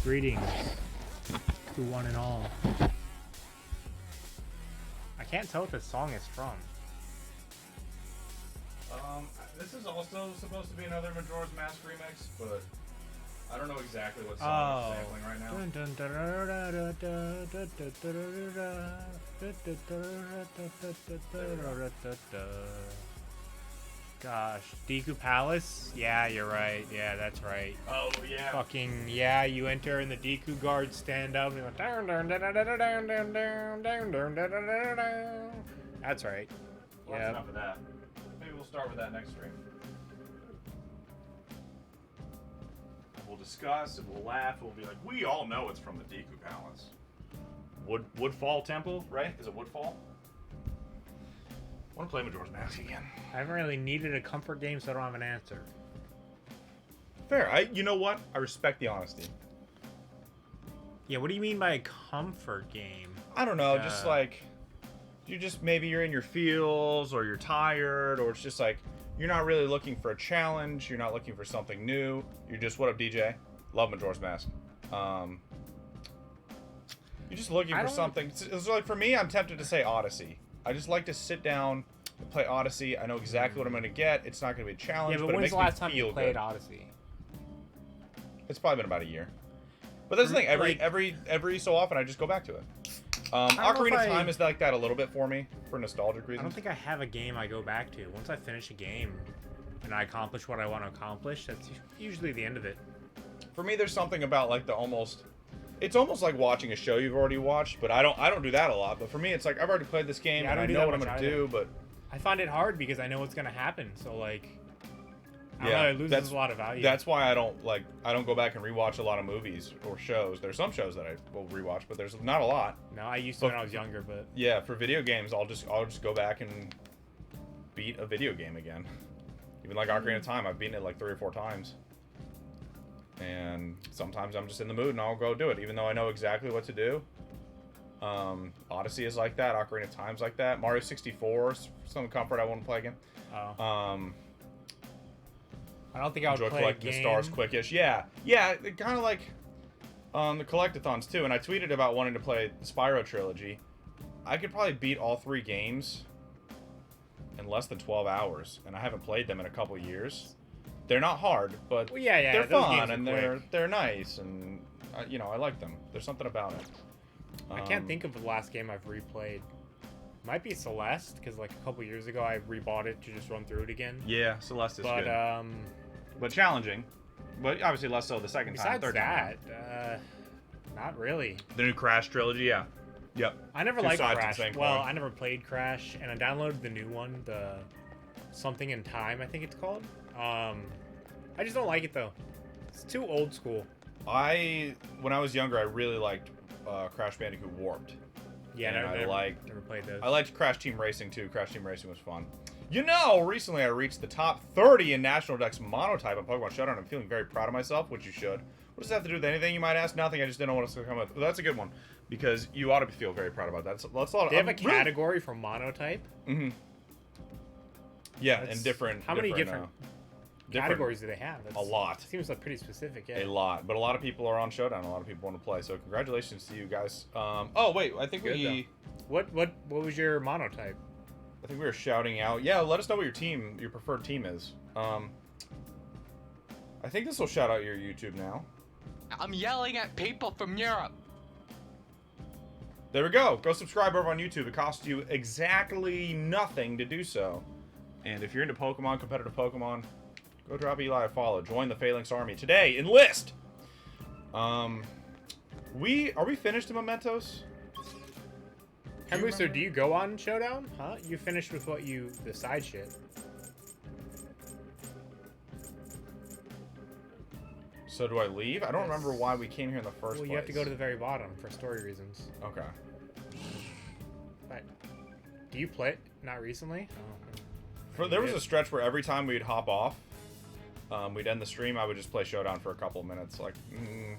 Greetings to one and all. I can't tell what this song is from. This is also supposed to be another Majora's Mask remix, but I don't know exactly what song I'm sampling right now. Gosh, Deku Palace? Yeah, you're right. Yeah, that's right. Oh yeah. Fucking yeah, you enter and the Deku guards stand up and you go down down down down down down down down down down down down. That's right. Well, Yeah. that's enough of that. Maybe we'll start with that next stream. We'll discuss and we'll laugh. We'll be like, we all know it's from the Deku Palace. Woodfall Temple, right? Is it Woodfall? I want to play Majora's Mask again. I haven't really needed a comfort game, so I don't have an answer. Fair. You know what? I respect the honesty. Yeah, what do you mean by a comfort game? I don't know. Just like maybe you're in your feels, or you're tired, or it's just like you're not really looking for a challenge. You're not looking for something new. You're just, what up, DJ? Love Majora's Mask. You're just looking for something. It's like, for me, I'm tempted to say Odyssey. I just like to sit down and play Odyssey. I know exactly what I'm going to get. It's not going to be a challenge, Yeah, but it when's makes the me last time you feel played good. Odyssey? It's probably been about a year. But that's the thing. Every so often, I just go back to it. Ocarina of Time is like that a little bit for me, for nostalgic reasons. I don't think I have a game I go back to. Once I finish a game and I accomplish what I want to accomplish, that's usually the end of it. For me, there's something about like it's almost like watching a show you've already watched, but I don't do that a lot. But for me, it's like I've already played this game and I know what I'm gonna do, but I find it hard because I know what's gonna happen. So like, I don't know, it loses a lot of value. That's why I don't go back and rewatch a lot of movies or shows. There's some shows that I will rewatch, but there's not a lot. No, I used to when I was younger, but yeah, for video games, I'll just go back and beat a video game again. Even like Ocarina of Time, I've beaten it like 3 or 4 times. And sometimes I'm just in the mood and I'll go do it, even though I know exactly what to do. Odyssey is like that. Ocarina of Time's like that. Mario 64 is some comfort I want to play again. I don't think I would enjoy play collecting a the game. stars quickish. Yeah, kind of like the collectathons too. And I tweeted about wanting to play the Spyro trilogy. I could probably beat all 3 games in less than 12 hours, and I haven't played them in a couple years. They're not hard, but they're fun and they're nice, and I like them. There's something about it. I can't think of the last game I've replayed. Might be Celeste, because like a couple years ago I rebought it to just run through it again. Yeah, Celeste is good. But challenging. But obviously less so the second time, third time. Not really. The new Crash trilogy, yeah. Yep. I never liked Crash. Well, I never played Crash, and I downloaded the new one, the Something in Time, I think it's called. I just don't like it though. It's too old school. When I was younger, I really liked Crash Bandicoot Warped. Yeah, and never played those. I liked Crash Team Racing too. Crash Team Racing was fun. Recently I reached the top 30 in National Dex Monotype on Pokemon Showdown. I'm feeling very proud of myself, which you should. What does that have to do with anything, you might ask? Nothing. I just didn't know what else to come with. Well, that's a good one, because you ought to feel very proud about that. So let's They have a category for Monotype? Mm-hmm. Yeah, and different. How many different categories do they have? A lot. Seems like pretty specific, yeah. A lot. But a lot of people are on Showdown. A lot of people want to play. So congratulations to you guys. Oh, wait. I think What was your Monotype? I think we were shouting out. Yeah, let us know what your preferred team is. I think this will shout out your YouTube now. I'm yelling at people from Europe. There we go. Go subscribe over on YouTube. It costs you exactly nothing to do so. And if you're into Pokemon, competitive Pokemon, go drop Eli a follow. Join the Phalanx Army today. Enlist! Are we finished in Mementos? So do you go on Showdown? Huh? You finished with the side shit. So do I leave? I don't remember why we came here in the first place. Well, you have to go to the very bottom for story reasons. Okay. But do you play it? Not recently? Oh. There was a stretch where every time we'd hop off, we'd end the stream, I would just play Showdown for a couple of minutes. Like,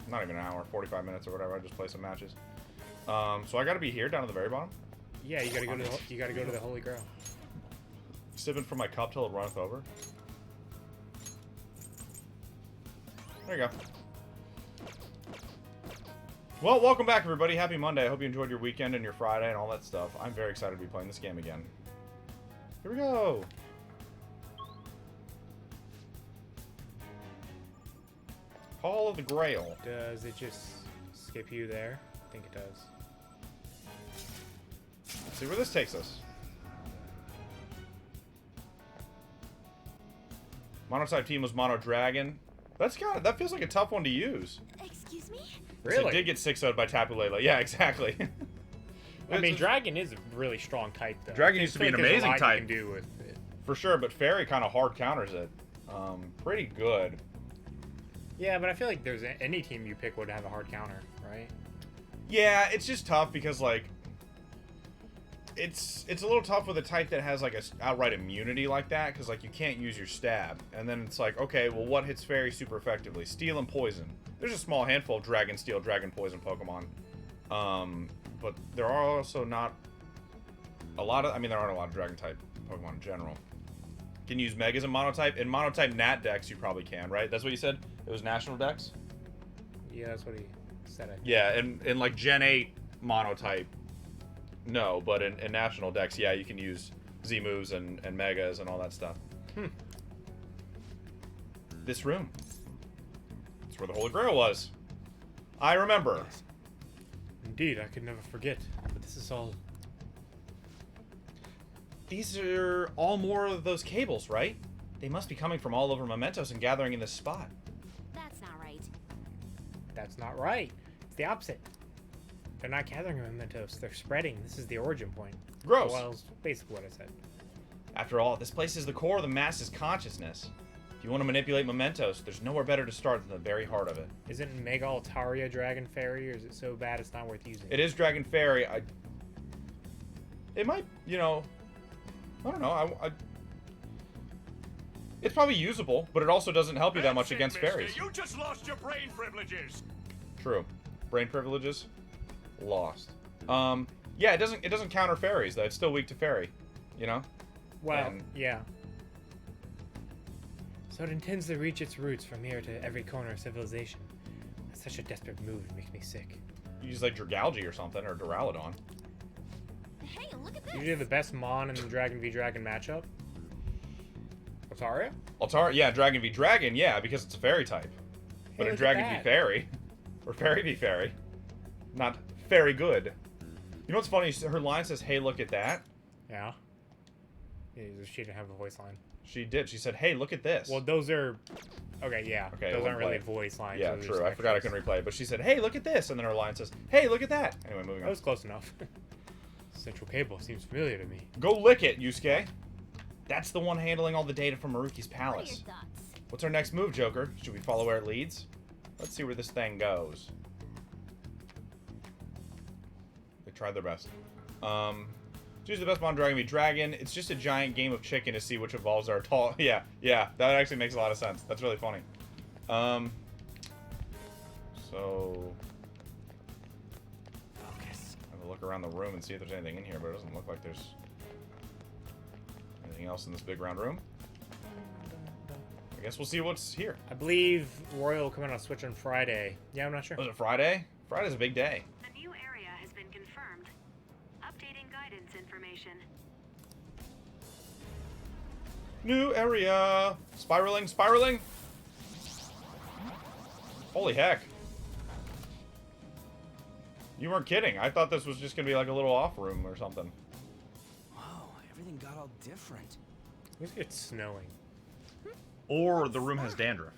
not even an hour, 45 minutes or whatever. I'd just play some matches. So I gotta be here down at the very bottom? Yeah, you gotta go to the Holy Grail. Sipping from my cup till it runneth over. There you go. Well, welcome back, everybody. Happy Monday. I hope you enjoyed your weekend and your Friday and all that stuff. I'm very excited to be playing this game again. Here we go. Hall of the Grail. Does it just skip you there? I think it does. Let's see where this takes us. Monotype team was Mono Dragon. That feels like a tough one to use. Excuse me? Really? So it did get 6-0'd by Tapu Lele. Yeah, exactly. I mean, Dragon is a really strong type, though. Dragon I used to feel be an like there's a amazing lot type. You can do with it. For sure, but Fairy kind of hard counters it. Pretty good. Yeah, but I feel like there's any team you pick would have a hard counter, right? Yeah, it's just tough because, like, it's a little tough with a type that has, like, a outright immunity like that, because, like, you can't use your stab. And then it's like, okay, well, what hits Fairy super effectively? Steel and Poison. There's a small handful of Dragon Steel, Dragon Poison Pokemon. But there are also not a lot of... I mean, there aren't a lot of Dragon-type Pokemon in general. Can you use Megas in Monotype? In Monotype Nat Dex, you probably can, right? That's what you said? It was National Dex? Yeah, that's what he said. I think. Yeah, in like Gen 8 Monotype, no, but in National Dex, yeah, you can use Z moves and Megas and all that stuff. This room. It's where the Holy Grail was. I remember. Indeed, I could never forget. But this is all... These are all more of those cables, right? They must be coming from all over Mementos and gathering in this spot. That's not right. That's not right. It's the opposite. They're not gathering mementos. They're spreading. This is the origin point. Gross. Well, it's basically what I said. After all, this place is the core of the masses' consciousness. If you want to manipulate Mementos, there's nowhere better to start than the very heart of it. Isn't Mega Altaria Dragon Fairy, or is it so bad it's not worth using? It is Dragon Fairy. It might, you know... I don't know. It's probably usable, but it also doesn't help you that much against fairies. You just lost your brain privileges. True. Brain privileges? Lost. Yeah, it doesn't counter fairies, though. It's still weak to fairy. You know? Well, And- yeah. So it intends to reach its roots from here to every corner of civilization. That's such a desperate move. It makes me sick. You use, like, Dragalge or something, or Duraludon. Hey, look at this. Usually the best Mon in the Dragon v Dragon matchup. Altaria? Altaria, yeah, Dragon v Dragon, yeah, because it's a fairy type. But Hey, in look at Dragon v that. Fairy, or Fairy v Fairy, not very good. You know what's funny? Her line says, "Hey, look at that." Yeah. Yeah, she didn't have a voice line. She did. She said, "Hey, look at this." Well, those are... Okay, yeah. Okay, those we'll aren't really play. voice lines. Yeah, those are true. just I forgot I extras. couldn't replay it, but she said, "Hey, look at this," and then her line says, "Hey, look at that." Anyway, moving That on. was close enough. Central Cable seems familiar to me. Go lick it, Yusuke. That's the one handling all the data from Maruki's What are your palace. thoughts? What's our next move, Joker? Should we follow where it leads? Let's see where this thing goes. They tried their best. Choose the best Mon Dragon v Dragon. It's just a giant game of chicken to see which evolves are tall. Yeah, that actually makes a lot of sense. That's really funny. So... Have a look around the room and see if there's anything in here, but it doesn't look like there's anything else in this big round room. I guess we'll see what's here. I believe Royal will come out on Switch on Friday. Yeah, I'm not sure. Was it Friday? Friday's a big day. A new area has been confirmed. Updating guidance information. New area. Spiraling. Holy heck. You weren't kidding. I thought this was just going to be like a little off room or something. Whoa, everything got all different. Looks like it's snowing. Or the room has dandruff.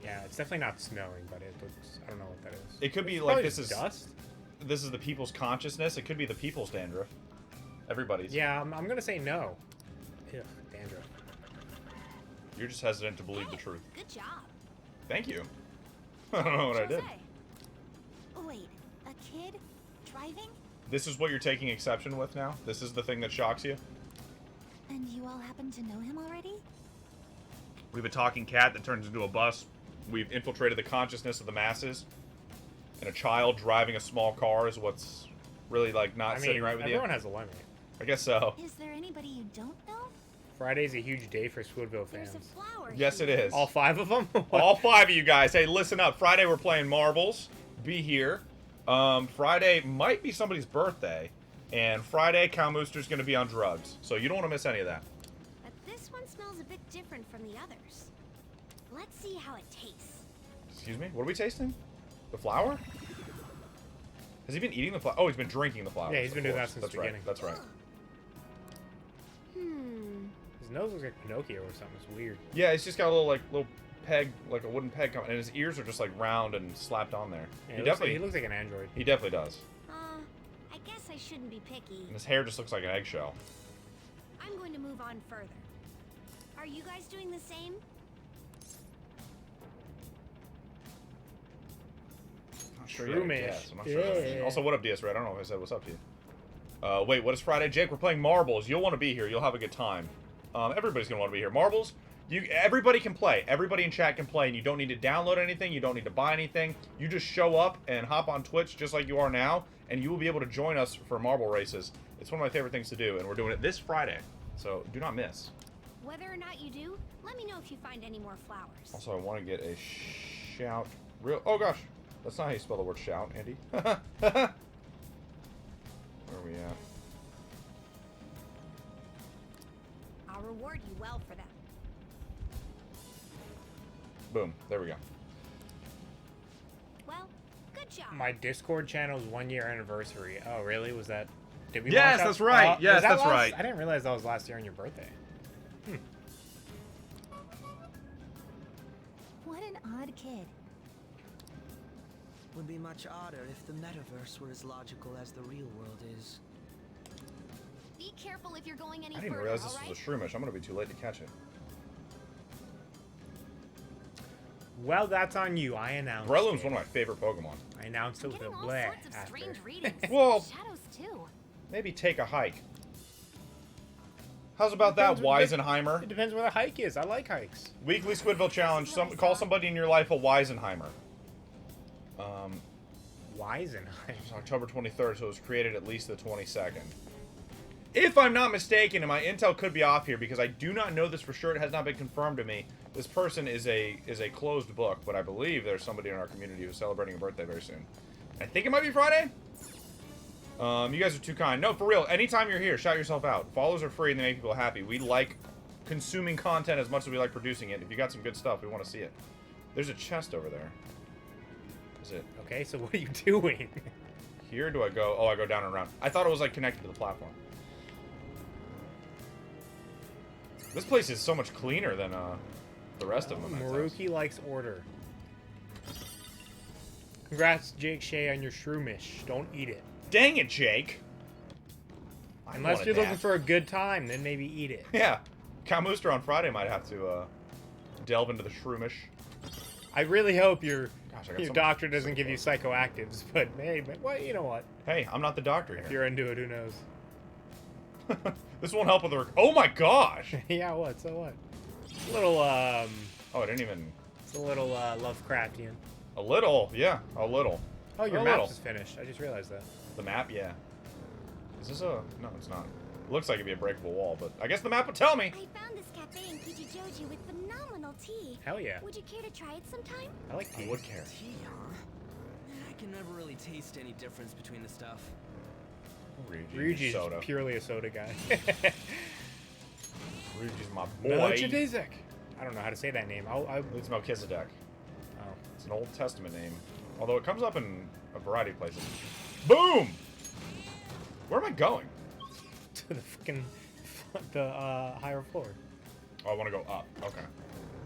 Yeah, it's definitely not snowing, but it looks... I don't know what that is. It could be It's like probably this is dust? This is the people's consciousness. It could be the people's dandruff. Everybody's. Yeah, I'm gonna say no. Ugh, dandruff. You're just hesitant to believe the truth. Good job. Thank you. I don't know what I did. Jose. Oh, wait, a kid driving? This is what you're taking exception with now? This is the thing that shocks you? And you all happen to know him already? We have a talking cat that turns into a bus. We've infiltrated the consciousness of the masses. And a child driving a small car is what's really, like, not sitting right with you. everyone has a limit. I guess so. Is there anybody you don't know? Friday's a huge day for Swoodville There's fans. a flower Yes, it here. is. All 5 of them? All 5 of you guys. Hey, listen up. Friday we're playing marbles. Be here. Friday might be somebody's birthday. And Friday, Cow Mooster's going to be on drugs. So you don't want to miss any of that. But this one smells a bit different from the others. Let's see how it tastes. Excuse me? What are we tasting? The flower? Has he been eating the flower? Oh, he's been drinking the flower. Yeah, he's been doing that since That's the right. beginning. That's right. Hmm. His nose looks like Pinocchio or something. It's weird. Yeah, he's just got a little peg, like a wooden peg coming, and his ears are just like round and slapped on there. Yeah, He he looks like an android. He definitely does. I guess I shouldn't be picky. And his hair just looks like an eggshell. I'm going to move on further. Are you guys doing the same? Not sure True yet, I Mish. guess. I'm not sure. Yeah. Also, what up, DS Red? I don't know if I said what's up to you. Wait, what is Friday? Jake, we're playing marbles. You'll want to be here. You'll have a good time. Everybody's going to want to be here. Marbles, everybody can play. Everybody in chat can play, and you don't need to download anything. You don't need to buy anything. You just show up and hop on Twitch just like you are now, and you will be able to join us for marble races. It's one of my favorite things to do, and we're doing it this Friday, so do not miss. Whether or not you do, let me know if you find any more flowers. Also, I want to get a shout. Oh gosh, that's not how you spell the word shout, Andy. Where are we at? I'll reward you well for that. Boom. There we go. Well, good job. My Discord channel's 1 year anniversary. Oh, really? Was that? Did we? Yes, launch that- that's right. Yes, was that that's last- right. I didn't realize that was last year on your birthday. What an odd kid. Would be much odder if the metaverse were as logical as the real world is. Be careful if you're going any I didn't even further, realize this all was a right? shroomish. I'm gonna be too late to catch it. Well, that's on you. I announced. Breloom's it. one of my favorite Pokemon. I announced it with a Getting all bleh sorts of after. strange readings. Well, Shadows too. maybe take a hike. How's about that, Depends what- Weisenheimer? It depends where the hike is. I like hikes. Weekly Squidville challenge. Call somebody in your life a Weisenheimer. Weisenheim. It's October 23rd, so it was created at least the 22nd. If I'm not mistaken, and my intel could be off here because I do not know this for sure, it has not been confirmed to me. This person is a closed book, but I believe there's somebody in our community who's celebrating a birthday very soon. I think it might be Friday. You guys are too kind. No, for real. Anytime you're here, shout yourself out. Follows are free and they make people happy. We like consuming content as much as we like producing it. If you got some good stuff, we want to see it. There's a chest over there. Is it Okay, so what are you doing? here? Do I go? Oh, I go down and around. I thought it was like connected to the platform. This place is so much cleaner than the rest of them. Maruki likes order. Congrats, Jake Shea, on your shroomish. Don't eat it. Dang it, Jake! I Unless wanted you're looking that. for a good time, then maybe eat it. Yeah, Calmooster on Friday might have to delve into the shroomish. I really hope your Gosh, I got your so doctor much- doesn't so give you close. psychoactives, but hey, well, you know what? Hey, I'm not the doctor If here. you're into it, who knows? This won't help with the. Oh my gosh! Yeah, what? So what? It's a little Oh, I didn't even. it's a little Lovecraftian. A little, yeah, a little. Oh, your A map little. is finished. I just realized that. The map, yeah. Is this a? No, it's not. It looks like it'd be a breakable wall, but I guess the map would tell me. I found this cafe in Kichijoji with phenomenal tea. Hell yeah. Would you care to try it sometime? I like tea. I would care. Tea, huh? I can never really taste any difference between the stuff. Ryuji's soda. purely a soda guy. Ryuji's my boy. Melchizedek. I don't know how to say that name. It's Melchizedek. Oh. It's an Old Testament name, although it comes up in a variety of places. Boom! Where am I going? To the fucking higher floor. Oh, I want to go up. Okay.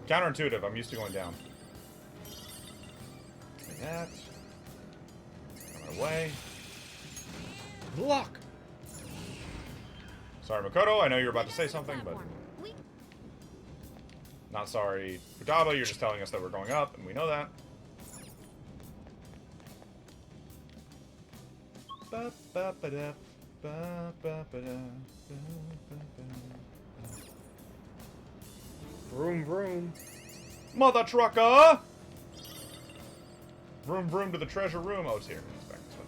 Counterintuitive. I'm used to going down. Like that. On my way. Block. Sorry, Makoto. I know you're about to say something, but We not sorry, Futaba. You're just telling us that we're going up, and we know that. Ba-ba-ba-da, ba-ba-ba-da, ba-ba-ba-da. Vroom vroom. Mother trucker! Vroom vroom to the treasure room. Oh, it's here. It's back this way.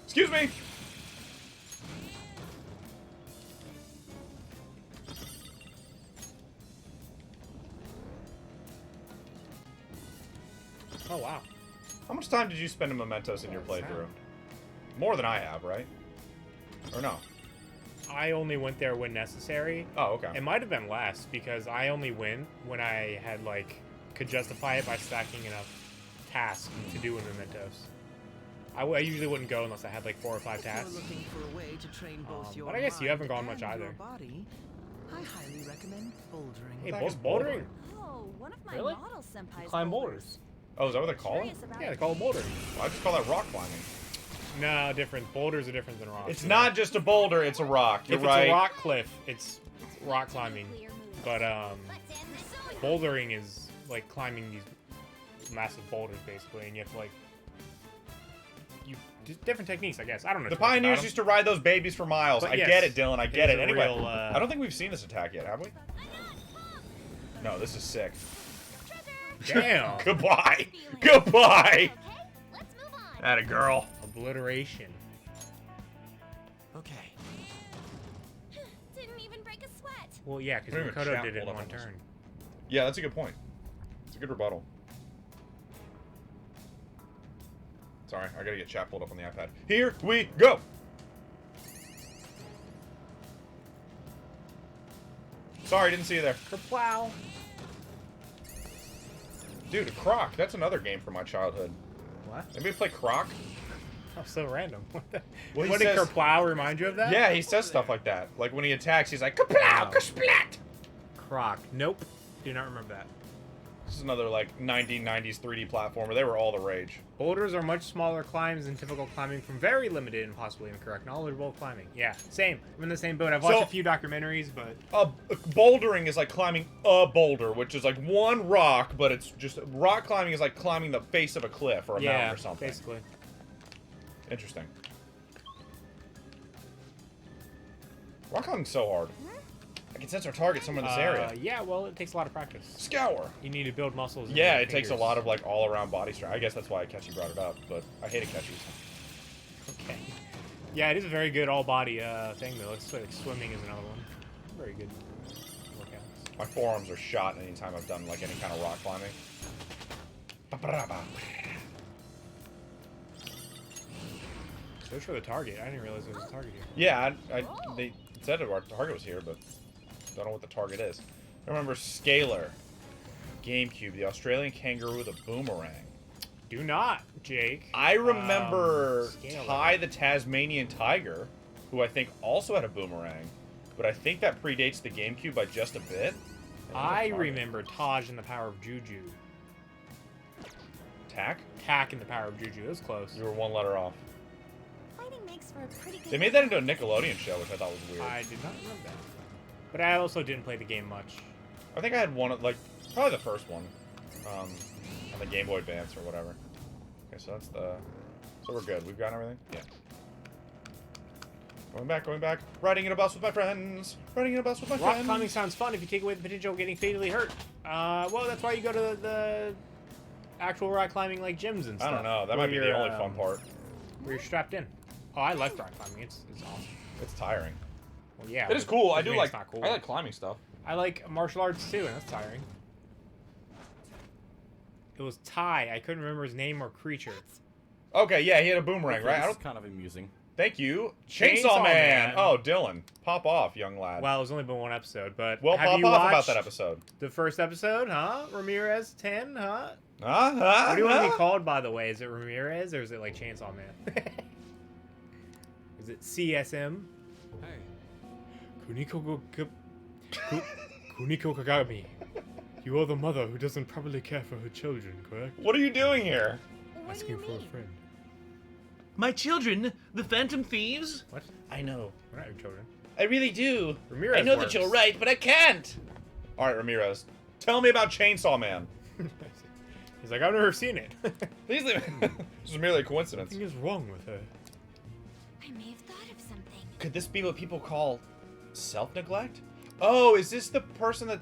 Excuse me! Oh wow. How much time did you spend in Mementos in your playthrough? More than I have, right? Or no? I only went there when necessary. Oh, okay. It might have been less because I only went when I had could justify it by stacking enough tasks to do in Mementos. I usually wouldn't go unless I had like 4 or 5 If you're tasks. looking for a way to train both your But I guess you haven't gone mind much and your either. body, I highly recommend bouldering. Hey, What the heck is bouldering? Oh, one of my Really? model senpai's You climb boulders. Oh, is that what they call it? Curious about Yeah, they it. call it bouldering. Well, I just call that rock climbing. No, different. Boulders are different than rocks. It's not just a boulder, it's a rock. You're If right. it's a rock cliff, it's rock climbing. Clear move. But Let's end this. bouldering is like climbing these massive boulders basically, and you have to like different techniques, I guess. I don't know. The too much about pioneers 'em. used to ride those babies for miles. But I yes, get it, Dylan. I get is it. a Anyway, real, I don't think we've seen this attack yet, have we? No, this is sick. Damn. Goodbye. Goodbye. Okay, let's move on. Atta girl. Obliteration. Okay. Didn't even break a sweat. Well, yeah, because Don't even Makoto chat did it in hold up one on this. turn. Yeah, that's a good point. It's a good rebuttal. Sorry, I gotta get chat pulled up on the iPad. Here we go. Sorry, didn't see you there. Kerplow. Dude, Croc. That's another game from my childhood. What? Anybody play Croc? Oh, so random. What, the, Well, he what did says- Kerplow remind you of that? Yeah, he says stuff like that. Like when he attacks, he's like, "Kaplow, Wow. kasplat." Croc. Nope. Do not remember that. This is another like 1990s 3D platformer. They were all the rage. Boulders are much smaller climbs than typical climbing from very limited and possibly incorrect knowledge of climbing. Yeah, same. I'm in the same boat. I've watched So- a few documentaries, but Bouldering is like climbing a boulder, which is like one rock, but it's just rock climbing is like climbing the face of a cliff or a yeah, mountain or something. basically. Interesting. Rock climbing's so hard. I can sense our target somewhere in this area. Yeah, well, it takes a lot of practice. Scour. You need to build muscles. in Yeah, your it takes a fingers. lot of like all around body strength. I guess that's why Ketchy brought it up, but I hated Ketchy's. Okay. Yeah, it is a very good all-body thing, though. It's like swimming is another one. Very good workouts. My forearms are shot anytime I've done like any kind of rock climbing. Ba-ba-da-ba. So show the target. I didn't realize there was a target here. Yeah, they said our target was here, but don't know what the target is. I remember Scalar, GameCube, the Australian kangaroo with a boomerang. Do not, Jake. I remember Scalar. Ty the Tasmanian Tiger, who I think also had a boomerang, but I think that predates the GameCube by just a bit. I remember Taj and the Power of Juju. Tack? Tack and the Power of Juju. It was close. You were one letter off. Fighting makes for a pretty good. They made that into a Nickelodeon show, which I thought was weird. I did not remember that. But I also didn't play the game much. I think I had one, like, probably the first one, on the Game Boy Advance or whatever. Okay, so that's the, so we're good. We've got everything? Yeah. Going back. Riding in a bus with my friends. Riding in a bus with my Rock friends. climbing sounds fun if you take away the potential of getting fatally hurt. Well, that's why you go to the actual rock climbing like gyms and stuff. I don't know. That might be the only fun part. Where you're strapped in. Oh, I like rock climbing. It's awesome. It's tiring. Well, yeah. It is but cool. I doesn't do mean like. it's not cool. I like climbing stuff. I like martial arts too, and that's tiring. It was Ty. I couldn't remember his name or creature. Okay, yeah, he had a boomerang, right? I That's don't. kind of amusing. Thank you, Chainsaw Chainsaw Man. Man. Oh, Dylan, pop off, young lad. Well, it's only been one episode, but Well, have pop you off about watched that episode. the first episode, huh? Ramirez 10, huh? What What do you want to be called, by the way? Is it Ramirez or is it like Chainsaw Man? Is it CSM? Hey. Kuniko Kagami. You are the mother who doesn't properly care for her children, correct? What are you doing here? What do Asking you for a mean? friend. My children, the Phantom Thieves? What? I know. We're not your children. I really do. Ramirez I know works. that you're right, but I can't. All right, Ramirez, tell me about Chainsaw Man. He's like, I've never seen it. Please leave. This is merely a coincidence. Something is wrong with her. I may have thought of something. Could this be what people call self-neglect? Oh, is this the person that...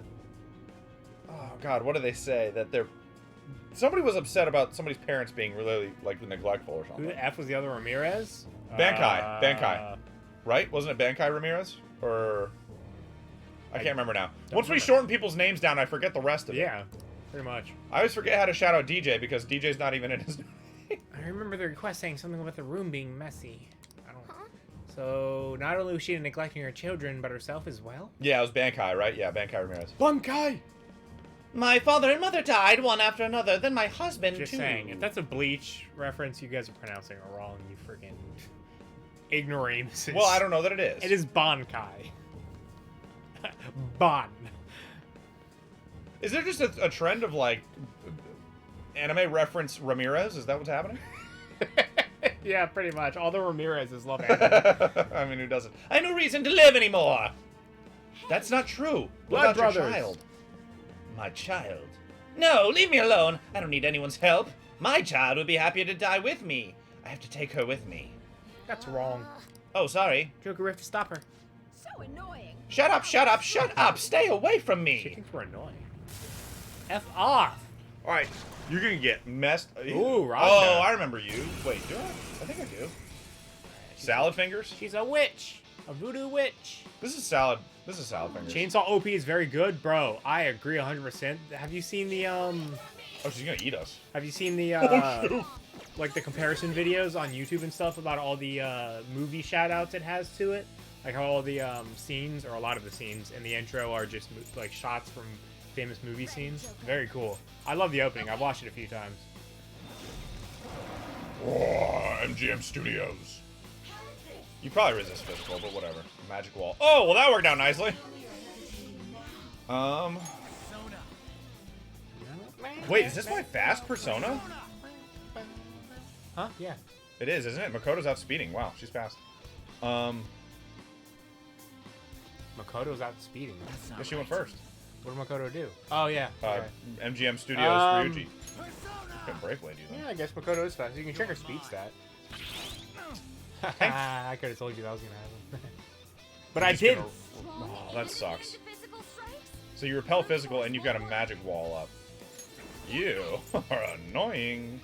Oh, God, what do they say? That they're... Somebody was upset about somebody's parents being really, like, neglectful or Who something. the F was the other Ramirez? Bankai. Right? Wasn't it Bankai Ramirez? Or... I can't remember now. Once we remember. shorten people's names down, I forget the rest of it. Yeah, pretty much. I always forget how to shout out DJ because DJ's not even in his name. I remember the request saying something about the room being messy. I don't. Huh? So not only was she neglecting her children, but herself as well. Yeah, it was Bankai, right? Yeah, Bankai Ramirez. Bankai. My father and mother died one after another, then my husband Just too. saying, if that's a Bleach reference, you guys are pronouncing it wrong, you freaking ignoramuses. Well, I don't know that it is. It is Bankai. Bon. Is there just a trend of, like, anime reference Ramirez? Is that what's happening? Yeah, pretty much. All the Ramirez's love anime. I mean, who doesn't? I have no reason to live anymore. That's not true. What Blood about your brothers. child? My child? No, leave me alone. I don't need anyone's help. My child would be happier to die with me. I have to take her with me. That's wrong. Oh, sorry. Joker, we have to stop her. So annoying. Shut up, shut up, shut up. Stay away from She me. thinks we're annoying. F off. All right, you're going to get messed. Ooh, Rhonda. Oh, I remember you. Wait, do I? I think I do. Salad fingers? She's a witch. A voodoo witch. This is salad. This is salad fingers. Chainsaw OP is very good, bro. I agree 100%. Have you seen the Oh, she's going to eat us. Have you seen the shoot. like the comparison videos on YouTube and stuff about all the movie shout outs it has to it? Like how all the scenes, or a lot of the scenes in the intro, are just like shots from famous movie scenes. Very cool. I love the opening. I've watched it a few times. Oh, MGM Studios. You probably resist physical, but whatever. Magic wall. Oh, well that worked out nicely. Wait, is this my fast persona? Huh? Yeah. It is, isn't it? Makoto's outspeeding. Wow, she's fast. Makoto's out speeding. Yeah, she went first. What did Makoto do? Oh yeah. Okay. MGM Studios Ryuji. Couldn't break lady then. Yeah, I guess Makoto is fast. You can check her speed stat. I could have told you that was gonna happen. But I Just did. gonna- Oh, that sucks. To physical strikes? So you repel physical and you've got a magic wall up. You are annoying.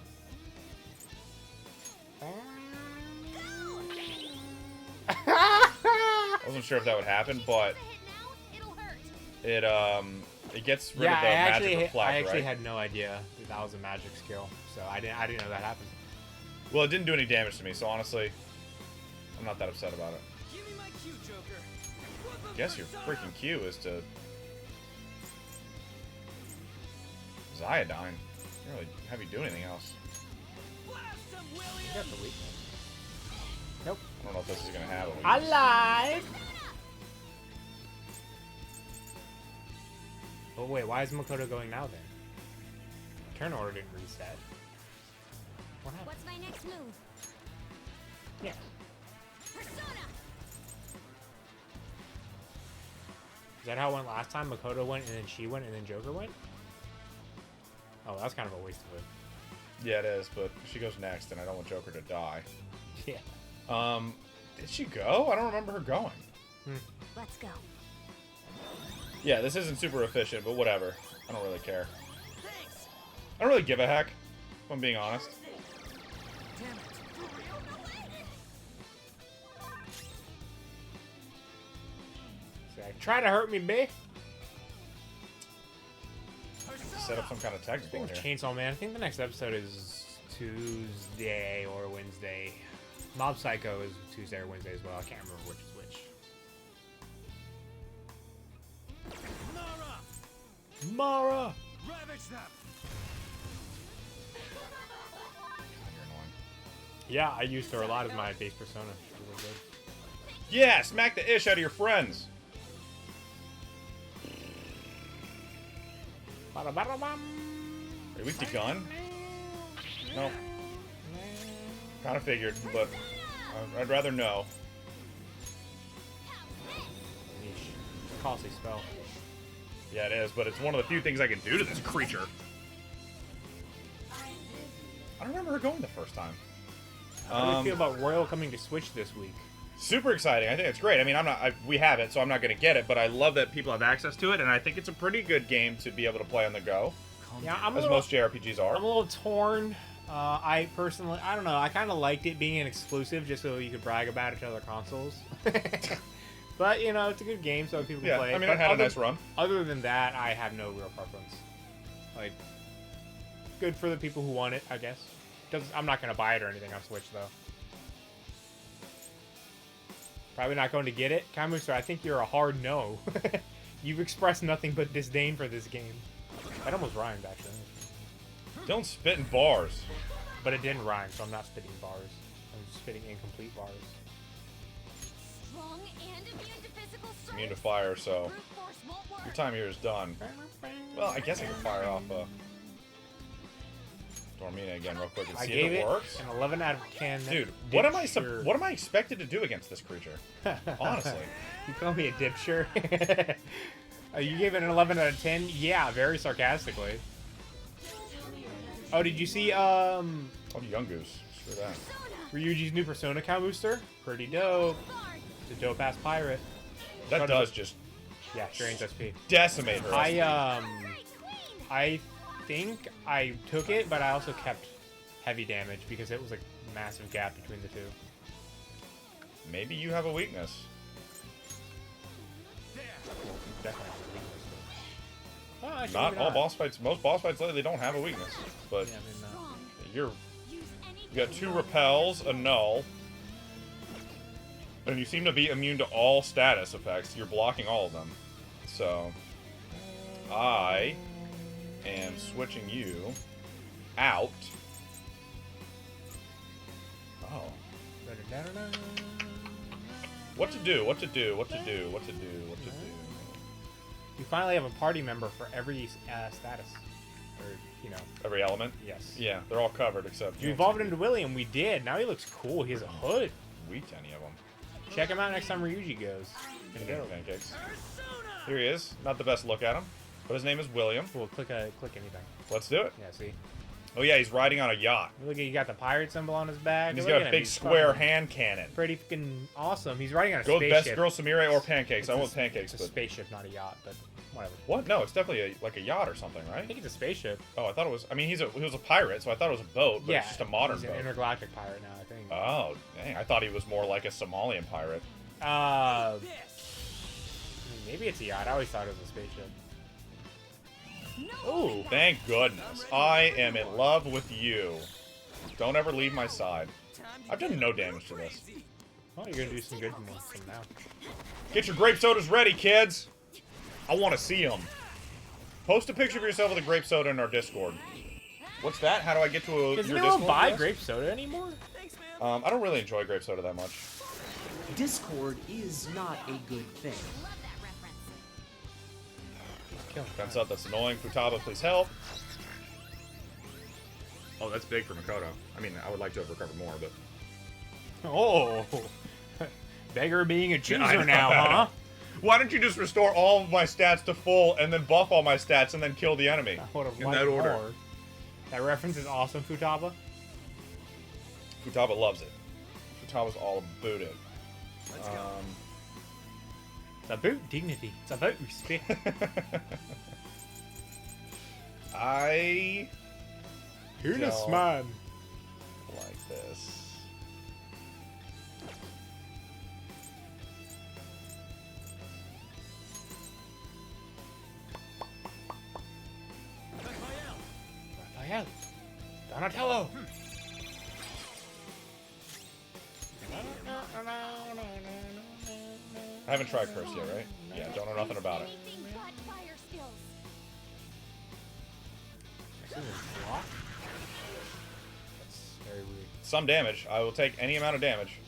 I wasn't sure if that would happen, but It'll hurt. it gets rid Yeah, of the magic reflect, I actually right? had no idea that was a magic skill, so I didn't know that happened. Well, it didn't do any damage to me, so honestly, I'm not that upset about it. Give me my cue, Joker. Guess your freaking cue is to Ziodyne. Don't really have you do anything else. Blast him, You William! got the weakness. Nope. I don't know if this is gonna have a I weakness. lied. Oh wait, why is Makoto going now then? Turn order didn't reset. What happened? What's my next move? Yeah. Persona! Is that how it went last time? Makoto went, and then she went, and then Joker went? Oh, that's kind of a waste of it. Yeah, it is, but she goes next, and I don't want Joker to die. Yeah. Did she go? I don't remember her going. Let's go. Yeah, this isn't super efficient, but whatever. I don't really care. I don't really give a heck, if I'm being honest. So, try to hurt me, bae. Set up some kind of text Speaking board of here. Chainsaw Man, I think the next episode is Tuesday or Wednesday. Mob Psycho is Tuesday or Wednesday as well. I can't remember which is which. Mara! Ravage them! You're annoying. Yeah, I used her a lot as my base persona. She was really good. Yeah, smack the ish out of your friends. Ba-da-ba-da-bum. Are you weak to gun? No. Kind of figured, but I'd rather know. Yeesh. It's a costly spell. Yeah, it is, but it's one of the few things I can do to this creature. I don't remember her going the first time. How do you feel about Royal coming to Switch this week? Super exciting. I think it's great. I mean, we have it, so I'm not going to get it, but I love that people have access to it, and I think it's a pretty good game to be able to play on the go, Yeah, as most JRPGs are. I'm a little torn. I personally, I don't know. I kind of liked it being an exclusive, just so you could brag about it to other consoles. But you know, it's a good game, so people can Yeah, play it. I mean, But it had a nice run. Other than that, I have no real preference. Like, good for the people who want it, I guess. I'm not gonna buy it or anything on Switch though. Probably not going to get it. Kamuster, I think you're a hard no. You've expressed nothing but disdain for this game. That almost rhymed, actually. Don't spit in bars. But it didn't rhyme, so I'm not spitting bars. I'm just spitting incomplete bars. Strong and immune to physical strength. Immune to fire, so Brute force won't work. your time here is done. Well, I guess I can fire off Dormina again real quick and I see gave if it it works. an 11 out of 10. Dude, what am I expected to do against this creature? Honestly. You call me a dipsher? You gave it an 11 out of 10? Yeah, very sarcastically. Oh, did you see, Oh, Young Goose. Screw that. Ryuji's new Persona cow booster? Pretty dope. It's a dope-ass pirate. That does just Yeah, drains SP. decimate her. I think I took it, but I also kept heavy damage because it was like a massive gap between the two. Maybe you have a weakness. Definitely. Oh, actually, Not maybe all boss fights. Most boss fights lately don't have a weakness, but Yeah, I mean, you Use any got 2 repels, a null, and you seem to be immune to all status effects. You're blocking all of them. So I am switching you out. Oh. What to do? What to do? What to do? What to do? What to do? You finally have a party member for every status. Or, you know, Every element? yes. Yeah, they're all covered except. You evolved into William, we did. Now he looks cool. He has a hood. Sweet, any of them. Check him out next time Ryuji goes. Pancakes. Here he is. Not the best look at him, but his name is William. Cool, click anything. Let's do it. Yeah, see? Oh yeah, he's riding on a yacht. Look at, you got the pirate symbol on his back. And he's Look got at a him. big He's square fucking hand cannon. Pretty freaking awesome. He's riding on a Go with spaceship. best girl Samire or pancakes. I It's want pancakes, It's a but spaceship, not a yacht, but whatever. what? No, it's definitely like a yacht or something, I right? think it's a spaceship. Oh, I thought it was. I mean, he was a pirate, so I thought it was a boat, but Yeah, it's just a modern he's boat. an intergalactic pirate now, I think. Oh, dang! I thought he was more like a Somalian pirate. Maybe it's a yacht. I always thought it was a spaceship. Ooh, Thank goodness. I am in love with you. Don't ever leave my side. I've done no damage to this. well, you're gonna do some good from now. Get your grape sodas ready, kids. I want to see them. Post a picture of yourself with a grape soda in our Discord. What's that? How do I get to your Does Discord? anyone buy list? grape soda anymore? I don't really enjoy grape soda that much. Discord is not a good thing. Love that reference. Fence up, that's annoying. Futaba, please help. Oh, that's big for Makoto. I mean, I would like to have recovered more, but... Oh, beggar being a I chooser know. now, huh? Why don't you just restore all of my stats to full and then buff all my stats and then kill the enemy? I would have In liked that order. more. That reference is awesome, Futaba. Futaba loves it. Futaba's all about it. It's about dignity. It's about respect. I Who's Don't. man? like this. Raphael. Donatello. I haven't tried Curse yet, right? Yeah, don't know nothing about it. Anything but fire skills. This is a block? That's very weird. Some damage. I will take any amount of damage.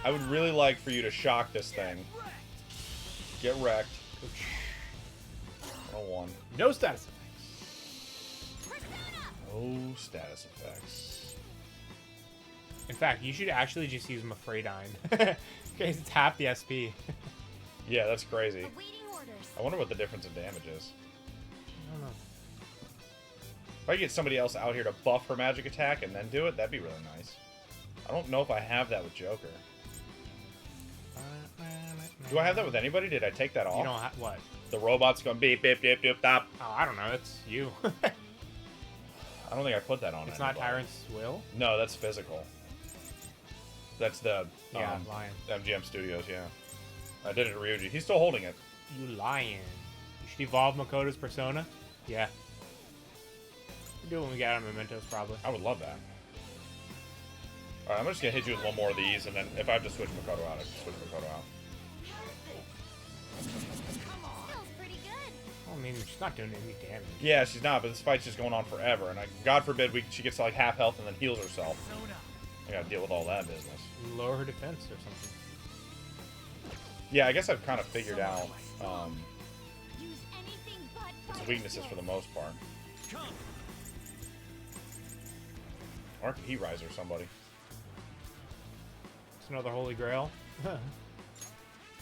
I would really like for you to shock this thing. Get wrecked. 101. No status effects. No status effects. In fact, you should actually just use Mafradine. Okay, it's half the SP. Yeah, that's crazy. Awaiting orders. I wonder what the difference in damage is. I don't know. If I could get somebody else out here to buff her magic attack and then do it, that'd be really nice. I don't know if I have that with Joker. Do I have that with anybody? Did I take that off? You don't have what? The robot's going beep, beep, beep, beep, stop. Oh, I don't know. It's you. I don't think I put that on It's not anybody. Tyrant's will. No, that's physical. That's the Yeah, lying. MGM Studios, yeah. I did it to Ryuji. He's still holding it. You lying. You should evolve Makoto's persona. Yeah. We'll do it when we get out of Mementos, probably. I would love that. Alright, I'm just gonna hit you with one more of these, and then if I have to switch Makoto out, I can switch Makoto out. Skills I mean, she's not doing any damage. Yeah, she's not, but this fight's just going on forever. And God forbid she gets to like half health and then heals herself. I gotta deal with all that business. Lower her defense or something. Yeah, I guess I've kind of figured out Use anything but its weaknesses for the most part. Or can he rise or somebody? It's another Holy Grail.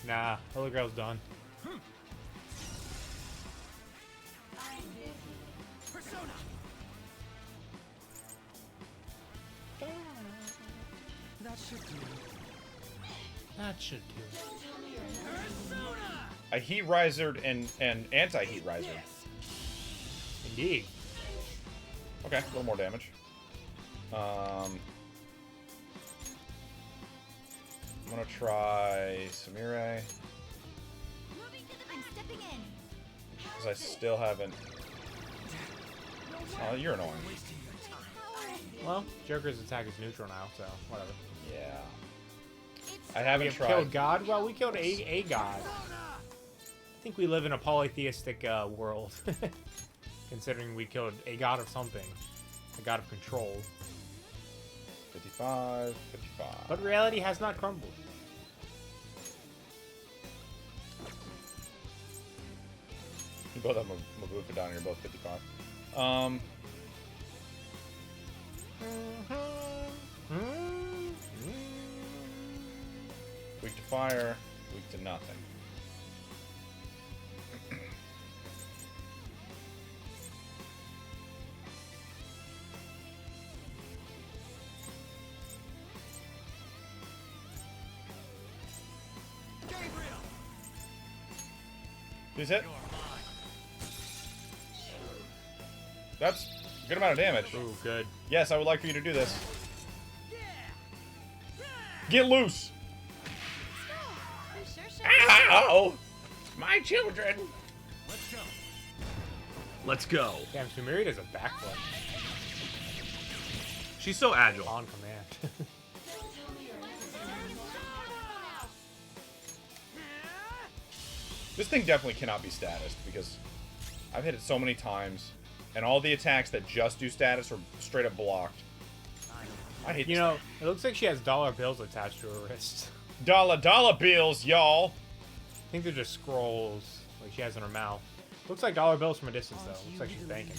Nah, Holy Grail's done. That should do. That should do. A heat riser and anti-heat riser. Indeed. Okay, a little more damage. I'm gonna try Samire, I'm stepping in. because I still haven't... Oh, you're annoying. Well, Joker's attack is neutral now, so whatever. Yeah. It's I haven't We tried. killed God? Well, we killed a god. I think we live in a polytheistic world. Considering we killed a god of something. A god of control. 55, 55. But reality has not crumbled. You both have Mabuka down, you're both 55. Weak to fire, weak to nothing. Please hit. That's a good amount of damage. Ooh, good. Yes, I would like for you to do this. Get loose! I'm sure she'll Ow! My children! Let's go. Damn, Sumiri does a backflip. She's so agile. On command. This thing definitely cannot be statused because I've hit it so many times, and all the attacks that just do status are straight up blocked. I hate You this know, it looks like she has dollar bills attached to her wrist. dollar bills, y'all. I think they're just scrolls, like she has in her mouth. Looks like dollar bills from a distance, though. Looks like she's banking.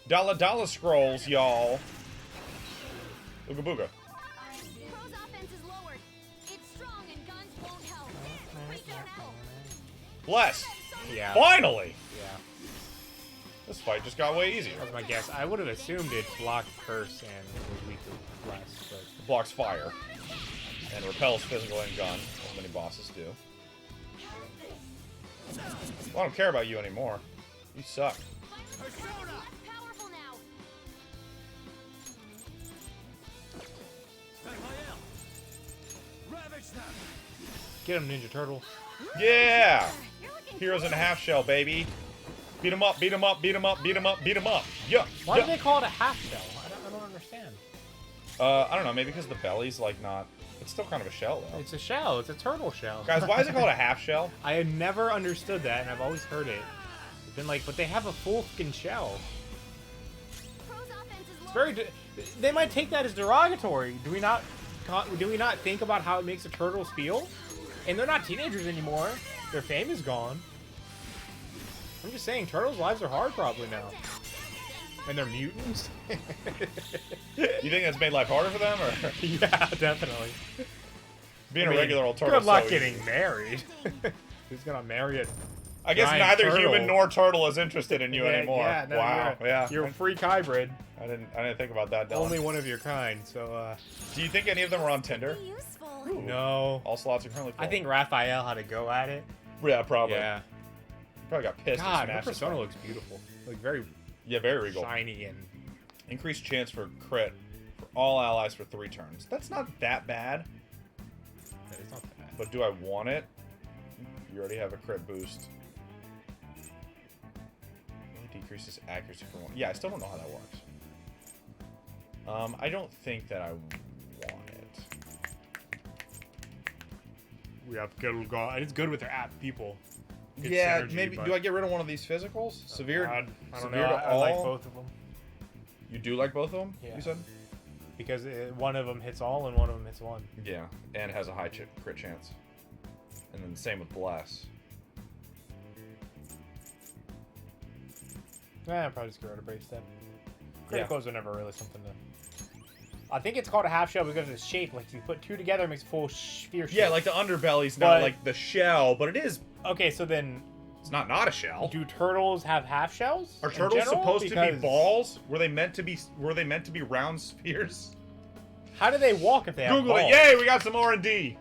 Dollar scrolls, y'all. Ooga booga. Crow's offense is lowered. It's strong and guns won't help. Freak it out. Bless. Yeah. Finally. Yeah. This fight just got way easier. That was my guess. I would have assumed it blocked curse and was weak to bless, but It blocks fire and repels physical and gun, as many bosses do. Well, I don't care about you anymore. You suck. Less powerful now. get him, Ninja Turtle. Yeah! You're looking Heroes in a half shell, baby. Beat him up, beat him up, beat him up, beat him up, beat him up. Yeah. Why yeah. do they call it a half shell? I don't understand. I don't know, maybe because the belly's like not... It's still kind of a shell, though. It's a shell. It's a turtle shell. Guys, why is it called a half shell? I had never understood that, and I've always heard it. I've been like, but they have a full fucking shell. Crow's offense is It's lowered. very. They might take that as derogatory. Do we not think about how it makes the turtles feel? And they're not teenagers anymore. Their fame is gone. I'm just saying, turtles' lives are hard probably now. And they're mutants. You think that's made life harder for them, or Yeah, definitely. being I mean, a regular old turtle? Good luck so easy? getting married. Who's gonna marry a I guess giant neither turtle? human nor turtle is interested in you Yeah, anymore. yeah, no, Wow. Yeah. You're a freak hybrid. I didn't think about that. Dylan. Only one of your kind. So, Do you think any of them are on Tinder? Be useful. no. All slots are currently full. I think Raphael had to go at it. Yeah, probably. Yeah. Probably got pissed. God, and her smashed his persona phone. looks beautiful. Like very Yeah, very regal. shiny and. Increased chance for crit for all allies for 3 turns. That's not that bad, It's not that bad. but do I want it? You already have a crit boost. It decreases accuracy for 1. Yeah, I still don't know how that works. I don't think that I want it. We have good God. It's good with their app people. good Yeah, synergy, maybe. but- Do I get rid of one of these physicals? Severe. I don't severe know. to I all. like both of them You do like both of them? Yeah. You said. because one of them hits all and one of them hits one. Yeah, and has a high crit chance. And then same with Bless. I'll probably just get rid of Brave Step. Yeah. Criticals are never really something to. I think it's called a half shell because of its shape. Like, you put two together, it makes a full sphere shape. Yeah, like the underbelly's not But- like the shell, but it is. Okay, so then, It's not a shell. do turtles have half shells? Are in turtles general? supposed to be Because balls? Were they meant to be round spheres? How do they walk if they have Google balls? it. Yay, we got some R&D.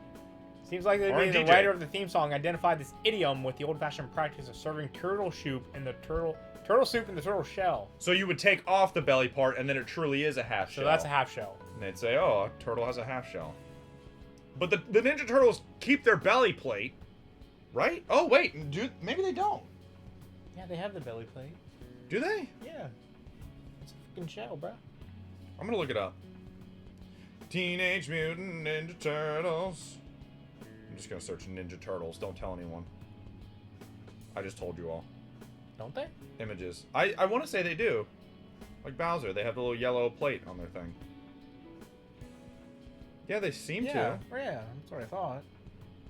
Seems like the R&D. writer of the theme song identified this idiom with the old-fashioned practice of serving turtle soup in the turtle soup in the turtle shell. So you would take off the belly part, and then it truly is a half So shell. that's a half shell. And they'd say, oh, a turtle has a half shell. But the Ninja Turtles keep their belly plate, right? Oh, wait. Maybe they don't. Yeah, they have the belly plate. Do they? Yeah. It's a freaking shell, bro. I'm going to look it up. Teenage Mutant Ninja Turtles. I'm just going to search Ninja Turtles. Don't tell anyone. I just told you all. Don't they? Images. I want to say they do. Like Bowser, they have the little yellow plate on their thing. Yeah, they seem Yeah, to. yeah, that's what I thought.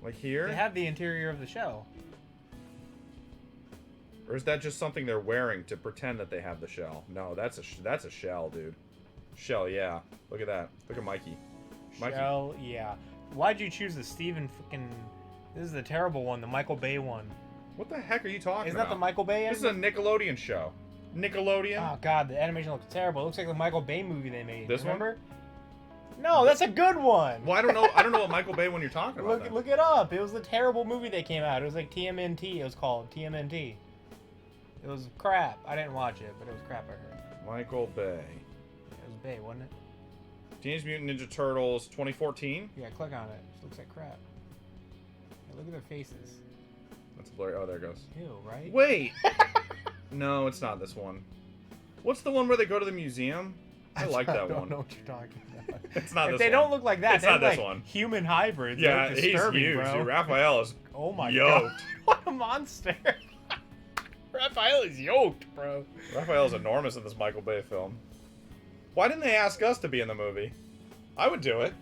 Like here? They have the interior of the shell. Or is that just something they're wearing to pretend that they have the shell? No, that's a shell, dude. Shell, yeah. Look at that. Look at Mikey. Mikey. Shell, yeah. Why'd you choose the Steven freaking... This is the terrible one, the Michael Bay one. What the heck are you talking Isn't about? that the Michael Bay This is a Nickelodeon show. Nickelodeon? Oh god, the animation looks terrible. It looks like the Michael Bay movie they made. This one? Remember? No, that's a good one. Well, I don't know. I don't know what Michael Bay one you're talking about. then. Look it up. It was the terrible movie that came out. It was like TMNT. It was called TMNT. It was crap. I didn't watch it, but it was crap. I heard. Michael Bay. It was Bay, wasn't it? Teenage Mutant Ninja Turtles 2014. Yeah, click on it. It looks like crap. Hey, look at their faces. That's blurry. Oh, there it goes. Ew, right? Wait. No, it's not this one. What's the one where they go to the museum? I like that I don't one. know what you're talking about. It's not If this they one. don't look like that, It's they're not this like one. human hybrids. Yeah, They're he's disturbing, huge. bro. Dude. Raphael is Oh my yoked. god. What a monster. Raphael is yoked, bro. Raphael's enormous in this Michael Bay film. Why didn't they ask us to be in the movie? I would do it.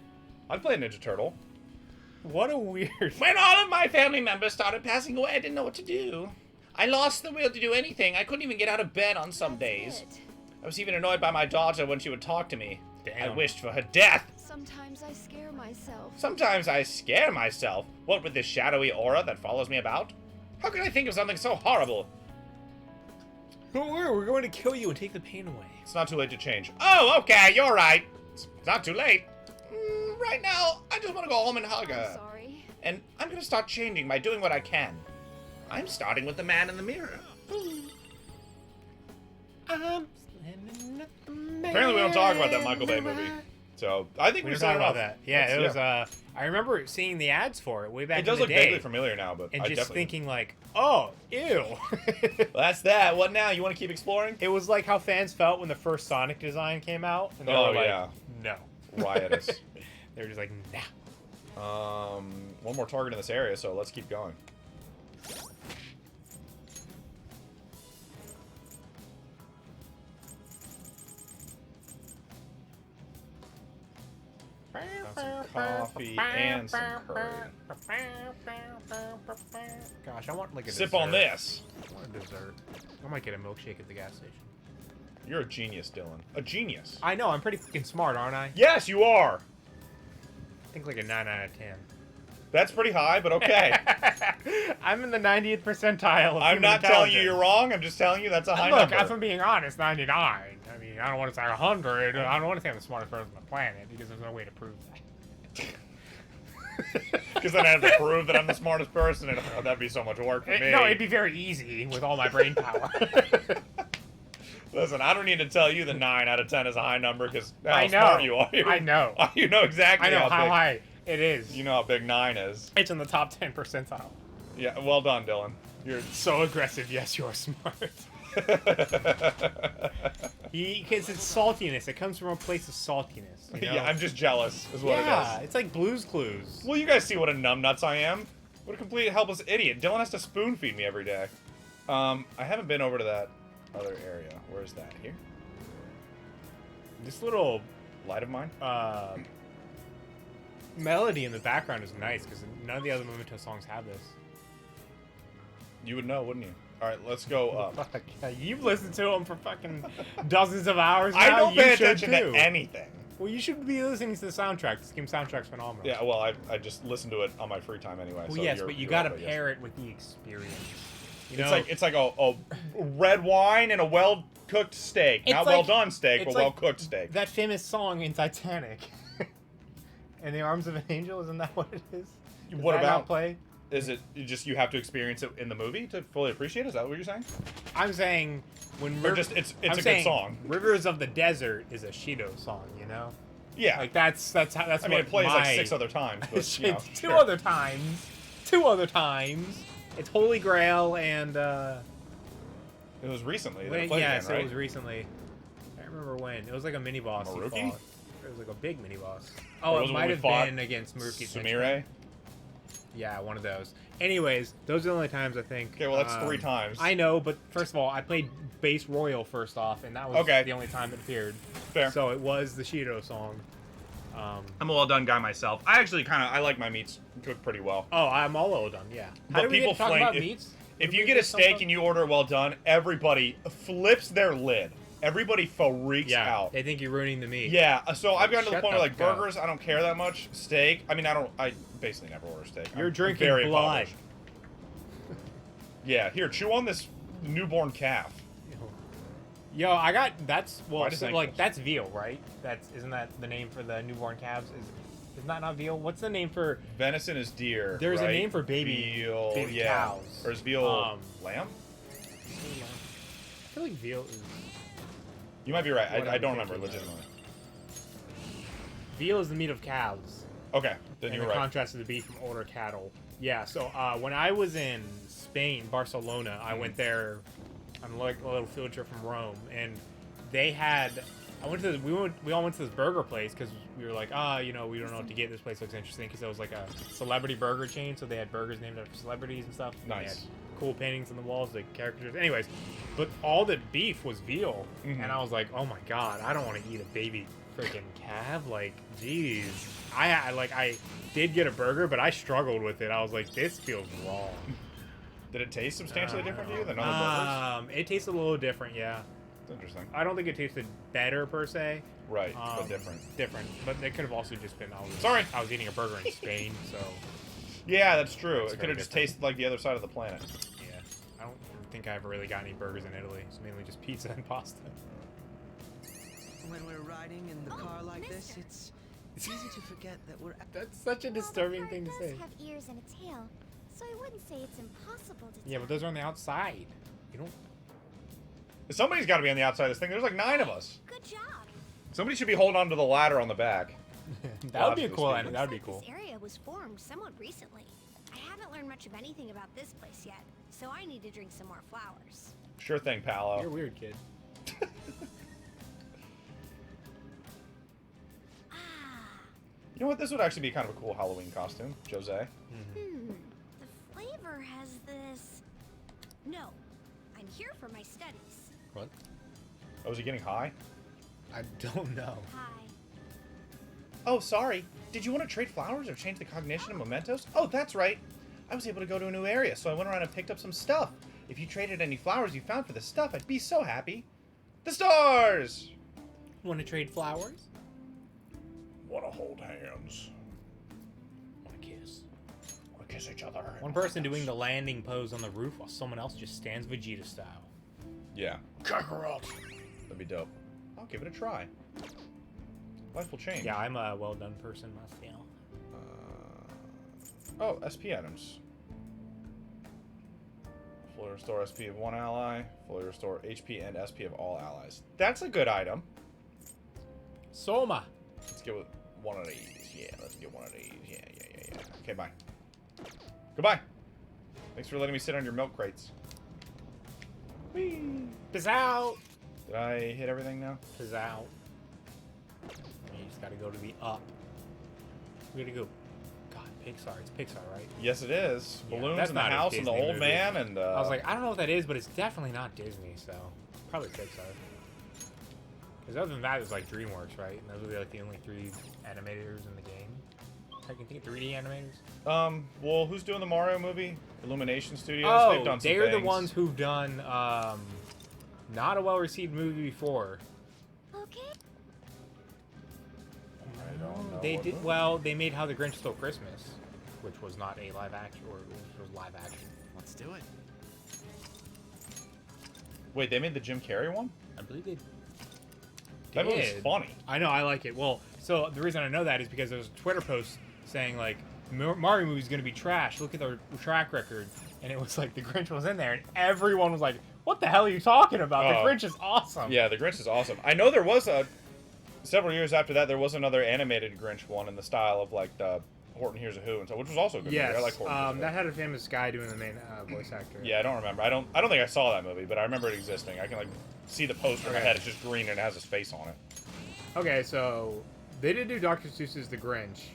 I'd play a Ninja Turtle. What a weird... When all of my family members started passing away, I didn't know what to do. I lost the will to do anything. I couldn't even get out of bed on some days. That's it. I was even annoyed by my daughter when she would talk to me. Damn. I wished for her death. Sometimes I scare myself. Sometimes I scare myself. What with this shadowy aura that follows me about? How could I think of something so horrible? Don't worry, we're going to kill you and take the pain away. It's not too late to change. Oh, okay, you're right. It's not too late. Right now, I just want to go home and hug I'm her. sorry. And I'm going to start changing by doing what I can. I'm starting with the man in the mirror. Apparently we don't talk about that Michael Bay movie. So, I think We we were said talking about enough. that. Yeah, it was, yeah. I remember seeing the ads for it way back It does in the look day. vaguely familiar now, but And I just definitely... thinking like, oh, ew. That's that. What now? You want to keep exploring? It was like how fans felt when the first Sonic design came out. And they Oh, were like, yeah. no. Riotous. They were just like, nah. One more target in this area, so let's keep going. Got some coffee and some curry. Gosh, I want like a Sip dessert. on this. I want a dessert. I might get a milkshake at the gas station. You're a genius, Dylan. A genius. I know, I'm pretty freaking smart, aren't I? Yes, you are. I think like a 9 out of 10. That's pretty high, but okay. I'm in the 90th percentile of I'm human not telling you intelligence. you're wrong. I'm just telling you that's a high Look, number. if I'm being honest, 99. I mean, I don't want to say 100. I don't want to say I'm the smartest person on the planet because there's no way to prove that. Because then I have to prove that I'm the smartest person, and that'd be so much work for me. No, it'd be very easy with all my brain power. Listen, I don't need to tell you that 9 out of 10 is a high number because how I know. smart you are. I know. You know exactly I know how big, high it is. You know how big 9 is. It's in the top 10 percentile. Yeah, well done, Dylan. You're So aggressive, yes, you're smart. Because it's saltiness. It comes from a place of saltiness. You know? Yeah, I'm just jealous, is what it Yeah, is. it's like Blue's Clues. Well, you guys see what a numbnuts I am. What a complete helpless idiot. Dylan has to spoon feed me every day. I haven't been over to that other area. Where is that? Here? This little Light of mine? melody in the background is nice because none of the other Memento songs have this. You would know, wouldn't you? Alright, let's go up. Fuck, yeah, you've listened to them for fucking dozens of hours now. I don't You pay should attention too. to anything. Well, you should be listening to the soundtrack. This game soundtrack's phenomenal. Yeah, well, I just listen to it on my free time anyway. Well, so yes, but you you're gotta right, yes. pair it with the experience. You know, It's like a red wine and a well-cooked steak. It's Not like- well-done steak, it's but like well-cooked steak. that famous song in Titanic. In the Arms of an Angel, isn't that what it is? Does What that about- not play? Is it you have to experience it in the movie to fully appreciate it? Is that what you're saying? I'm saying when Or just it's I'm a good saying song. Rivers of the Desert is a Shido song, you know? Yeah. Like that's I mean, what it plays like my- 6 other times. But, It's you know, two sure. other times. Two other times. It's Holy Grail and It was recently. They when, played yes, again, right? it was recently. I don't remember when. It was like a mini boss. he Maruki? fought. It was like a big mini boss. Or Oh, was it it when might we have fought been against Maruki. Sumire. Yeah, one of those. Anyways, those are the only times I think. Okay, well that's 3 times. I know, but first of all, I played Base Royal first off, and that was Okay. the only time it appeared. Fair. So it was the Shido song. I'm a well-done guy myself. I actually I like my meats cooked pretty well. Oh, I'm all well done. Yeah. But How did we people get talking flame- about if- meats? If Did you we get a something? steak and you order well done, everybody flips their lid. Everybody freaks Yeah, out. they think you're ruining the meat. Yeah, so I've gotten to the Shut point the where like fuck up. burgers, I don't care that much. Steak, I mean, I basically never order steak. You're I'm drinking very blood. impoverished. Yeah, here, chew on this newborn calf. Yo, I got that's well, Why does so, that like exist? that's veal, right? Isn't that the name for the newborn calves? Is that not veal? What's the name for? Venison is deer. There's a right? name for baby veal, baby cows. Or is veal lamb? I feel like veal is You might be right. What I I'm don't remember thinking of. legitimately. veal is the meat of cows. Okay, then in you're the right. contrast to the beef from older cattle. Yeah. So when I was in Spain, Barcelona, I went there on like a little field trip from Rome, and they had. We all went to this burger place because we were like, you know, we don't know what to get. This place looks interesting because it was like a celebrity burger chain, so they had burgers named after celebrities and stuff. And Nice. They had cool paintings on the walls, like characters. Anyways, but all the beef was veal, Mhm. and I was like, oh my god, I don't want to eat a baby freaking calf. Like, jeez. I did get a burger, but I struggled with it. I was like, this feels wrong. Did it taste substantially different to you than other burgers? It tasted a little different, yeah. It's interesting. I don't think it tasted better per se. Right, but different. Different, but it could have also just been Sorry. I was eating a burger in Spain, so Yeah, that's true. It's It could have very just different. tasted like the other side of the planet. yeah. I don't think I ever really got any burgers in Italy. It's mainly just pizza and pasta. When we're riding in the car like this, mister. it's easy to forget that we're. That's such a disturbing thing to say. It does have ears and a tail, so I wouldn't say it's impossible to Yeah, but those are on the outside. You don't. Somebody's got to be on the outside of this thing. There's like 9 of us. Good job. Somebody should be holding onto the ladder on the back. That would be Logically cool. speaking. That would be Looks like cool. This area was formed somewhat recently. I haven't learned much of anything about this place yet, so I need to drink some more flowers. Sure thing, Palo. You're a weird kid. Ah, You know what? This would actually be kind of a cool Halloween costume, Jose. the flavor has this. No, I'm here for my studies. What? Oh, is he getting high? I don't know. Hi. Oh, sorry. Did you want to trade flowers or change the cognition of mementos? Oh, that's right. I was able to go to a new area, so I went around and picked up some stuff. If you traded any flowers you found for the stuff, I'd be so happy. The stars! Want to trade flowers? Want to hold hands. Want to kiss? Want to kiss each other. One person doing the landing pose on the roof while someone else just stands Vegeta style. Yeah. Kakarot. That'd be dope. I'll give it a try. Life will change. Yeah, I'm a well-done person myself. Oh, SP items. Fully restore SP of one ally. Fully restore HP and SP of all allies. That's a good item. Soma. Let's get with one of these. Yeah, let's get one of these. Yeah. Okay, bye. Goodbye. Thanks for letting me sit on your milk crates. Whee! Piss out. Did I hit everything now? Piss out. You just gotta go to the up. We gotta go. God, Pixar. It's Pixar, right? Yes, it is. Yeah, Balloons that's and the not a house and the Disney old movie. man and. I was like, I don't know what that is, but it's definitely not Disney, so probably Pixar. Because other than that, it was like DreamWorks, right? And those were like the only 3 animators in the game. I can think of 3D animators. Well, who's doing the Mario movie? Illumination Studios. Oh, They've done some they're the things. ones who've done not a well-received movie before. Okay. I don't know. They what did movie? well. They made How the Grinch Stole Christmas, which was not a live action, or which was live action. Let's do it. Wait, they made the Jim Carrey one? I believe they That movie's did. funny. I know, I like it. Well, so the reason I know that is because there's a Twitter post saying like Mario movie's gonna be trash. Look at their track record, and it was like the Grinch was in there, and everyone was like, "What the hell are you talking about? Oh. The Grinch is awesome." Yeah, the Grinch is awesome. I know there was several years after that, there was another animated Grinch one in the style of like the Horton Hears a Who, and so, which was also a good. Yes. Movie. I like Horton Hears a Who. That had a famous guy doing the main voice actor. Yeah, I don't remember. I don't think I saw that movie, but I remember it existing. I can like see the poster in my Okay. head. It's just green and it has his face on it. Okay, so they did do Dr. Seuss's The Grinch,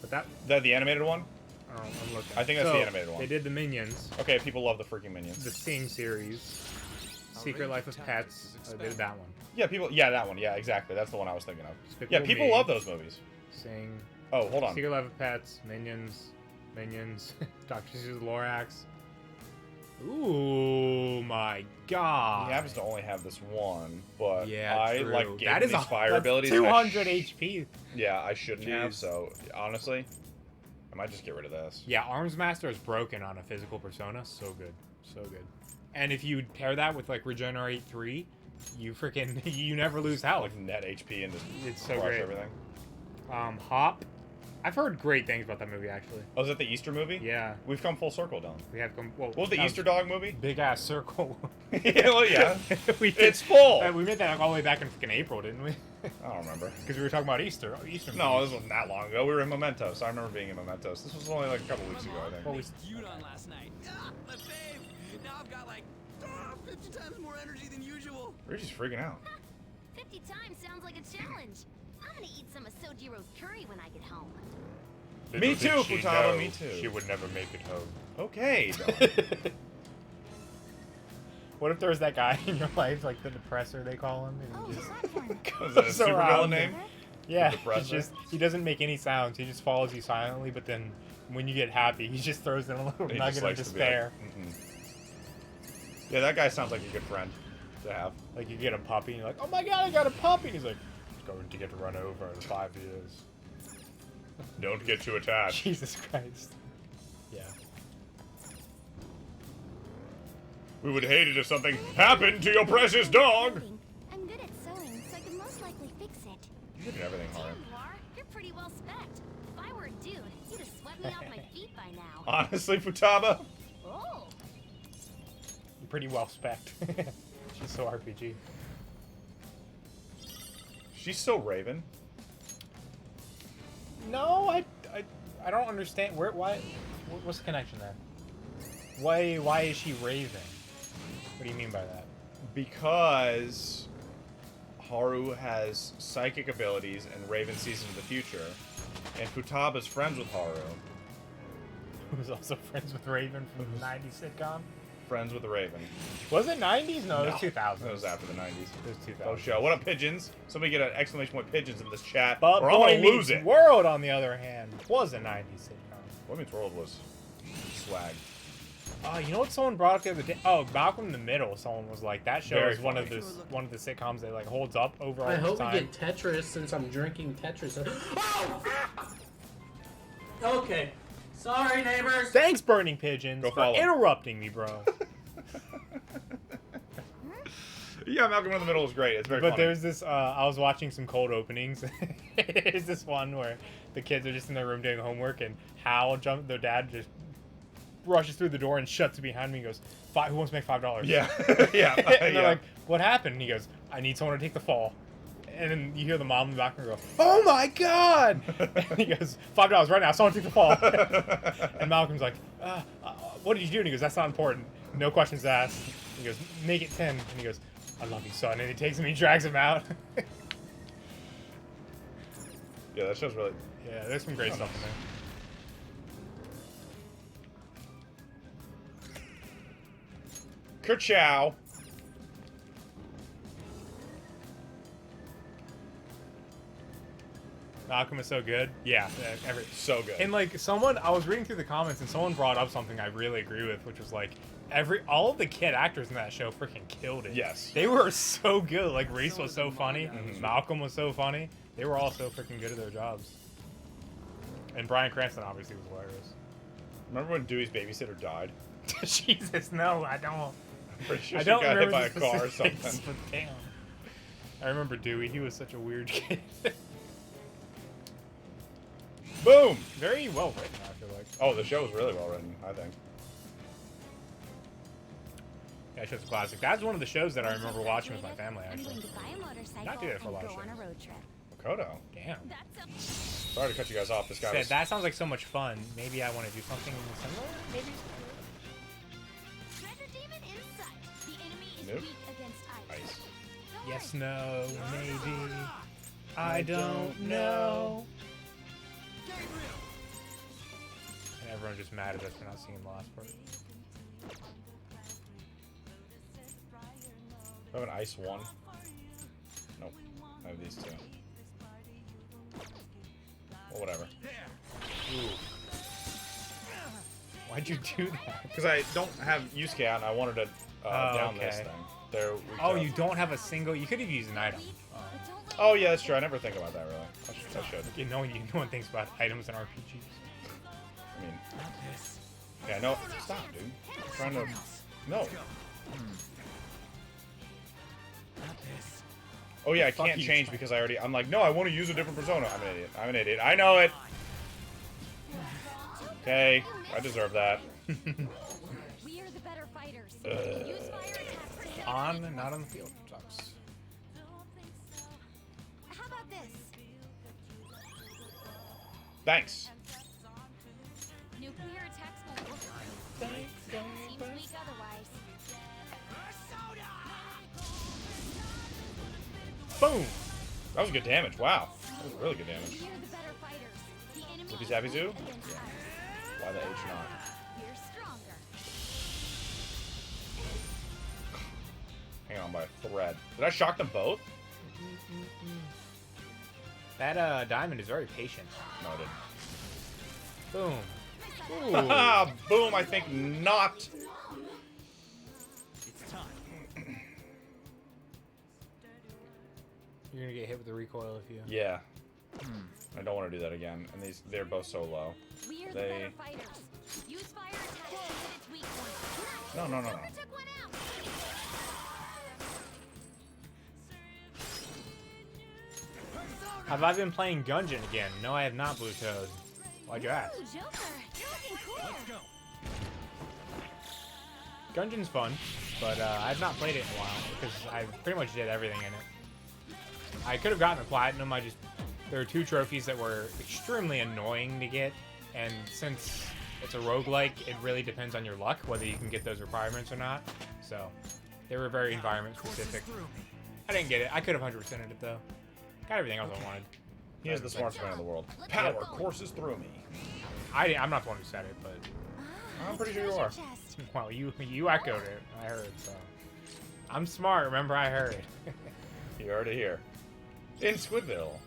but that Is that the animated one? I don't know, I'm looking. I think that's So, the animated one. They did the Minions, Okay, people love the freaking Minions. the Sing series, Secret range Life of of tactics Pets. is They did that one. Yeah, people. Yeah, that one. Yeah, exactly. That's the one I was thinking of. Despicable Yeah, people Me, love those movies. Sing. Oh, hold on. Secret Life of Pets, Minions, Dr. Seuss's Lorax. Ooh my god. He happens to only have this one, but Yeah, I true. like gave That him is these fire that's abilities. and I 200 HP. Yeah, I shouldn't have. Jeez. So honestly, I might just get rid of this. Yeah, Arms Master is broken on a physical persona. So good. So good. And if you pair that with like Regenerate 3, you freaking you never lose health. Like net HP and just It's so crush great. everything. Hop. I've heard great things about that movie actually. Oh, is that the Easter movie? Yeah, We've come full circle, Dylan. we have come. Well, What was the that Easter dog movie? Big ass circle. Yeah, well, yeah. we did, It's full. we made that all the way back in freaking April, didn't we? I don't remember. Because we were talking about Easter. Easter. No, movies. this wasn't that long ago. We were in Mementos. I remember being in Mementos. This was only like a couple weeks ago, I think. Well, we, You on last night. My fave. Now I've got like 50 times more energy than usual. Reggie's freaking out. 50 times sounds like a challenge. I'm gonna eat some of Sojiro's curry when I get home. Me little too, did she Futaba, know me too. She would never make it home. Okay, Dylan. What if there was that guy in your life, like the depressor they call him? Oh, And he just, platform. Was that a So super loud. villain name? yeah, The he's depressor? just he doesn't make any sounds. He just follows you silently. But then when you get happy, he just throws in a little He nugget just of likes to be like, despair. "Mhm." Yeah, that guy sounds like a good friend to have. Like you get a puppy, and you're like, "Oh my god, I got a puppy!" And he's like, "He's going to get run over in 5 years." Don't get too attached. Jesus Christ. Yeah. We would hate it if something happened to your precious dog. I'm good at sewing, so I can most likely fix it. You're good at everything, Damn, Haru. Lar, you're pretty well spec'd. If I were a dude, you'd have swept me off my feet by now. Honestly, Futaba, Oh, You're pretty well spec'd. She's so RPG. she's so Raven. No, I don't understand. What's the connection there? Why is she Raven? What do you mean by that? Because Haru has psychic abilities and Raven sees into the future. And Futaba's friends with Haru. Who's also friends with Raven from the 90s sitcom? Friends with the Raven. Was it 90s? No, it was 2000s. It was after the 90s. It was 2000s. Oh, show. What up, pigeons? Somebody get an exclamation point pigeons in this chat, But or I'm Boy gonna lose Meets it. World, on the other hand, was a 90s sitcom. Boy Meets World was swag. You know what someone brought up the other day? Oh, Malcolm in the Middle. Someone was like, that show Very is one of funny. the sitcoms that like holds up over all I the hope time. we get Tetris since I'm drinking Tetris. Oh! Okay. Sorry, neighbors. Thanks, Burning Pigeons, Go for follow. interrupting me, bro. Yeah, Malcolm in the Middle is great. It's very But funny. there's this, I was watching some cold openings. There's this one where the kids are just in their room doing homework, and Hal their dad just rushes through the door and shuts it behind me and goes, "Who wants to make $5?" Yeah, yeah, And they're yeah. like, "What happened?" And he goes, "I need someone to take the fall." And then you hear the mom in the background go, "Oh my god!" And he goes, $5 right now, someone take the fall. And Malcolm's like, "What did you do?" And he goes, "That's not important. No questions asked." He goes, "Make it 10." And he goes, "I love you, son." And he takes him and he drags him out. Yeah, that show's really. Yeah, there's some great stuff in there. Kerchow. Malcolm is so good. Yeah, So good. And like I was reading through the comments and someone brought up something I really agree with, which was like all of the kid actors in that show freaking killed it. Yes. They were so good. Like Reese was so funny. Malcolm was so funny. They were all so freaking good at their jobs. And Bryan Cranston obviously was hilarious. Remember when Dewey's babysitter died? Jesus, no, I don't. I'm pretty sure I she don't got hit remember by a the car or specifics, something. but damn. I remember Dewey. He was such a weird kid. Boom! Very well written, I feel like. Oh, the show was really well written, I think. Yeah, that show's a classic. That's one of the shows that I remember watching with my family, I'm actually. going to buy a motorcycle Not do that for a lot and of go on a shows. road trip. Makoto. Damn. Sorry to cut you guys off. This guy was... That sounds like so much fun. Maybe I want to do something similar? Maybe? Treasure demon in sight. The enemy is Nope. weak against ice. Ice. Yes, no, maybe. I don't know. And everyone's just mad at us for not seeing the last part. I have an ice one. Nope. I have these two. Well, whatever. Ooh. Why'd you do that? Because I don't have Yusuke out and I wanted to down this okay. thing. There we Oh, go. you don't have a single... You could have used an item. Oh, yeah, that's true. I never think about that, really. I should. No one thinks about items in RPGs. I mean... Yeah, no. Stop, dude. I'm trying to... No. Oh, yeah, I Fuck can't you. change because I'm like, no, I want to use a different persona. I'm an idiot. I know it. Okay, I deserve that. We are the better fighters. Use fire attacks. On and not on the field. Sucks. How about this? Thanks. Nuclear attacks will work. Seems weak otherwise. Boom! That was good damage. Wow. That was really good damage. We are the better fighters. The enemy Zippy is Zappy weak Zoo? against ice. Why the H not? We're stronger. Hang on by a thread. Did I shock them both? That diamond is very patient. No, I didn't. Boom. Haha, boom, I think not. You're gonna get hit with the recoil if you... Yeah. I don't want to do that again. And they're both so low. We are the They... better fighters. Use fire attacks to hit its weak point. No. Took one out. Have I been playing Gungeon again? No, I have not, Blue Toad. Why'd you ask? Ooh, Joker, you're looking cool. Gungeon's fun, but I've not played it in a while because I pretty much did everything in it. I could have gotten a platinum. There are 2 trophies that were extremely annoying to get, and since it's a roguelike, it really depends on your luck whether you can get those requirements or not. So they were very environment specific. I didn't get it. I could have 100%ed it though. Got everything else I wanted. He is the smartest man in the world. Power courses through me. I'm not the one who said it, but I'm pretty sure you are. well, you echoed it. I heard. So I'm smart. Remember, I heard. You heard it here. In Squidville.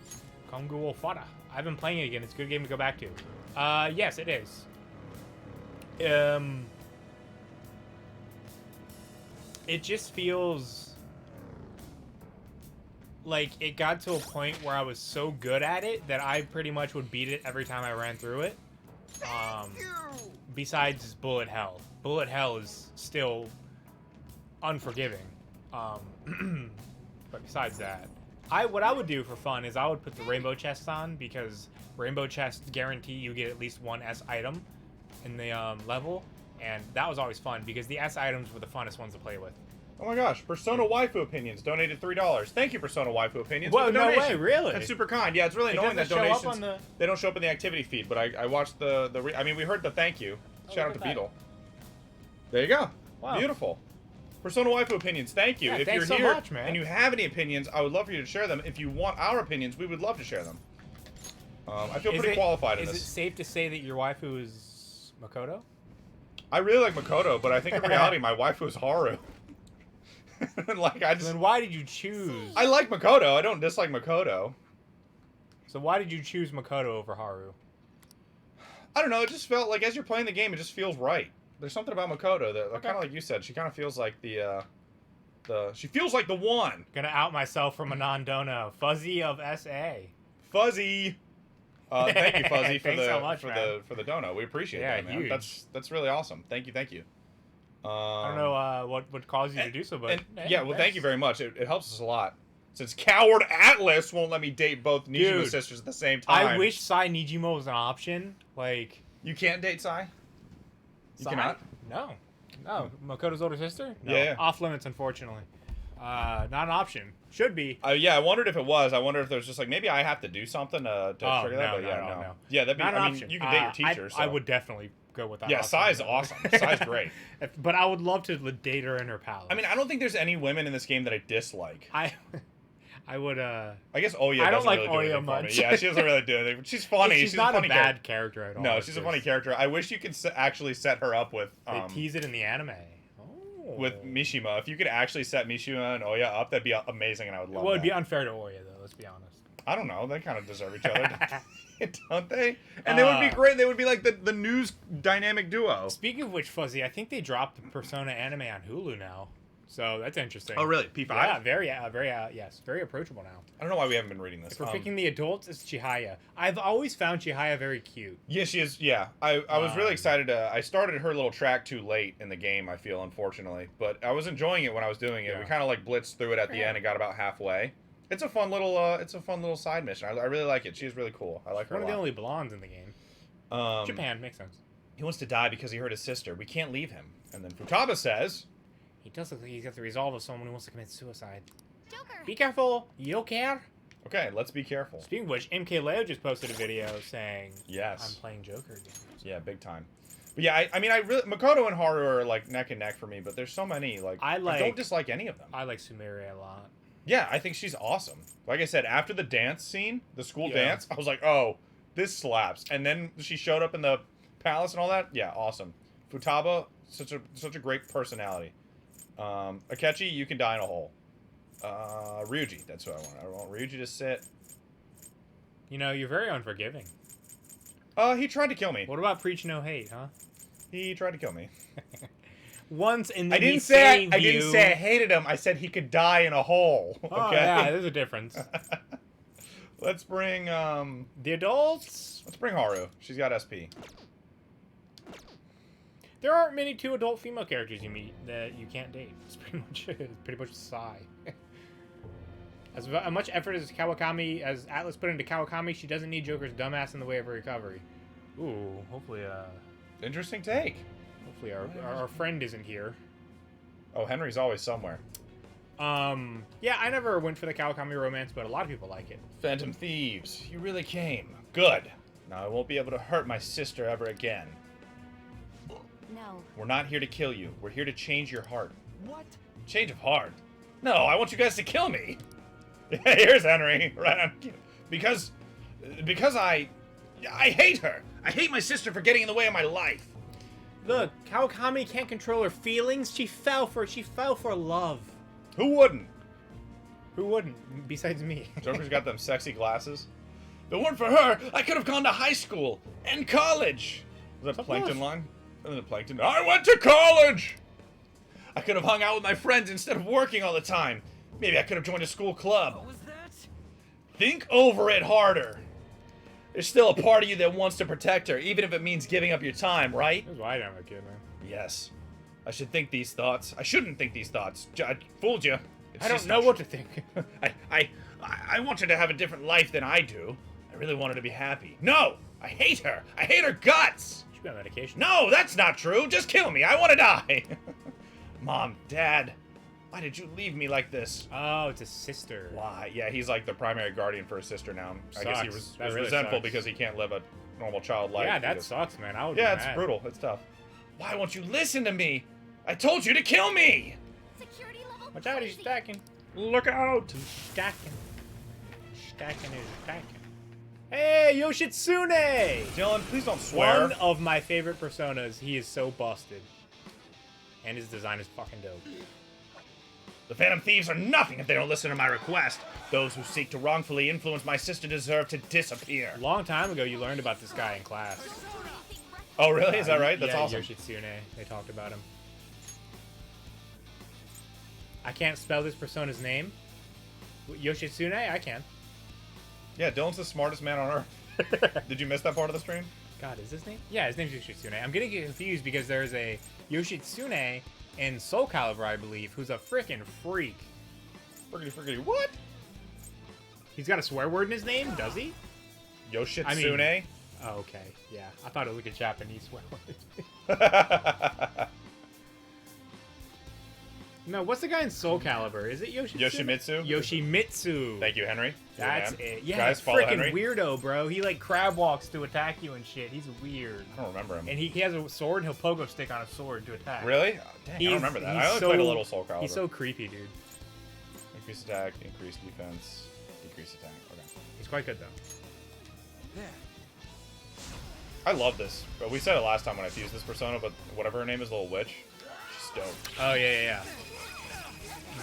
Kongu Ofada. I've been playing it again. It's a good game to go back to. Yes, it is. It just feels like it got to a point where I was so good at it that I pretty much would beat it every time I ran through it. Besides Bullet Hell. Bullet Hell is still unforgiving. But besides that, what I would do for fun is I would put the rainbow chests on because rainbow chests guarantee you get at least 1 S item in the level, and that was always fun because the S items were the funnest ones to play with. Oh my gosh, Persona Waifu Opinions donated $3. Thank you, Persona Waifu Opinions. Whoa, for the no donation. way, really? That's super kind. Yeah, it's really annoying that doesn't show up donations on they don't show up in the activity feed. But I watched I mean, we heard the thank you. Shout out to look at that. Beetle. There you go. Wow. Beautiful. Persona Waifu Opinions. Thank you. Yeah, if thanks you're so here much, man. and you have any opinions, I would love for you to share them. If you want our opinions, we would love to share them. I feel pretty qualified in Is this. it safe to say that your waifu is Makoto? I really like Makoto, but I think in reality my wife was Haru. Like I just. Then why did you choose? I like Makoto. I don't dislike Makoto. So why did you choose Makoto over Haru? I don't know. It just felt like as you're playing the game, it just feels right. There's something about Makoto that kind of like you said. She kind of feels like she feels like the one. Gonna out myself from a non-dono. Fuzzy of SA. Fuzzy. Thank you, Fuzzy, for Thanks the so much, for the dono. We appreciate that, man. huge. That's really awesome. Thank you. I don't know what would cause you to do so, but yeah, well, thank you very much. It helps us a lot. Since Coward Atlas won't let me date both Nijima sisters at the same time. I wish Sai Nijima was an option. Like, you can't date Sai. You cannot. No. Makoto's older sister. No. Yeah. Off limits, unfortunately. Not an option. Should be. Yeah, I wondered if it was. I wonder if there's just like maybe I have to do something to trigger that. But no. Yeah, that'd be. Not an I mean, option. you can date your teacher. I would definitely go with that. Yeah, option. Sai's awesome. Sai's great. But I would love to date her in her palace. I mean, I don't think there's any women in this game that I dislike. I would. I guess Oya. I don't doesn't like really do Oya anything for me. much. Yeah, she doesn't really do anything. She's funny. She's not a funny a bad character at all. No, she's a funny character. I wish you could actually set her up with. They tease it in the anime. With Mishima, if you could actually set Mishima and Oya up, that'd be amazing, and I would love. Well, it'd be unfair to Oya, though. Let's be honest. I don't know. They kind of deserve each other, don't they? And they would be great. They would be like the news dynamic duo. Speaking of which, Fuzzy, I think they dropped the Persona anime on Hulu now. So that's interesting. Oh, really? P5? Yeah, very approachable now. I don't know why we haven't been reading this. If we're picking the adults, it's Chihaya. I've always found Chihaya very cute. Yeah, she is. Yeah, I was really excited. I started her little track too late in the game, I feel, unfortunately. But I was enjoying it when I was doing it. Yeah. We kind of like blitzed through it at the end and got about halfway. It's a fun little side mission. I really like it. She's really cool. I like her One a of the lot. only blondes in the game. Japan, makes sense. He wants to die because he hurt his sister. We can't leave him. And then Futaba says... He does look like he's got the resolve of someone who wants to commit suicide. Joker. Be careful. You don't care. Okay, let's be careful. Speaking of which, MK Leo just posted a video saying, yes, I'm playing Joker again. Yeah, big time. But yeah, I mean, I really... Makoto and Haru are like neck and neck for me, but there's so many, I don't dislike any of them. I like Sumire a lot. Yeah, I think she's awesome. Like I said, after the dance scene, the school dance, I was like, oh, this slaps. And then she showed up in the palace and all that. Yeah, awesome. Futaba, such a great personality. Akechi, you can die in a hole. Ryuji, that's what I want. I want Ryuji to sit. You know, you're very unforgiving. He tried to kill me. What about Preach No Hate, huh? He tried to kill me. Once and then I didn't say I hated him. I said he could die in a hole. Okay? Oh, yeah, there's a difference. Let's bring the adults. Let's bring Haru. She's got SP. There aren't many two adult female characters you meet that you can't date. It's pretty much Sai. As much effort as Atlas put into Kawakami, she doesn't need Joker's dumbass in the way of her recovery. Ooh, hopefully interesting take. Hopefully our friend isn't here. Oh, Henry's always somewhere. Yeah, I never went for the Kawakami romance, but a lot of people like it. Phantom Thieves, you really came. Good. Now I won't be able to hurt my sister ever again. No. We're not here to kill you. We're here to change your heart. What? Change of heart? No, I want you guys to kill me. Here's Henry. Right on. Because I hate her. I hate my sister for getting in the way of my life. Look, Kawakami can't control her feelings. She fell for love. Who wouldn't? Who wouldn't? Besides me. Joker's got them sexy glasses. If it weren't for her, I could have gone to high school and college. Was that Plankton line? And then Plankton. I went to college. I could have hung out with my friends instead of working all the time. Maybe I could have joined a school club. What was that? Think over it harder. There's still a part of you that wants to protect her, even if it means giving up your time, right? That's why I don't have a kid, man. Yes. I should think these thoughts. I shouldn't think these thoughts. I fooled you. I don't know what to think. I want her to have a different life than I do. I really want her to be happy. No! I hate her! I hate her guts! She's got medication. No, that's not true! Just kill me! I want to die! Mom, Dad, why did you leave me like this? Oh, it's a sister. Why? Yeah, he's like the primary guardian for his sister now. I guess he was really resentful sucks. because he can't live a normal child life. Yeah, that sucks, man. I would yeah, be it's mad. brutal. It's tough. Why won't you listen to me? I told you to kill me! Security level. Watch out, he's stacking. Look out! Stacking. Stacking is stacking. Hey, Yoshitsune! Dylan, please don't swear. One of my favorite personas. He is so busted. And his design is fucking dope. The Phantom Thieves are nothing if they don't listen to my request. Those who seek to wrongfully influence my sister deserve to disappear. A long time ago, you learned about this guy in class. Oh, really? Is that right? That's yeah, awesome. Yoshitsune. They talked about him. I can't spell this persona's name. Yoshitsune? I can. Yeah, Dylan's the smartest man on Earth. Did you miss that part of the stream? God, is his name? Yeah, his name's Yoshitsune. I'm getting confused because there's a Yoshitsune in Soul Calibur, I believe, who's a freaking freak. Friggity, what? He's got a swear word in his name, does he? Yoshitsune? Oh, okay. Yeah, I thought it was like a Japanese swear word. No, what's the guy in Soul Calibur? Is it Yoshimitsu? Yoshimitsu. Thank you, Henry. That's Good man. it. Yeah, Guys, follow freaking Henry. weirdo, bro. He like crab walks to attack you and shit. He's weird. I don't remember him. And he has a sword. He'll pogo stick on a sword to attack. Really? Oh, dang, I don't remember that. I only played a little Soul Calibur. He's so creepy, dude. Increase attack, increase defense, decrease attack. Okay. He's quite good though. Yeah. I love this. But we said it last time when I fused this persona, but whatever her name is, Little Witch, she's dope. Oh yeah.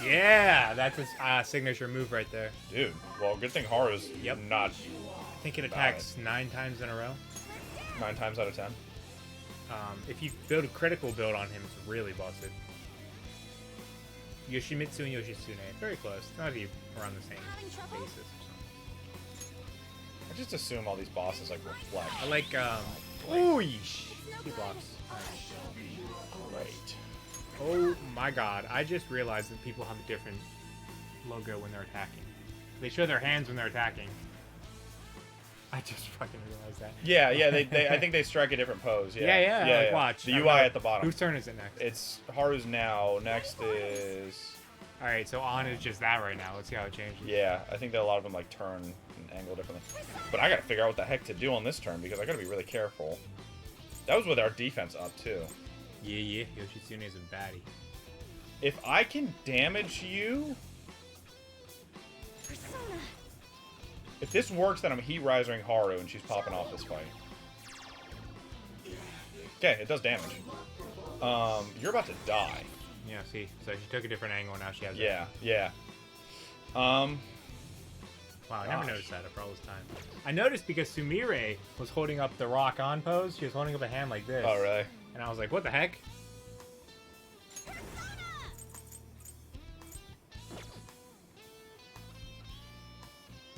Yeah, that's his signature move right there. Dude, well, good thing Haru's not. I think it attacks 9 times in a row. 9 times out of 10. If you build a critical build on him, it's really busted. Yoshimitsu and Yoshitsune, very close. Not even around the same basis or something. I just assume all these bosses like reflect. I like ooh, he blocks. Right. Oh my god, I just realized that people have a different logo when they're attacking. They show their hands when they're attacking. I just fucking realized that. Yeah, they I think they strike a different pose. Yeah, like, watch. The UI at the bottom. Whose turn is it next? It's Haru's now. Next is... Alright, so on is just that right now. Let's see how it changes. Yeah, I think that a lot of them like turn and angle differently. But I gotta figure out what the heck to do on this turn because I gotta be really careful. That was with our defense up too. Yeah, Yoshitsune is a baddie. If I can damage you... If this works, then I'm heat rising Haru and she's popping off this fight. Okay, it does damage. You're about to die. Yeah, see, so she took a different angle and now she has it. Yeah. Wow, I never noticed that after all this time. I noticed because Sumire was holding up the rock on pose. She was holding up a hand like this. Oh, really? And I was like, what the heck?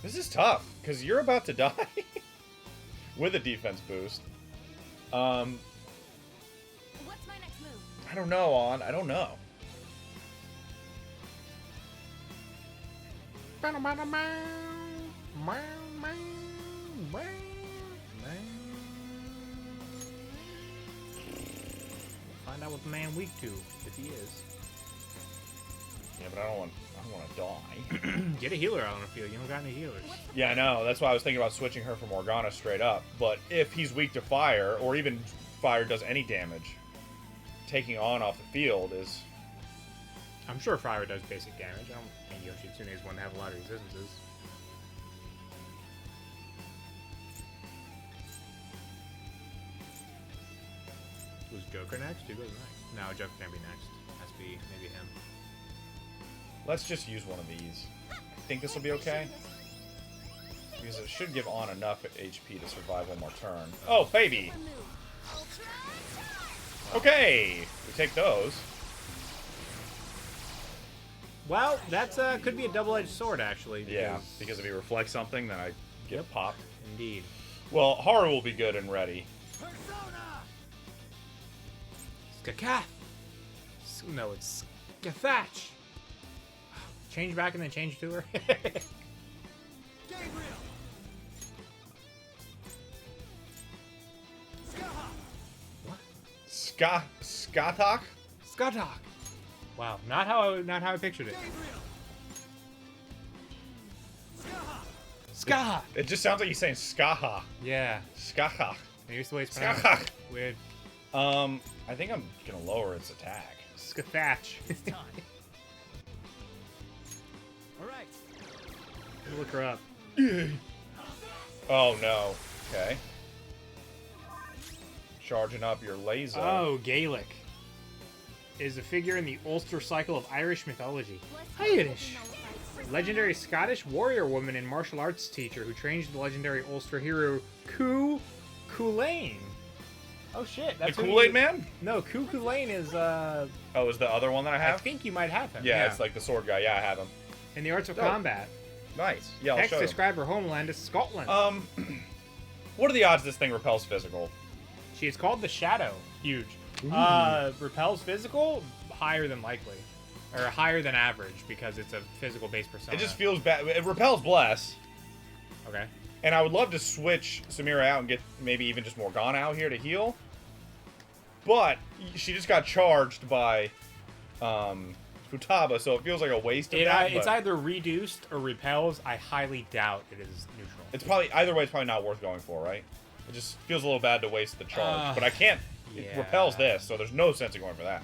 This is tough, because you're about to die with a defense boost. What's my next move? I don't know, I don't know. Find out what the man weak to, if he is. Yeah, but I don't want to die. Get a healer out on the field. You don't got any healers. Yeah, I know. That's why I was thinking about switching her from Morgana straight up. But if he's weak to fire, or even fire does any damage, taking on off the field is... I'm sure fire does basic damage. I don't think Yoshitsune is one to have a lot of resistances. Who's Joker next? Who goes next? No, Joker can't be next. Has to be maybe him. Let's just use one of these. I think this will be okay. Because it should give On enough HP to survive one more turn. Oh, baby! Okay! We take those. Well, that's could be a double-edged sword, actually. Yeah, because if he reflects something, then I get popped. Indeed. Well, Haru will be good and ready. Skakath! No, it's Skathach! Change back and then change to her. What? Skathach? Skathach! Wow, not how I pictured it. Skaha! It just sounds like he's saying Skaha. Yeah. Skaha. Maybe it's the way it's pronounced. Skaha. Weird. I think I'm gonna lower its attack. Skathach. All right. Look her up. Oh no. Okay. Charging up your laser. Oh, Gaelic is a figure in the Ulster cycle of Irish mythology. Irish. Legendary Scottish warrior woman and martial arts teacher who trained the legendary Ulster hero Cúlane. Oh shit, The that's who Kool-Aid you- Man? No, Cúlane is Oh, is the other one that I I have? think you might have him. Yeah, it's like the sword guy. Yeah, I have him. in the arts of Dope. combat. Nice. Yeah, I'll Text show you. describe her homeland as Scotland. What are the odds this thing repels physical? She is called the Shadow. Huge. Repels physical, higher than likely. Or higher than average because it's a physical based persona. It just feels bad. It repels Bless. Okay. And I would love to switch Samira out and get maybe even just Morgana out here to heal. But she just got charged by Futaba, so it feels like a waste of that. It's but either reduced or repels. I highly doubt it is neutral. it's probably either way. It's probably not worth going for, right? It just feels a little bad to waste the charge. But I can't. It yeah. repels this, so there's no sense in going for that.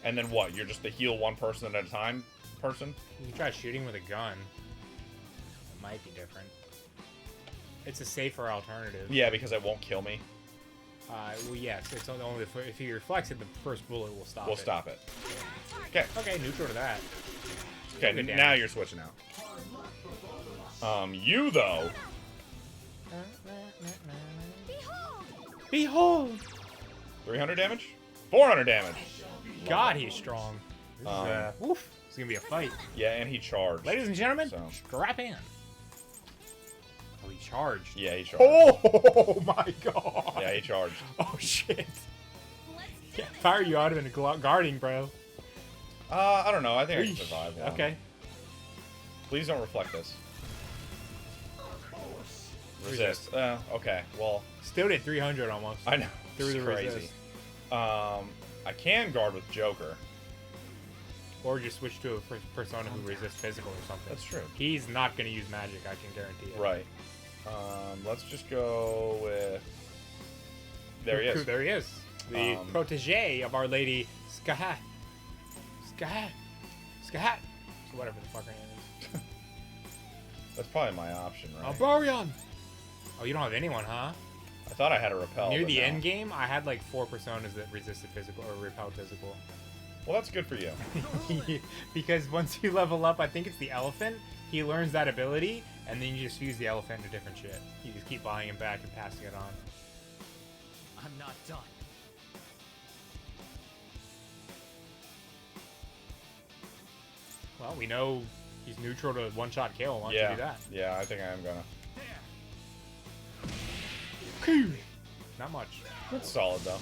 And then what? You're just the heal one person at a time person? You can try shooting with a gun. It might be different. It's a safer alternative. Yeah, because it won't kill me. Well, yes. It's only if he reflects it, the first bullet will stop We'll it. stop it. Okay. Okay, neutral to that. Okay, Good now damage. you're switching out. You though. Behold! 300 damage? 400 damage. God, he's strong. This Um, is, woof. It's gonna be a fight. Yeah, and he charged. Ladies and gentlemen, So. strap in. Oh, he charged. Yeah, he charged. Oh my god. Yeah, he charged. Oh shit. Yeah, fire you out of it guarding, bro. I don't know. I think I can survive one. Okay. Please don't reflect this. Resist. Okay. Well, Still did 300 almost. I know. Through It's the crazy. resist. I can guard with Joker. Or just switch to a persona who resists physical or something. That's true. He's not gonna use magic, I can guarantee it. Right. Let's just go with. There he is. There he is. The Um, protege of Our Lady Skahat. Skahat. Skahat. So whatever the fuck her name is. That's probably my option, right? Albarion! Oh, you don't have anyone, huh? I thought I had a repel. Near but the no. end game, I had like 4 personas that resisted physical or repelled physical. Well, that's good for you. Because once you level up, I think it's the elephant, he learns that ability, and then you just use the elephant into different shit. You just keep buying it back and passing it on. I'm not done. Well, we know he's neutral to one-shot kill. Why don't Yeah. you do that? Yeah, I think I am gonna. Not much. That's solid though.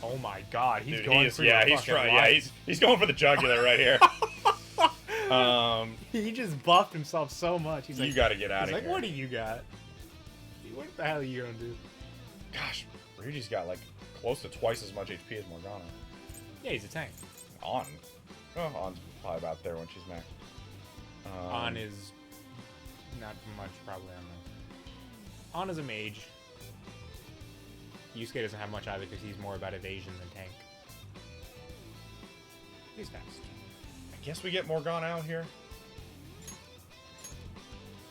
Oh my god, he's Dude, going he is, for yeah, your he's fucking trying. Yeah, life. he's going for the jugular right here. He just buffed himself so much. He's like, You gotta get out he's of like, here. what do you got? What the hell are you gonna do? Gosh, Ryuji's got like close to twice as much HP as Morgana. Yeah, he's a tank. On. Oh, On's probably about there when she's max. On is not much probably on there. On is a mage. Yusuke doesn't have much either because he's more about evasion than tank. He's fast. I guess we get Morgana out here.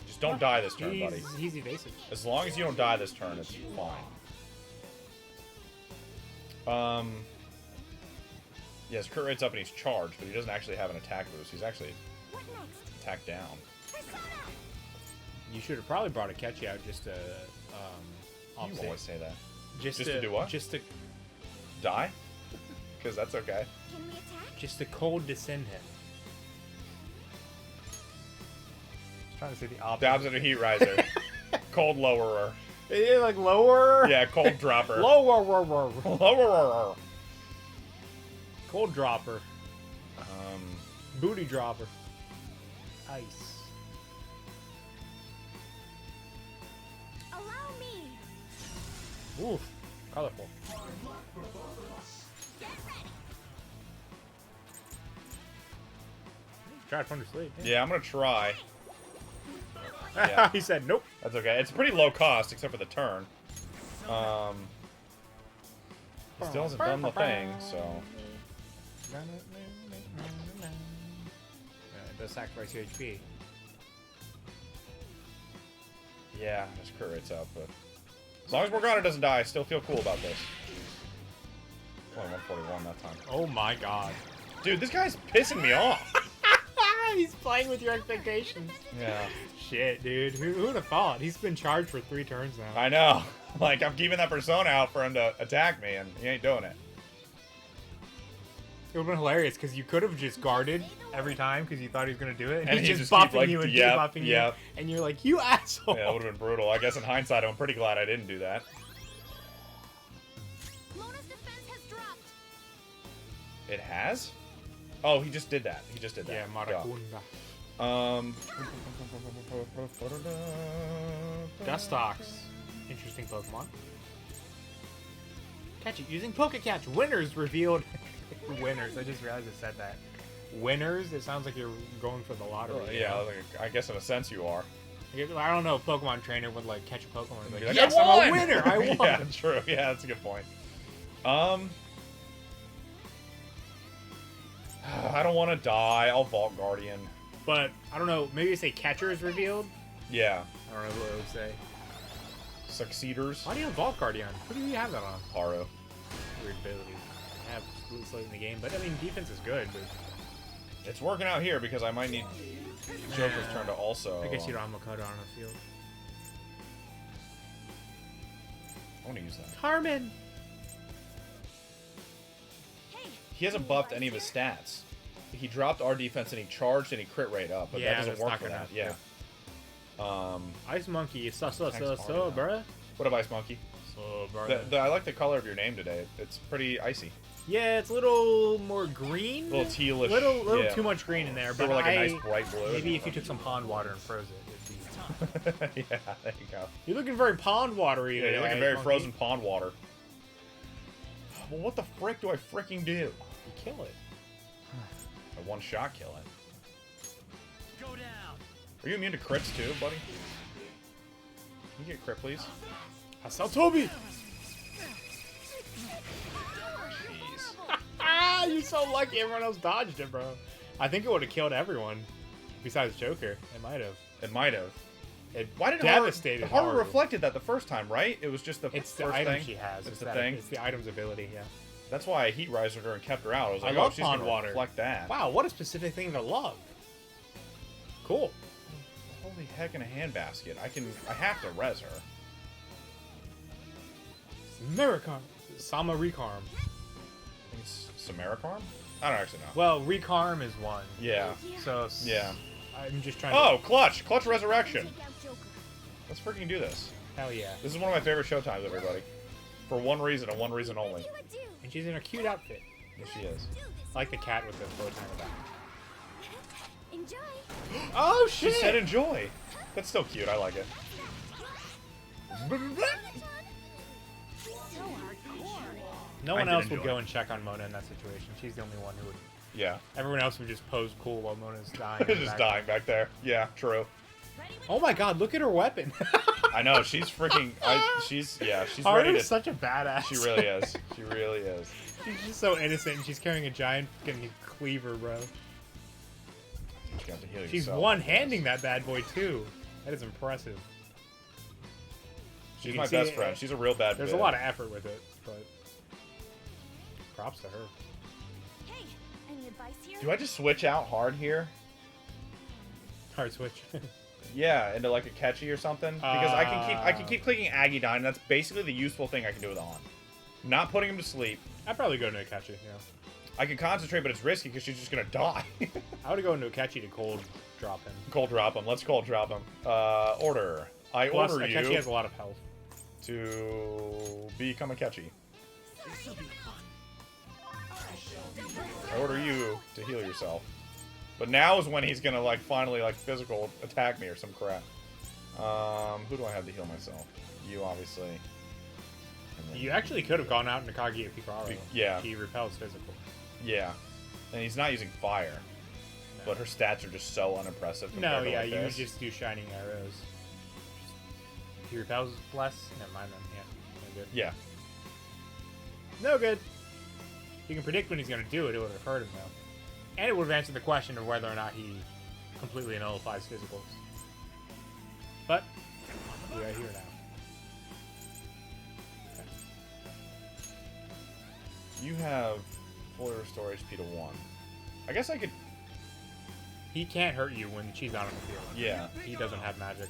Just don't die this turn, buddy. He's evasive. As long as you don't die this turn, it's fine. Yes, crit rate's up and he's charged, but he doesn't actually have an attack boost. He's actually attack down. You should have probably brought a catchy out just to You offset. always say that. Just to do what? Just to Die? Because that's okay. Can we attack? just to cold descend him. I was trying to say the opposite. Dabs at a heat riser. Cold lowerer. Yeah, like lower. Yeah, cold dropper. Lower. Lowerer. Cold dropper. Booty dropper. Ice. Allow me. Oof. Colorful. Get ready. Try Thunder Sleep. Yeah, I'm gonna try. Yeah. He said nope. That's okay. It's pretty low cost, except for the turn. He still hasn't done the thing, so... It does sacrifice your HP. Yeah, his crit rate's up, but as long as Morgana doesn't die, I still feel cool about this. Only 141 that time. Oh my god. Dude, this guy's pissing me off. He's playing with your expectations. Yeah. Shit, dude. Who would have thought? He's been charged for 3 turns now. I know. Like, I'm keeping that persona out for him to attack me, and he ain't doing it. It would have been hilarious because you could have just guarded every time because you thought he was going to do it. And he's he just just keep, buffing like, you and yep, debuffing yep. you. And you're like, you asshole. Yeah, that would have been brutal. I guess in hindsight, I'm pretty glad I didn't do that. Mona's defense has dropped. It has? Oh, he just did that. He just did that. Yeah, Maracunda. Dustox. Interesting Pokemon. Catch it using Pokecatch. Winners revealed. Winners. I just realized it said that. Winners? It sounds like you're going for the lottery. Yeah, I guess in a sense you are. I don't know. A Pokemon trainer would like catch a Pokemon and be like, Like, yes, I'm a winner. I won. Yeah, true. Yeah, that's a good point. I don't want to die. I'll Vault Guardian. But I don't know. Maybe say catcher is revealed. Yeah. I don't know what it would say. Succeeders. Why do you have Vault Guardian? What do you have that on? Haro. Weird ability. I have late in the game, but I mean defense is good. But It's working out here because I might need Joker's turn to also. I guess you don't have Makoto on the field. I want to use that. Carmen. He hasn't buffed any of his stats. He dropped our defense and he charged and he crit rate up, but Yeah, that doesn't that's work not for gonna- that. Yeah. Ice Monkey. So, Thanks, bruh. What up, Ice Monkey? So, bruh. I like the color of your name today. It's pretty icy. Yeah, it's a little more green. A little tealish. Little yeah. too much green in there, Feel but like a nice bright blue. Maybe if you took some pond water and froze it, it'd be. Yeah, there you go. You're looking very pond watery. Yeah, you're looking Ice very Monkey. frozen pond water. Well, what the frick do I freaking do? You kill it. A one-shot kill it. Go down. Are you immune to crits too, buddy? Can you get crit, please? I saw Toby. Jeez. You're so lucky. Everyone else dodged it, bro. I think it would have killed everyone, besides Joker. It might have. It might have. It Why did devastated Haru Haru. reflected that the first time, right? It was just the It's first the item thing. she has. It's the that- thing. It's the item's ability. Yeah. That's why I heat riser her and kept her out. I was like, I love oh, she's pond gonna water. reflect that. Wow, what a specific thing to love. Cool. Holy heck in a handbasket. I have to res her. Samaricarm. Sama Recarm. I think it's Samaricarm? I don't actually know. Well, Recarm is one. Yeah. So Yeah. I'm just trying Oh, Clutch! Clutch Resurrection! Take out Joker. Let's freaking do this. to... Hell yeah. This is one of my favorite showtimes, everybody. For one reason and one reason only. And she's in a cute outfit. Yes, she is. I like the cat with the bow tie on the back. Enjoy. Oh, She shit! said enjoy. That's still cute. I like it. So hardcore. No I one did else would enjoy go it. and check on Mona in that situation. She's the only one who would... Yeah. Everyone else would just pose cool while Mona's dying. in the Just background. dying back there. Yeah, true. Oh my god, look at her weapon. I know, she's freaking... she's ready Haru's to... such a badass. She really is. She really is. She's just so innocent and she's carrying a giant fucking cleaver, bro. You have to heal She's yourself. one-handing that bad boy, too. That is impressive. She's You my can see best it- friend. She's a real bad There's bitch. a lot of effort with it, but... Props to her. Hey, any advice here? Do I just switch out hard here? Hard switch. Yeah, into like a catchy or something. Because I can keep clicking Agidine. That's basically the useful thing I can do with On. Not putting him to sleep. I'd probably go into Akachi, yeah. I can concentrate, but it's risky because she's just gonna die. I would go into Akachi to cold drop him. Cold drop him. Let's cold drop him. Order. I Plus, order Akachi you has a lot of health. to become a catchy. I order you to heal yourself. But now is when he's gonna like finally like physical attack me or some crap. Who do I have to heal myself? You obviously. And then- You actually could have gone out into Kaguya Picaro. Yeah. He repels physical. Yeah. And he's not using fire. No. But her stats are just so unimpressive No, compared to yeah, like you this. just do shining arrows. He repels less? Never mind then, yeah. No good. Yeah. No good. You can predict when he's going to do it, it would have hurt him though. And it would have answered the question of whether or not he completely nullifies physicals. But, We are here now. You have fully restore HP to 1. I guess I could... He can't hurt you when she's out on the field. Yeah. He doesn't have magic.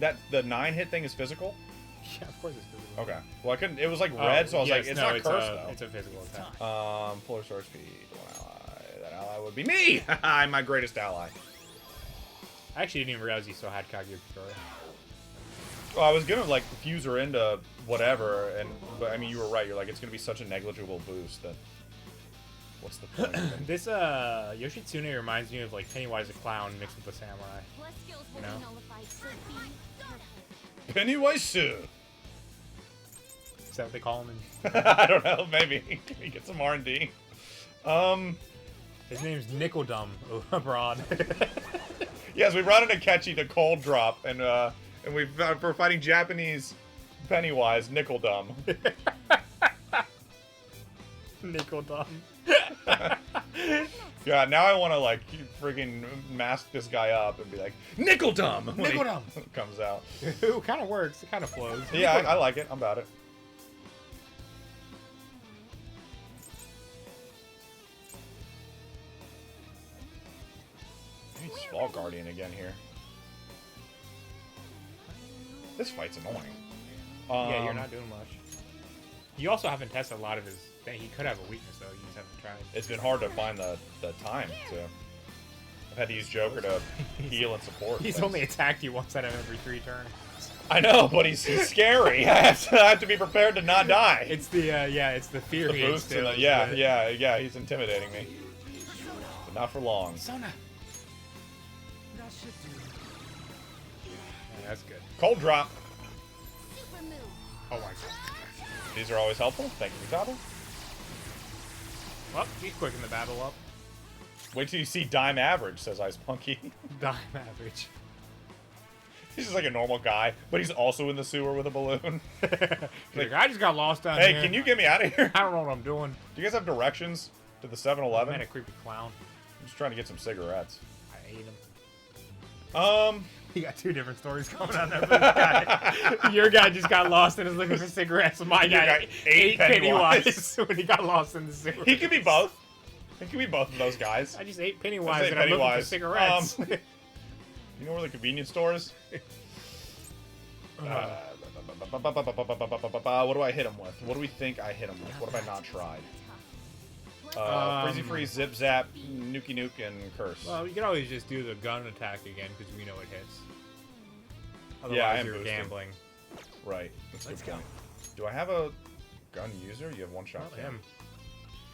The 9-hit thing is physical? Yeah, of course it's physical. Okay. Well, I couldn't... It was like red, so I was like, it's not cursed, though. It's a physical attack. Full restore HP to 1 ally. That ally would be me! I'm my greatest ally. I actually didn't even realize you still had Kaguya Controller. Well, I was gonna like fuse her into whatever, but I mean, you were right. You're like, it's gonna be such a negligible boost that. What's the point? This Yoshitsune reminds me of like Pennywise the clown mixed with the samurai. You know? Pennywise. Is that what they call him? I don't know. Maybe can we get some R&D? His name's Nickeldumb abroad. Yes, we brought in Akechi to cold drop, and we're fighting Japanese Pennywise Nickeldumb. Nickeldumb. Yeah, now I want to like friggin' mask this guy up and be like Nickeldumb when Nickeldumb he comes out. It kind of works. It kind of flows. Yeah, I like it. I'm about it. Small Guardian again here. This fight's annoying. Yeah, you're not doing much. You also haven't tested a lot of his thing. He could have a weakness though. You just haven't tried. It's been hard to find the time to. I've had to use Joker to heal and support. He's things. only attacked you once out of every 3 turns. I know, but he's scary. I have to be prepared to not die. It's the it's the fear. The boost and the, yeah. He's intimidating me, but not for long. Sona. Yeah, that's good. Cold drop. Oh my god. These are always helpful. Thank you, Mikado. Well, he's quicking the battle up. Wait till you see Dime Average, says Ice Punky. Dime Average. He's just like a normal guy, but he's also in the sewer with a balloon. Like, I just got lost down hey, here. can you get me out of here? I don't know what I'm doing. Do you guys have directions to the 7-Eleven? Man, a creepy clown. I'm just trying to get some cigarettes. I hate him. You got 2 different stories going on there for this guy. Your guy just got lost and is looking for cigarettes. And my guy ate Pennywise when he got lost in the sewer. He could be both. He could be both of those guys. I just ate Pennywise and I'm looking for cigarettes. You know where the convenience store is? What do I hit him with? What do we think I hit him with? What have I not tried? Freezy Freeze, Zip Zap, Nuki Nuke, and Curse. Well, you can always just do the gun attack again because we know it hits. Otherwise, yeah, I am you're boosting. gambling. Right, that's a good point. Do I have a gun user? You have one shot. Well, him.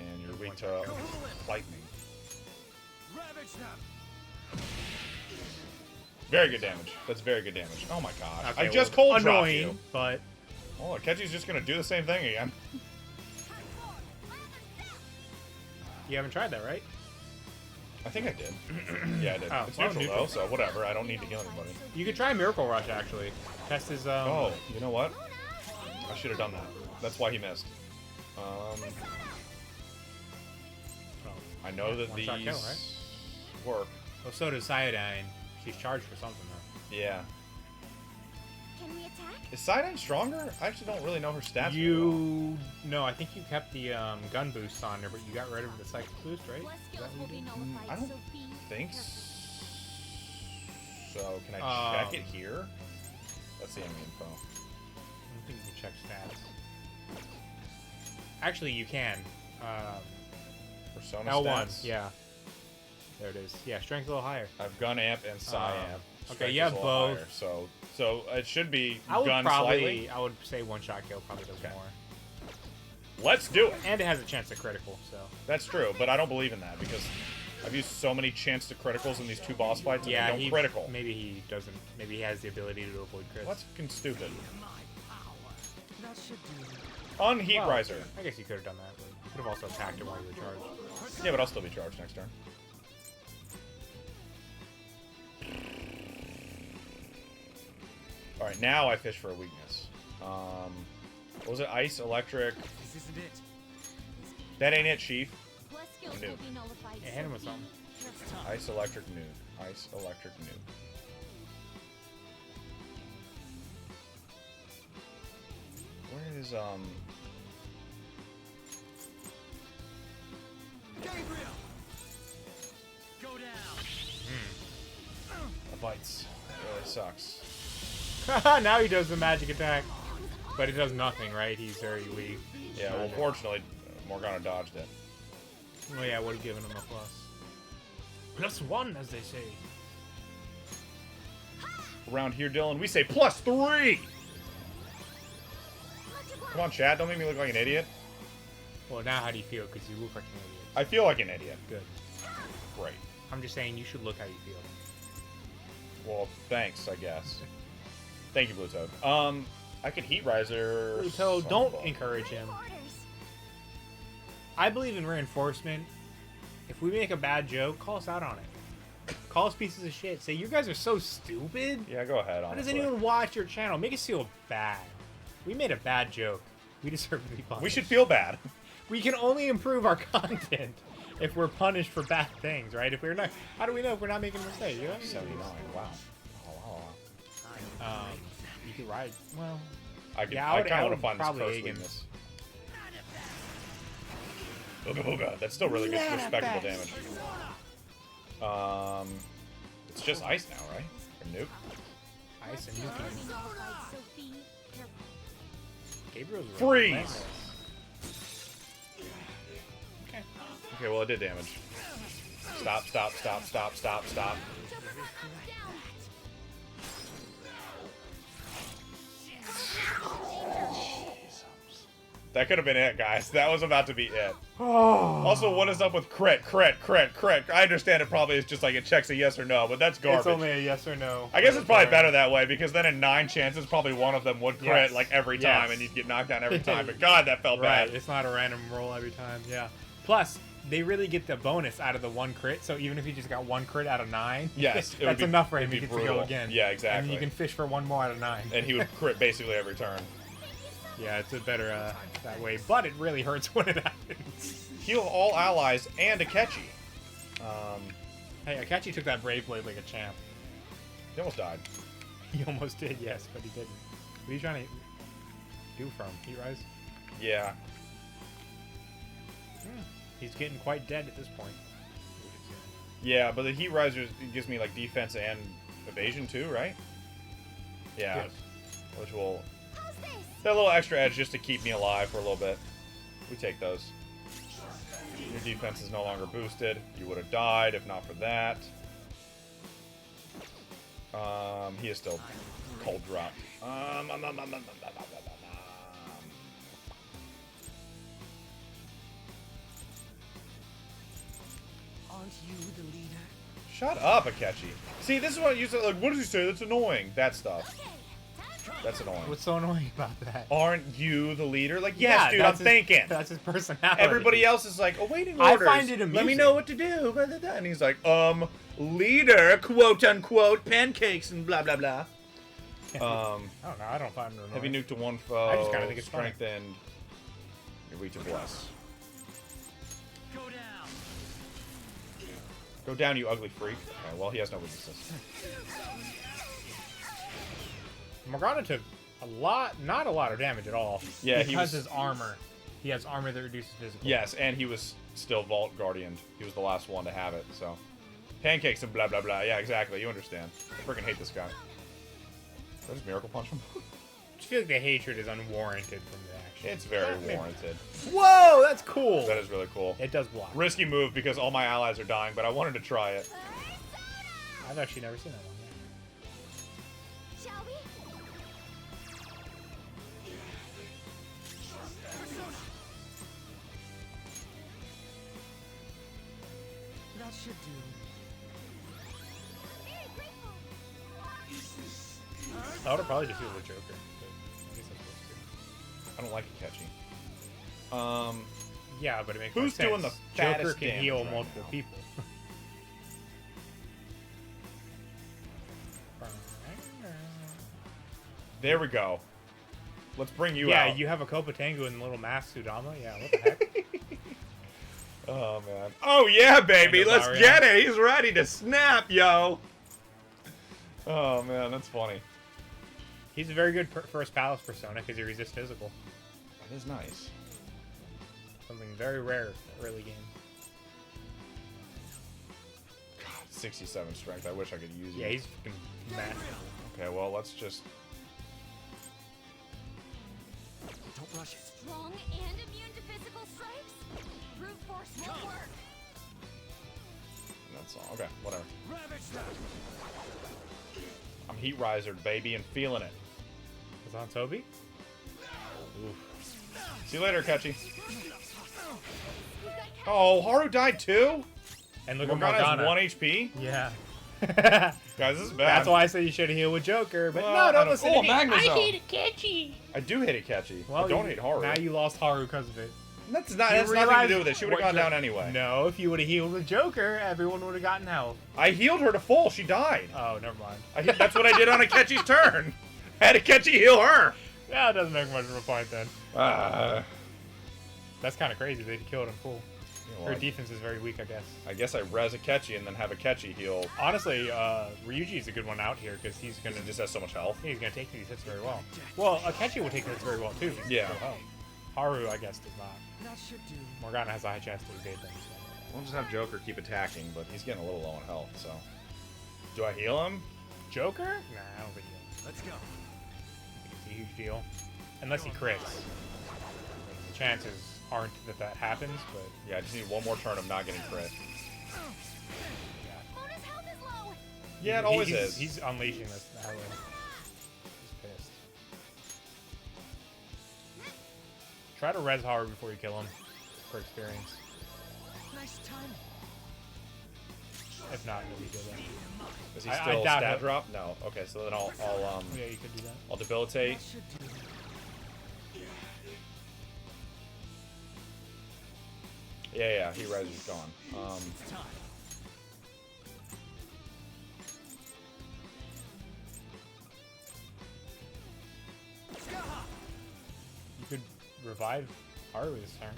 And you're weak to lightning. Very good damage. That's very good damage. Oh my gosh. Okay, I just cold dropped annoying, you. But oh, Akechi's just gonna do the same thing again. You haven't tried that, right? I think I did. Yeah, I did. Oh, It's well, neutral, neutral though, so whatever. I don't need to heal anybody. You could try Miracle Rush, actually. Test his, Oh, you know what? I should have done that. That's why he missed. I know that these kill, right? work. Well, so does Iodine. She's charged for something, though. Yeah. Can we attack? Is Sidine stronger? I actually don't really know her stats. You... No, I think you kept the gun boosts on her, but you got rid of the psychic boost, right? Is that what you did? I don't think so. Can I check it here? Let's see enemy info. I don't think you can check stats. Actually, you can. Persona L1, stats. yeah. There it is. Yeah, strength a little higher. I've gun amp and psi amp. Okay, Strength you is have a little both. higher, so it should be I would gun probably, slightly. I would say one shot kill probably does more. Let's do it. And it has a chance at critical, so. That's true, but I don't believe in that because I've used so many chance to criticals in these 2 boss fights and Yeah, they don't critical. Maybe he doesn't. Maybe he has the ability to avoid crits. That's fucking stupid. That should do it. Unheat Well, Riser. I guess you could have done that, but you could have also attacked him while you were charged. Yeah, but I'll still be charged next turn. Alright, now I fish for a weakness. What was it? Ice, electric. This isn't it. That ain't it, Chief. Nuke. Yeah, hit him with something. Ice, electric, nuke. Ice, electric, nuke. Gabriel! Go down! That bites. It really sucks. Now he does the magic attack. But it does nothing, right? He's very weak. Yeah, well, fortunately, Morgana dodged it. Oh yeah, I would have given him a plus. +1, as they say. Around here, Dylan, we say +3! Come on, chat, don't make me look like an idiot. Well, now how do you feel? Because you look like an idiot. I feel like an idiot. Good. Great. I'm just saying you should look how you feel. Well, thanks, I guess. Thank you, Blue Toad. I could Heat Riser. Blue Toad, don't somebody. encourage him. I believe in reinforcement. If we make a bad joke, call us out on it. Call us pieces of shit. Say, you guys are so stupid. Yeah, go ahead, Why honestly. does anyone watch your channel? Make us feel bad. We made a bad joke. We deserve to be punished. We should feel bad. We can only improve our content if we're punished for bad things, right? If we're not, how do we know if we're not making a mistake? You know? 79, wow. You could ride. Well, I yeah, kind I of want would to find this probably first egg him. weakness. Booga booga. That's still really good, respectable damage. It's just ice now, right? Or nuke? Ice and nuking. Gabriel's Freeze! relentless. Okay. Okay, well, it did damage. Stop, stop, stop, stop, stop, stop. That could have been it, guys. That was about to be it. Also, what is up with crit, crit, crit, crit? I understand it probably is just like it checks a yes or no, but that's garbage. It's only a yes or no. I guess it's probably better that way, because then in 9 chances, probably one of them would crit Yes. like every time, Yes. and you'd get knocked down every time. But God, that felt Right, bad. it's not a random roll every time, yeah. Plus, they really get the bonus out of the 1 crit, so even if you just got 1 crit out of 9, Yes, it would that's be- enough for him it'd to be get to go brutal. again. Yeah, exactly. And you can fish for 1 more out of 9. And he would crit basically every turn. Yeah, it's a better that way, but it really hurts when it happens. Heal all allies and Akechi. Hey, Akachi took that Brave Blade like a champ. He almost died. He almost did, yes, but he didn't. What are you trying to do from Heat Rise? Yeah. He's getting quite dead at this point. Yeah, but the Heat Riser gives me like defense and evasion too, right? Yeah. Yes. Which will... That little extra edge just to keep me alive for a little bit. We take those. Your defense is no longer boosted. You would have died if not for that. He is still cold dropped. Aren't you the leader? Shut up, Akechi. See, this is what you said. Like, what does he say? That's annoying. That stuff. That's annoying. What's so annoying about that? Aren't you the leader? Like, yes, dude, I'm that's his- thinking. That's his personality. Everybody else is like, awaiting I orders. find it Let me amusing. know what to do. Blah, blah, blah. And he's like, leader, quote unquote, pancakes and blah blah blah. I don't know. I don't find it annoying. Heavy nuke to one foe. I just kinda think it's funny. strengthened. You're weak to bless. Go down! Go down, you ugly freak. Okay, well, he has no weaknesses. Morgana took not a lot of damage at all. Yeah, he because was- his armor. He has armor that reduces physical. Yes, and he was still Vault Guardian. He was the last one to have it, so. Pancakes and blah blah blah. Yeah, exactly. You understand. I freaking hate this guy. Did I just Miracle Punch him? I feel like the hatred is unwarranted from the action. It's very warranted. Whoa, that's cool. That is really cool. It does block. Risky move because all my allies are dying, but I wanted to try it. I've actually never seen that one yet. Shall we? That should do. Very grateful. I would have probably just used the Joker. But I guess I'm supposed I don't like Akechi. to. Yeah, but it makes Who's more doing sense. the fattest Joker can damage heal right multiple now? people. There we go. Let's bring you Yeah, out. you have a Kopatengu and little mask Sudama. Yeah, what the heck? Oh, man. Oh, yeah, baby. And Let's Azarian. get it. He's ready to snap, yo. Oh, man. That's funny. He's a very good first palace persona because he resists physical. It is nice. Something very rare early game. God, 67 strength. I wish I could use Yeah, it. he's fucking massive. Okay, well, let's just... Don't rush it. Strong and immune to physical strikes? Brute force won't work. That's all. Okay, whatever. I'm heat risered, baby, and feeling it. Is on Toby? Oof. See you later, Ketchy. Oh, Haru died too? And look Morgana at has Morgana. 1 HP? Yeah. Guys, this is bad. That's why I say you should heal with Joker, but Well, no, I don't listen to me. Magnezone. I hate it catchy. I do hate it catchy. Well, I don't hate Haru. Now you lost Haru because of it. That's not. You That's nothing to realize do with it. She would have what gone Jo- down anyway. No, if you would have healed with Joker, everyone would have gotten health. I healed her to full. She died. Oh, never mind. That's what I did on a Ketchy's turn. I had a Ketchy heal her. Yeah, it doesn't make much of a point then. That's kind of crazy. They killed him full. Well, Her defense is very weak, I guess. I guess I res a Ketchy and then have a Ketchy heal. Honestly, Ryuji is a good one out here because he's gonna He just has so much health. He's gonna take these hits very well. Well, Akechi will take hits very well too. Yeah. Haru, I guess, does not. That should do. Morgana has a high chance to evade them. So. We'll just have Joker keep attacking, but he's getting a little low on health, so... Do I heal him? Joker? Nah, I don't think he will. Let's go. I think it's a huge deal. Unless he crits. The chances aren't that that happens, but... Yeah, I just need one more turn of not getting crit. Mona's health is low. Yeah, it always he's, is. He's unleashing this now. He's pissed. Try to res Haru before you kill him, for experience. Nice timing. If not, you'll be good then. Is he I still doubt stat it. drop? No. Okay, so then I'll Yeah, you could do that. I'll debilitate. That should do. Yeah, he res is gone. It's time. You could revive Haru this turn.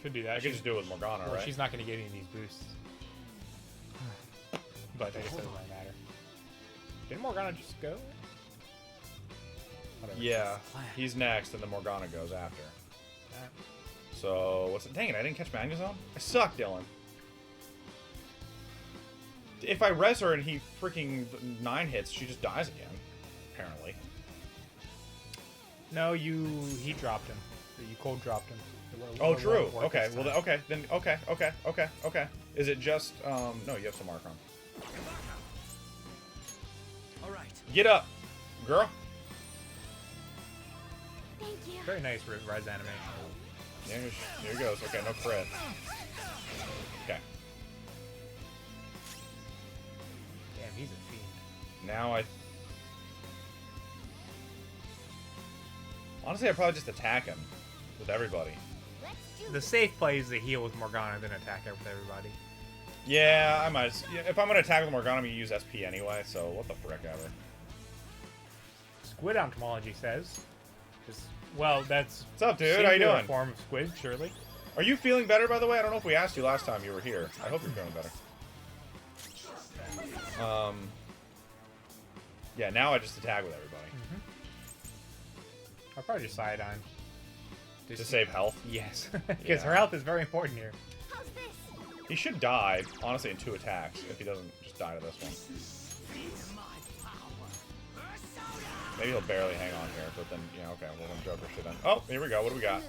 Could do that. I could just do it with Morgana, Well, right? she's not going to get any of these boosts. But I guess it doesn't really matter. Didn't Morgana just go? Whatever. Yeah, he's next, and then Morgana goes after. Alright. So, what's it? Dang it, I didn't catch Magnezone? I suck, Dylan. If I res her and he freaking 9 hits, she just dies again. Apparently. No, you heat dropped him. Or you cold dropped him. Oh, true. Okay, well, okay. Is it just, no, you have some Archon. Alright. Get up, girl. Thank you. Very nice res animation. Here he goes. Okay, no crit. Okay. Damn, he's a fiend. Now honestly, I'd probably just attack him with everybody. Let's do The this. safe play is to heal with Morgana, then attack it with everybody. Yeah, I might. Yeah, if I'm gonna attack with Morgana, I'm gonna use SP anyway. So what the frick ever. Squid entomology says. Well, that's. What's up, dude? How you singular doing? Form of squid, surely. Are you feeling better, by the way? I don't know if we asked you last time you were here. I hope you're feeling better. Yeah, now I just attack with everybody. I'll probably just Iodine. To save health. Yes, because Yeah. her health is very important here. How's this? He should die, honestly, in 2 attacks, if he doesn't just die to this one. Maybe he'll barely hang on here, but then, yeah, okay, well, then Joker should end. Oh, here we go. What do we got?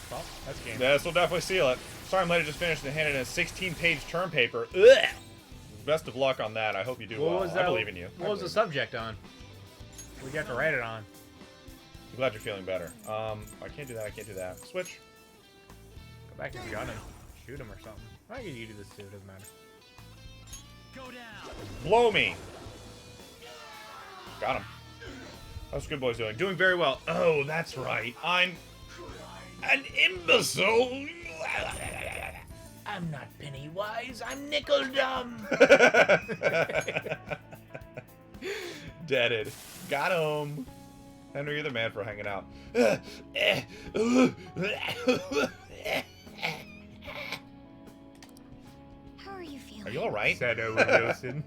Well, that's game. This will definitely seal it. Sorry I'm late, I just finished and handed in a 16-page term paper. Ugh! Best of luck on that. I hope you do well. I believe in you. What was the subject on? We got to write it on. I'm glad you're feeling better. I can't do that. I can't do that. Switch. Go back and gun him. Shoot him or something. I guess you do this too. It doesn't matter. Go down. Blow me. Got him. How's Good Boys doing? Doing very well. Oh, that's right. I'm an imbecile. I'm not Pennywise, I'm Nickeldumb. Deaded. Got him. Henry, you're the man for hanging out. How are you feeling? Are you alright? Said Owen Wilson.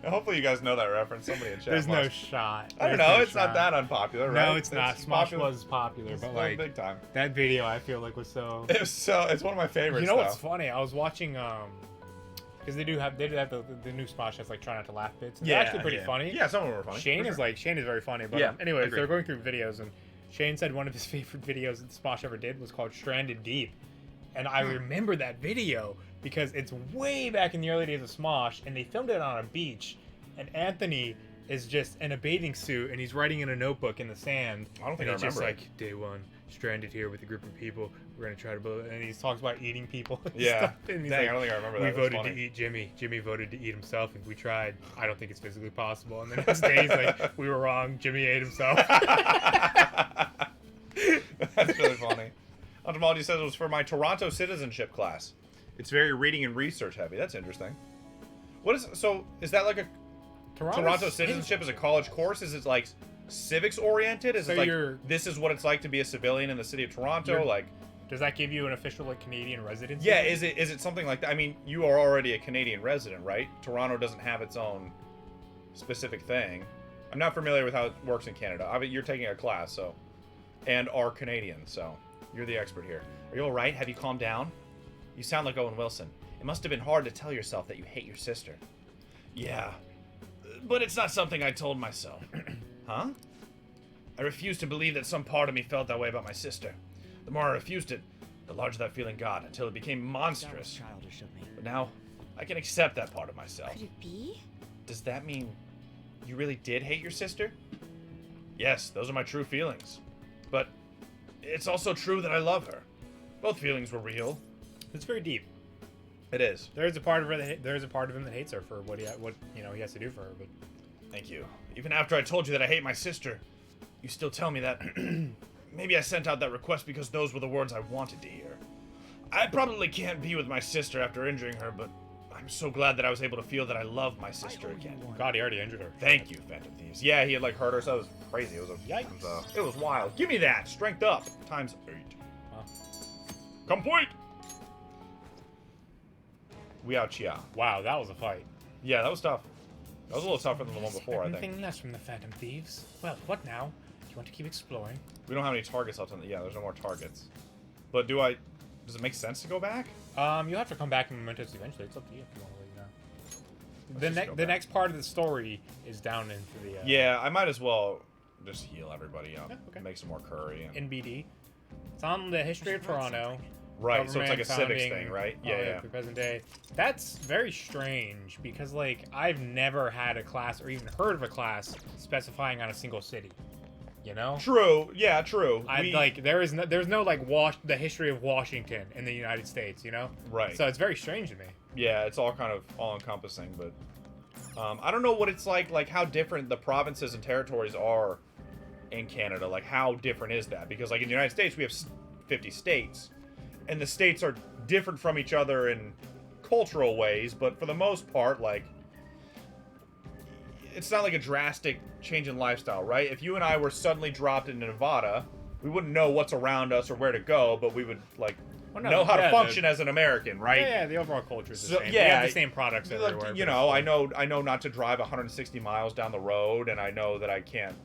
Hopefully you guys know that reference. Somebody in chat. There's no must. shot. I don't There's know. no it's not shot. that unpopular, right? No, it's not. Smosh popular. was popular, It's but not like big time. that video, I feel like was so. It was so. It's one of my favorites. You know though. what's funny? I was watching because they do have the new Smosh has like try not to laugh bits. And they're actually pretty funny. Yeah, some of them are funny. Shane for is sure. Shane is very funny. But Yeah, anyways, agreed. they're going through videos and Shane said one of his favorite videos that Smosh ever did was called Stranded Deep. And I remember that video because it's way back in the early days of Smosh and they filmed it on a beach and Anthony is just in a bathing suit and he's writing in a notebook in the sand. I don't think and I it's just remember it. like day one, stranded here with a group of people. We're gonna try to build it. And he talks about eating people. And Yeah. stuff. And he's Dang, like, I don't think I remember we that. That's voted to funny. eat Jimmy. Jimmy voted to eat himself, and we tried. I don't think it's physically possible. And the next day he's like, we were wrong. Jimmy ate himself. That's really funny. Entomology says it was for my Toronto citizenship class. It's very reading and research heavy. That's interesting. Is that like a Toronto citizenship is a college course? Is it like civics oriented? Is So it like you're- this is what it's like to be a civilian in the city of Toronto? You're- Like, Does that give you an official like Canadian residency? yeah, is it something like that? I mean, you are already a Canadian resident, right? Toronto doesn't have its own specific thing. I'm not familiar with how it works in Canada. I mean, you're taking a class, so, and are Canadian, so you're the expert here. Are you all right? Have you calmed down? You sound like Owen Wilson. It must have been hard to tell yourself that you hate your sister. Yeah, but it's not something I told myself. Huh? I refused to believe that some part of me felt that way about my sister. The more I refused it, the larger that feeling got, until it became monstrous. Childish of me. But now, I can accept that part of myself. Could it be? Does that mean you really did hate your sister? Yes, those are my true feelings. But it's also true that I love her. Both feelings were real. It's very deep. It is. There's a part of her there's a part of him that hates her for what he has to do for her. But Thank you. Even after I told you that I hate my sister, you still tell me that. Maybe I sent out that request because those were the words I wanted to hear. I probably can't be with my sister after injuring her, but I'm so glad that I was able to feel that I love my sister again. God, he already injured her. Thank you, Phantom Thieves. Yeah, he had like hurt her, so it was crazy. It was Yikes. it was wild. Give me that. Strength up. Times 8. Huh? Complete. We out chia. Wow, that was a fight. Yeah, that was tough. That was a little tougher than the one before, I think. Anything less from the Phantom Thieves? Well, what now? Do you want to keep exploring? We don't have any targets left on the... Yeah, there's no more targets. But does it make sense to go back? You'll have to come back in Mementos eventually. It's up to you if you want to leave now. Let's just go The back. next part of the story is down into the Yeah, I might as well just heal everybody up. Yeah, okay. Make some more curry. And... NBD. It's on the history of Toronto. Right, so it's like a government civics founding, thing, right? oh, Yeah. For present day. That's very strange because like I've never had a class or even heard of a class specifying on a single city. You know? True. Yeah, true. There's no like the history of Washington in the United States, you know? Right. So it's very strange to me. Yeah, it's all kind of all-encompassing, but I don't know what it's like how different the provinces and territories are in Canada. Like, how different is that? Because, like, in the United States, we have 50 states, and the states are different from each other in cultural ways, but for the most part, like, it's not like a drastic change in lifestyle, right? If you and I were suddenly dropped into Nevada, we wouldn't know what's around us or where to go, but we would, like, know how to function as an American, right? Yeah, the overall culture is the So, same. yeah, we have the same products Like, everywhere. you but know, it's I know not to drive 160 miles down the road, and I know that I can't,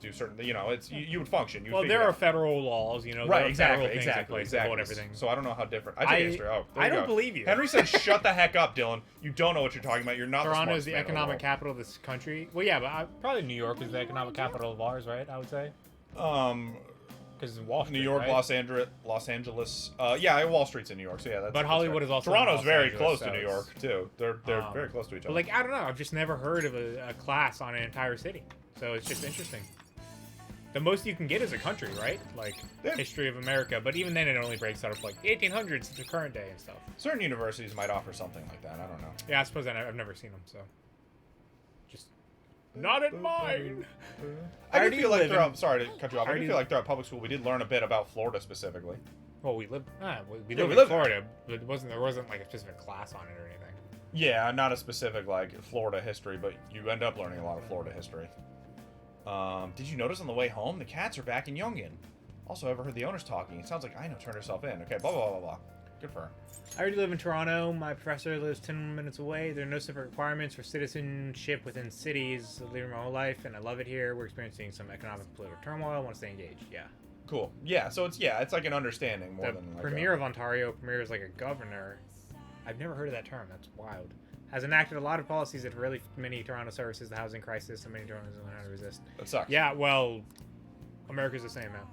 do certain, it's you would function. well, there are federal laws, there right, are exactly, federal things in place that hold everything. So I don't know how different. I take history. Oh, there I you don't go. believe you. Henry said, "Shut the heck up, Dylan. You don't know what you're talking about. You're not." Toronto is the the smartest man in economic world." capital of this country. Well, yeah, but probably New York is the economic capital of ours, right? I would say. Because Wall Street, New York, right? Los Angeles. Yeah, Wall Street's in New York, so yeah. That's Hollywood right. is also Toronto's in Los very Angeles, close so to New it's- York too. They're very close to each other. But I don't know. I've just never heard of a class on an entire city, so it's just interesting. The most you can get is a country, right? Like history of America, but even then it only breaks out of like the 1800s to the current day and stuff. Certain universities might offer something like that. I don't know. Yeah, I suppose I've never seen them, so just not in mine. I do feel like throughout. Sorry to cut you off. I do already- feel like throughout public school we did learn a bit about Florida specifically. Well, we live we in live there. Florida, but there wasn't like a specific class on it or anything. Yeah, not a specific like Florida history, but you end up learning a lot of Florida history. Did you notice on the way home the cats are back in Youngin? Also, ever heard the owners talking? It sounds like Aino turned herself in. Okay, blah blah blah blah blah. Good for her. I already live in Toronto. My professor lives 10 minutes away. There are no separate requirements for citizenship within cities. I've lived my whole life, and I love it here. We're experiencing some economic political turmoil. I want to stay engaged. Yeah. Cool. Yeah, so it's like an understanding more The than like Premier of Ontario, Premier is like a governor. I've never heard of that term. That's wild. Has enacted a lot of policies that really many Toronto services the housing crisis, and many Torontons don't know how to resist. That sucks. Yeah, well, America's the same now.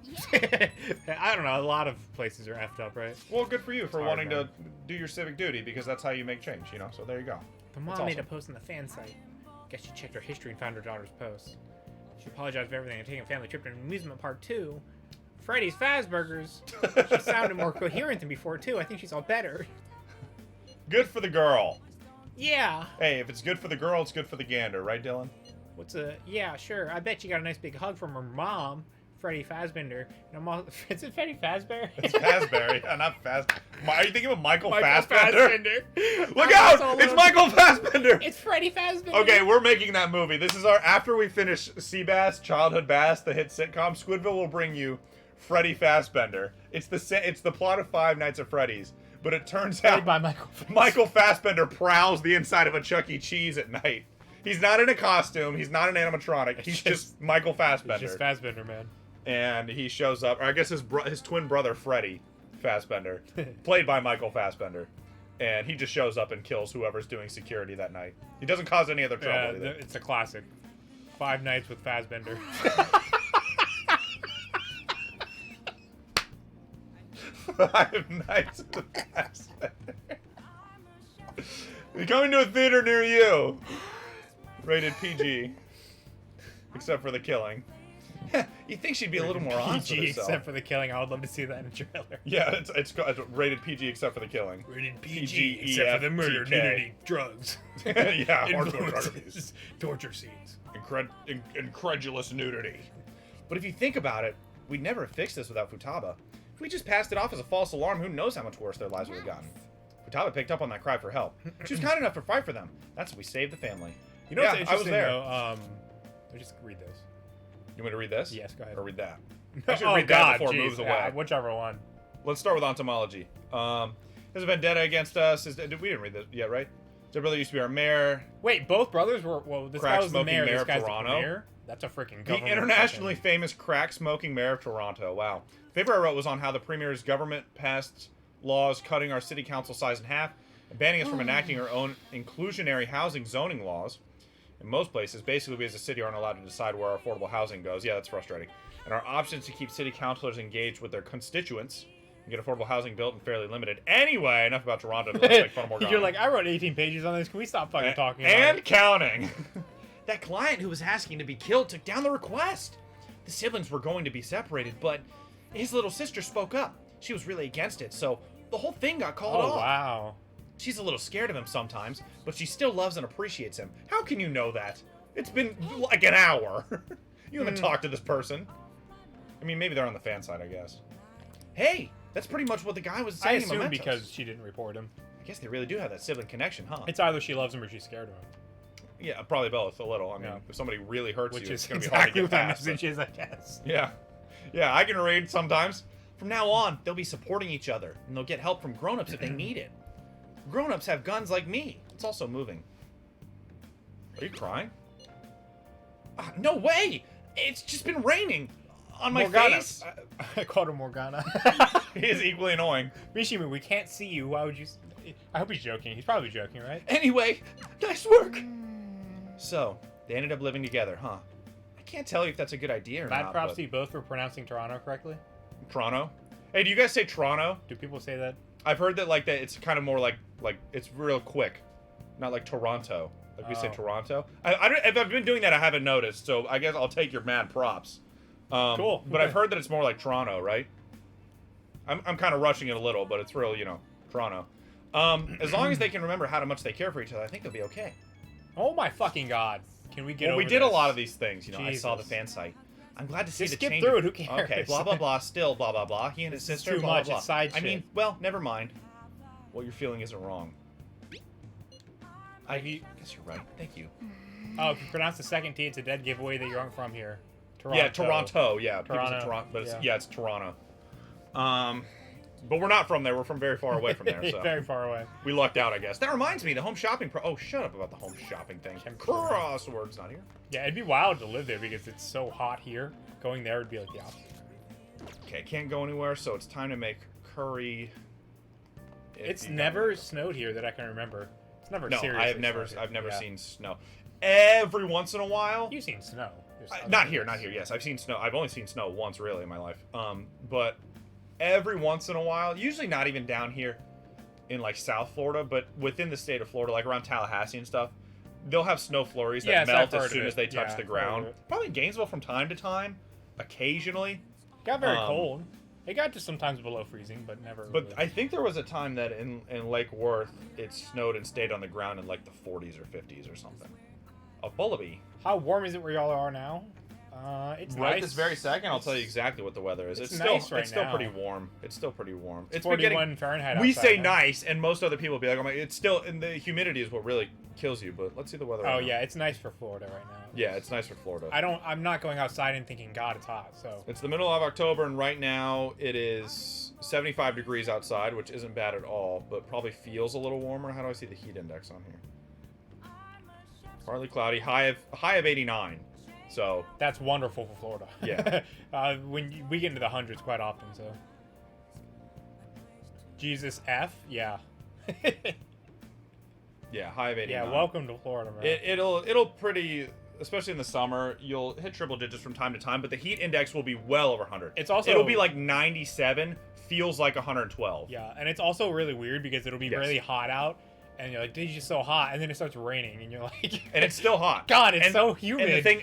I don't know. A lot of places are effed up, right? Well, good for you for hard, wanting man. to do your civic duty, because that's how you make change, you know? So there you go. The mom That's made a awesome. post on the fan site. Guess she checked her history and found her daughter's post. She apologized for everything and taking a family trip to an amusement park too. Freddy's Fazburgers. She sounded more coherent than before too. I think she's all better. Good for the girl. Yeah. Hey, if it's good for the girl, it's good for the gander, right, Dylan? Yeah, sure. I bet you got a nice big hug from her mom, Freddy Fazbender. And I'm all, is it Freddy Fazbear? It's Fazberry, not Faz. Are you thinking of Michael Fassbender? Fassbender. Look out! It's Michael Fassbender! It's Freddy Fazbender. Okay, we're making that movie. This is after we finish Seabass, Childhood Bass, the hit sitcom, Squidville will bring you Freddy Fazbender. It's the plot of Five Nights at Freddy's, but it turns Played out by Michael Fassbender prowls the inside of a Chuck E. Cheese at night. He's not in a costume. He's not an animatronic. He's just Michael Fassbender. He's just Fazbender, man. And he shows up, or I guess his twin brother Freddy Fassbender, played by Michael Fassbender, and he just shows up and kills whoever's doing security that night. He doesn't cause any other trouble. Yeah, it's a classic. 5 Nights with Fazbender. 5 Nights with Fassbender. They're coming to a theater near you. Rated PG, except for the killing. You think she'd be a little more honest with PG herself. except for the killing. I would love to see that in a trailer. Yeah, it's rated PG except for the killing. Rated PG, except for the murder, EFTK. nudity, drugs. Yeah, hardcore Influences, drugs. torture scenes. Incredulous nudity. But if you think about it, we'd never have fixed this without Futaba. If we just passed it off as a false alarm, who knows how much worse their lives would have gotten. Futaba picked up on that cry for help. She was kind enough to fight for them. That's how we saved the family. You know Yeah, what's interesting, I was there. though? Let me just read this. You want me to read this? Yes, go ahead. Or read that? I should Oh, read God, that before it geez. moves away. Yeah, whichever one. Let's start with entomology. There's a vendetta against us. We didn't read this yet, right? Their brother used to be our mayor. Wait, both brothers were... Well, this Crack guy was the smoking mayor, mayor this of guy's Toronto. the premier? That's a freaking The government. internationally famous crack-smoking mayor of Toronto. Wow. The paper I wrote was on how the premier's government passed laws cutting our city council size in half and banning us from enacting our own inclusionary housing zoning laws. In most places, basically we as a city aren't allowed to decide where our affordable housing goes. Yeah, that's frustrating. And our options to keep city councilors engaged with their constituents and get affordable housing built and fairly limited. Anyway, enough about Toronto. Let's make fun of Morgana. You're like, I wrote 18 pages on this. Can we stop fucking talking about And it? counting. That client who was asking to be killed took down the request. The siblings were going to be separated, but his little sister spoke up. She was really against it, so the whole thing got called off. Oh, wow. She's a little scared of him sometimes, but she still loves and appreciates him. How can you know that? It's been like an hour. You haven't talked to this person. I mean, maybe they're on the fan side, I guess. Hey, that's pretty much what the guy was I saying in assume Mementos. because she didn't report him. I guess they really do have that sibling connection, huh? It's either she loves him or she's scared of him. Yeah, probably both, a little. I mean, Yeah. if somebody really hurts Which you, is it's going to be exactly hard what to that get past. message is, I guess. Yeah. Yeah, I can read sometimes. From now on, they'll be supporting each other, and they'll get help from grown-ups if they need it. Grown-ups have guns like me. It's also moving. Are you crying? No way! It's just been raining on my Morgana. face. I called her Morgana. He is equally annoying. Mishima, we can't see you. Why would you... I hope he's joking. He's probably joking, right? Anyway, nice work! So, they ended up living together, huh? I can't tell you if that's a good idea or Mad not. props but- to you both for pronouncing Toronto correctly. Toronto? Hey, do you guys say Toronto? Do people say that? I've heard that like that it's kind of more like it's real quick, not like Toronto. Like we say Oh. Toronto. I don't, if I've been doing that, I haven't noticed. So I guess I'll take your mad props. Cool. But I've heard that it's more like Toronto, right? I'm kind of rushing it a little, but it's real, Toronto. As long as they can remember how much they care for each other, I think they'll be okay. Oh my fucking god. Can we get Well, over we did a this? lot of these things. I saw the Jesus. fan site. I'm glad to see Just the skip change. through it, who cares? Okay, blah blah blah. Still blah blah blah. He and his This is sister. too blah much, blah it's blah. side I mean, shit. well, never mind. What you're feeling isn't wrong. I guess you're right. Thank you. Oh, if you pronounce the second T, it's a dead giveaway that you aren't from here. Toronto. Yeah, Toronto. Yeah, people say Toronto, Toronto, but yeah. it's Toronto. But we're not from there. We're from very far away from there. So Very far away. we lucked out, I guess. That reminds me, the home shopping oh, shut up about the home shopping thing. Crosswords not here. Yeah, it'd be wild to live there because it's so hot here. Going there would be like the opposite. Okay, can't go anywhere, so it's time to make curry. It's never snowed here that I can remember. It's never No, seriously I've never snowed. seen snow. Every once in a while. You've seen snow. Not here. Yes, I've seen snow. I've only seen snow once really in my life. But every once in a while, usually not even down here in like South Florida, but within the state of Florida, like around Tallahassee and stuff, they'll have snow flurries that melt as soon as they touch the ground. Probably in Gainesville from time to time, occasionally. Got very cold. It got to sometimes below freezing, but never. But really. I think there was a time that in Lake Worth, it snowed and stayed on the ground in like the 40s or 50s or something. A bullaby. How warm is it where y'all are now? It's right nice. this very second. I'll tell you exactly what the weather is. It's still nice right it's still now. pretty warm. It's still pretty warm. It's 41 Fahrenheit. We outside say now. nice, and most other people will be like, "Oh my!" It's still, and the humidity is what really kills you. But let's see the weather. Oh right now. yeah, it's nice for Florida right now. Yeah, it's nice for Florida. I'm not going outside and thinking, God, it's hot. So It's the middle of October, and right now it is 75 degrees outside, which isn't bad at all, but probably feels a little warmer. How do I see the heat index on here? Partly cloudy, high of 89. So that's wonderful for Florida. Yeah. We get into the hundreds quite often. So Jesus F. Yeah. yeah, high of 89. Yeah. Welcome to Florida, man. It'll pretty, especially in the summer, you'll hit triple digits from time to time, but the heat index will be well over 100. It'll be like 97, feels like 112. Yeah, and it's also really weird because it'll be really hot out, and you're like, "It's just so hot," and then it starts raining, and you're like, and it's still hot. God, it's so humid. And the thing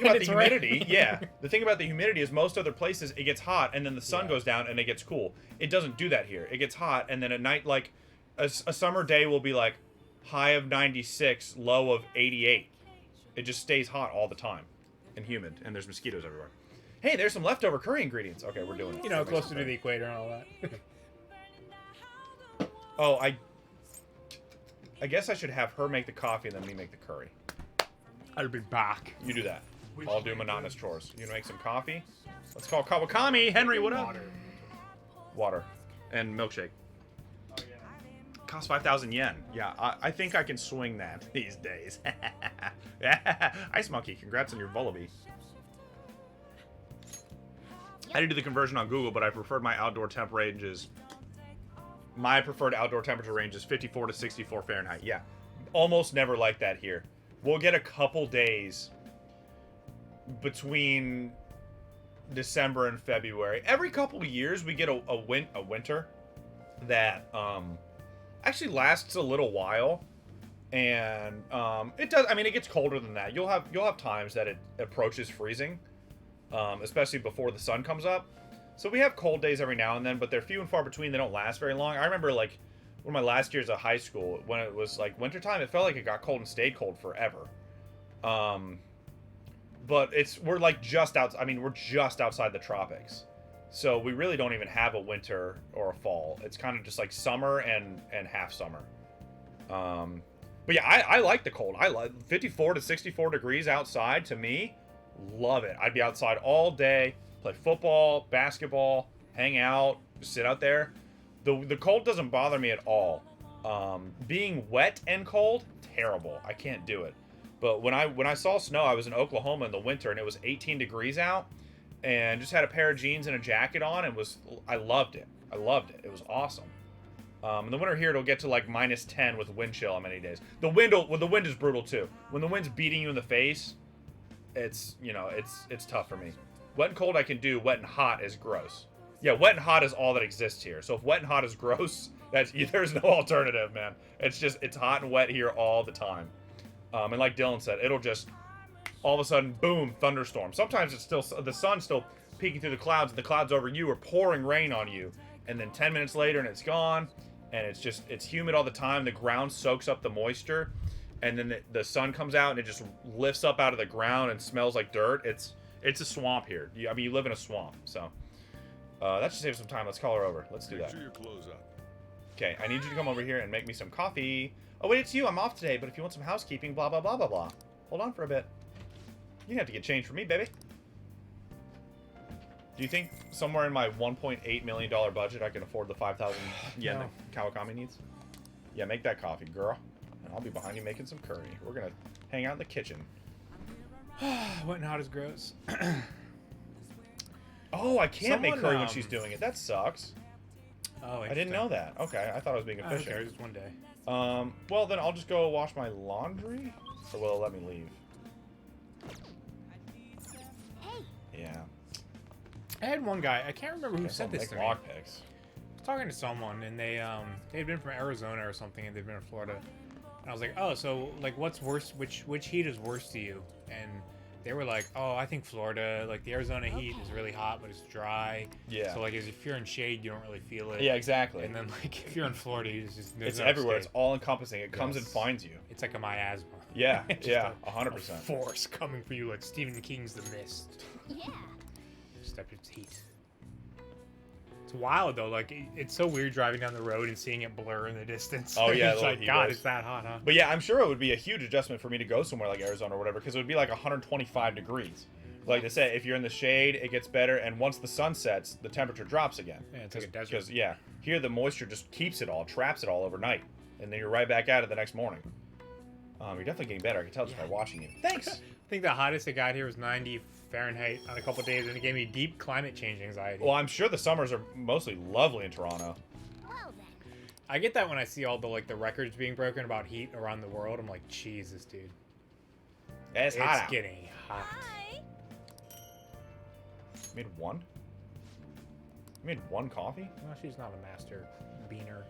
about the humidity, raining. the thing about the humidity is most other places it gets hot, and then the sun goes down, and it gets cool. It doesn't do that here. It gets hot, and then at night, like a summer day will be like high of 96, low of 88. It just stays hot all the time, and humid, and there's mosquitoes everywhere. Hey, there's some leftover curry ingredients. Okay, we're doing it. You know, closer to the equator and all that. Oh, I guess I should have her make the coffee and then me make the curry. I'll be back. You do that. I'll do monotonous chores. You make some coffee? Let's call Kawakami. Henry, what up? Water. And milkshake. Oh, yeah. Costs 5,000 yen. Yeah, I think I can swing that these days. Ice Monkey, congrats on your Vullaby. I did do the conversion on Google, but I preferred my outdoor temp ranges. My preferred outdoor temperature range is 54 to 64 Fahrenheit. Yeah, almost never like that here. We'll get a couple days between December and February. Every couple of years, we get a winter that actually lasts a little while, and it does. I mean, it gets colder than that. You'll have times that it approaches freezing, especially before the sun comes up. So we have cold days every now and then, but they're few and far between. They don't last very long. I remember, like, one of my last years of high school, when it was, like, wintertime, it felt like it got cold and stayed cold forever. But we're, like, we're just outside the tropics. So we really don't even have a winter or a fall. It's kind of just, like, summer and half summer. But, yeah, I like the cold. I like 54 to 64 degrees outside, to me, love it. I'd be outside all day. Play football, basketball, hang out, sit out there. The cold doesn't bother me at all. Being wet and cold, terrible. I can't do it. But when I saw snow, I was in Oklahoma in the winter, and it was 18 degrees out, and just had a pair of jeans and a jacket on, and I loved it. I loved it. It was awesome. In the winter here, it'll get to like minus 10 with wind chill on many days. The wind is brutal too. When the wind's beating you in the face, it's tough for me. Wet and cold I can do. Wet and hot is gross. Yeah, wet and hot is all that exists here. So if wet and hot is gross, there's no alternative, man. It's hot and wet here all the time. And like Dylan said, it'll just all of a sudden, boom, thunderstorm. Sometimes the sun's still peeking through the clouds, and the clouds over you are pouring rain on you. And then 10 minutes later, and it's gone. And it's humid all the time. The ground soaks up the moisture, and then the sun comes out, and it just lifts up out of the ground and smells like dirt. It's a swamp here. I mean, you live in a swamp, so that should save some time. Let's call her over. Let's do that. Make sure your clothes up. Okay, I need you to come over here and make me some coffee. Oh wait, it's you. I'm off today, but if you want some housekeeping, blah blah blah blah blah. Hold on for a bit. You have to get changed for me, baby. Do you think somewhere in my $1.8 million budget I can afford the 5,000 yen No. that Kawakami needs? Yeah, make that coffee, girl. And I'll be behind you making some curry. We're gonna hang out in the kitchen. Wet and hot is gross. Oh, I can't make Someone, curry when she's doing it. That sucks. Oh, I didn't know that. Okay, I thought I was being Who efficient. cares? It's one day. Well, then I'll just go wash my laundry? Or will it let me leave? Hey, Yeah. I had one guy. I can't remember who Guess sent I'll this make to me. log picks. I was talking to someone, and they'd been from Arizona or something, and they've been in Florida. And I was like, oh, so like, what's worse? Which heat is worse to you? And they were like, oh, I think Florida. Like the Arizona heat is really hot, but it's dry. Yeah. So like, if you're in shade, you don't really feel it. Yeah, exactly. And then like, if you're in Florida, you just there's It's no everywhere. escape. It's all encompassing. It comes and Yes. finds you. It's like a miasma. Yeah, Just yeah, a 100%. force coming for you, like Stephen King's The Mist. yeah. Step its heat. It's wild though. Like it's so weird driving down the road and seeing it blur in the distance. Oh, yeah, it's the like heat God, waves. it's that hot, huh? But yeah, I'm sure it would be a huge adjustment for me to go somewhere like Arizona or whatever, because it would be like 125 degrees. Like I said, if you're in the shade, it gets better, and once the sun sets, the temperature drops again. Yeah, it's like a desert. Because yeah, here the moisture just keeps it all, traps it all overnight, and then you're right back at it the next morning. You're definitely getting better. I can tell just by watching you. Thanks. I think the hottest it got here was 90 Fahrenheit on a couple days, and it gave me deep climate change anxiety. Well, I'm sure the summers are mostly lovely in Toronto. Well then. I get that when I see all the like the records being broken about heat around the world. I'm like, Jesus, dude, It's hot out. getting hot. Hi. Made one? You made one coffee? No, she's not a master beaner.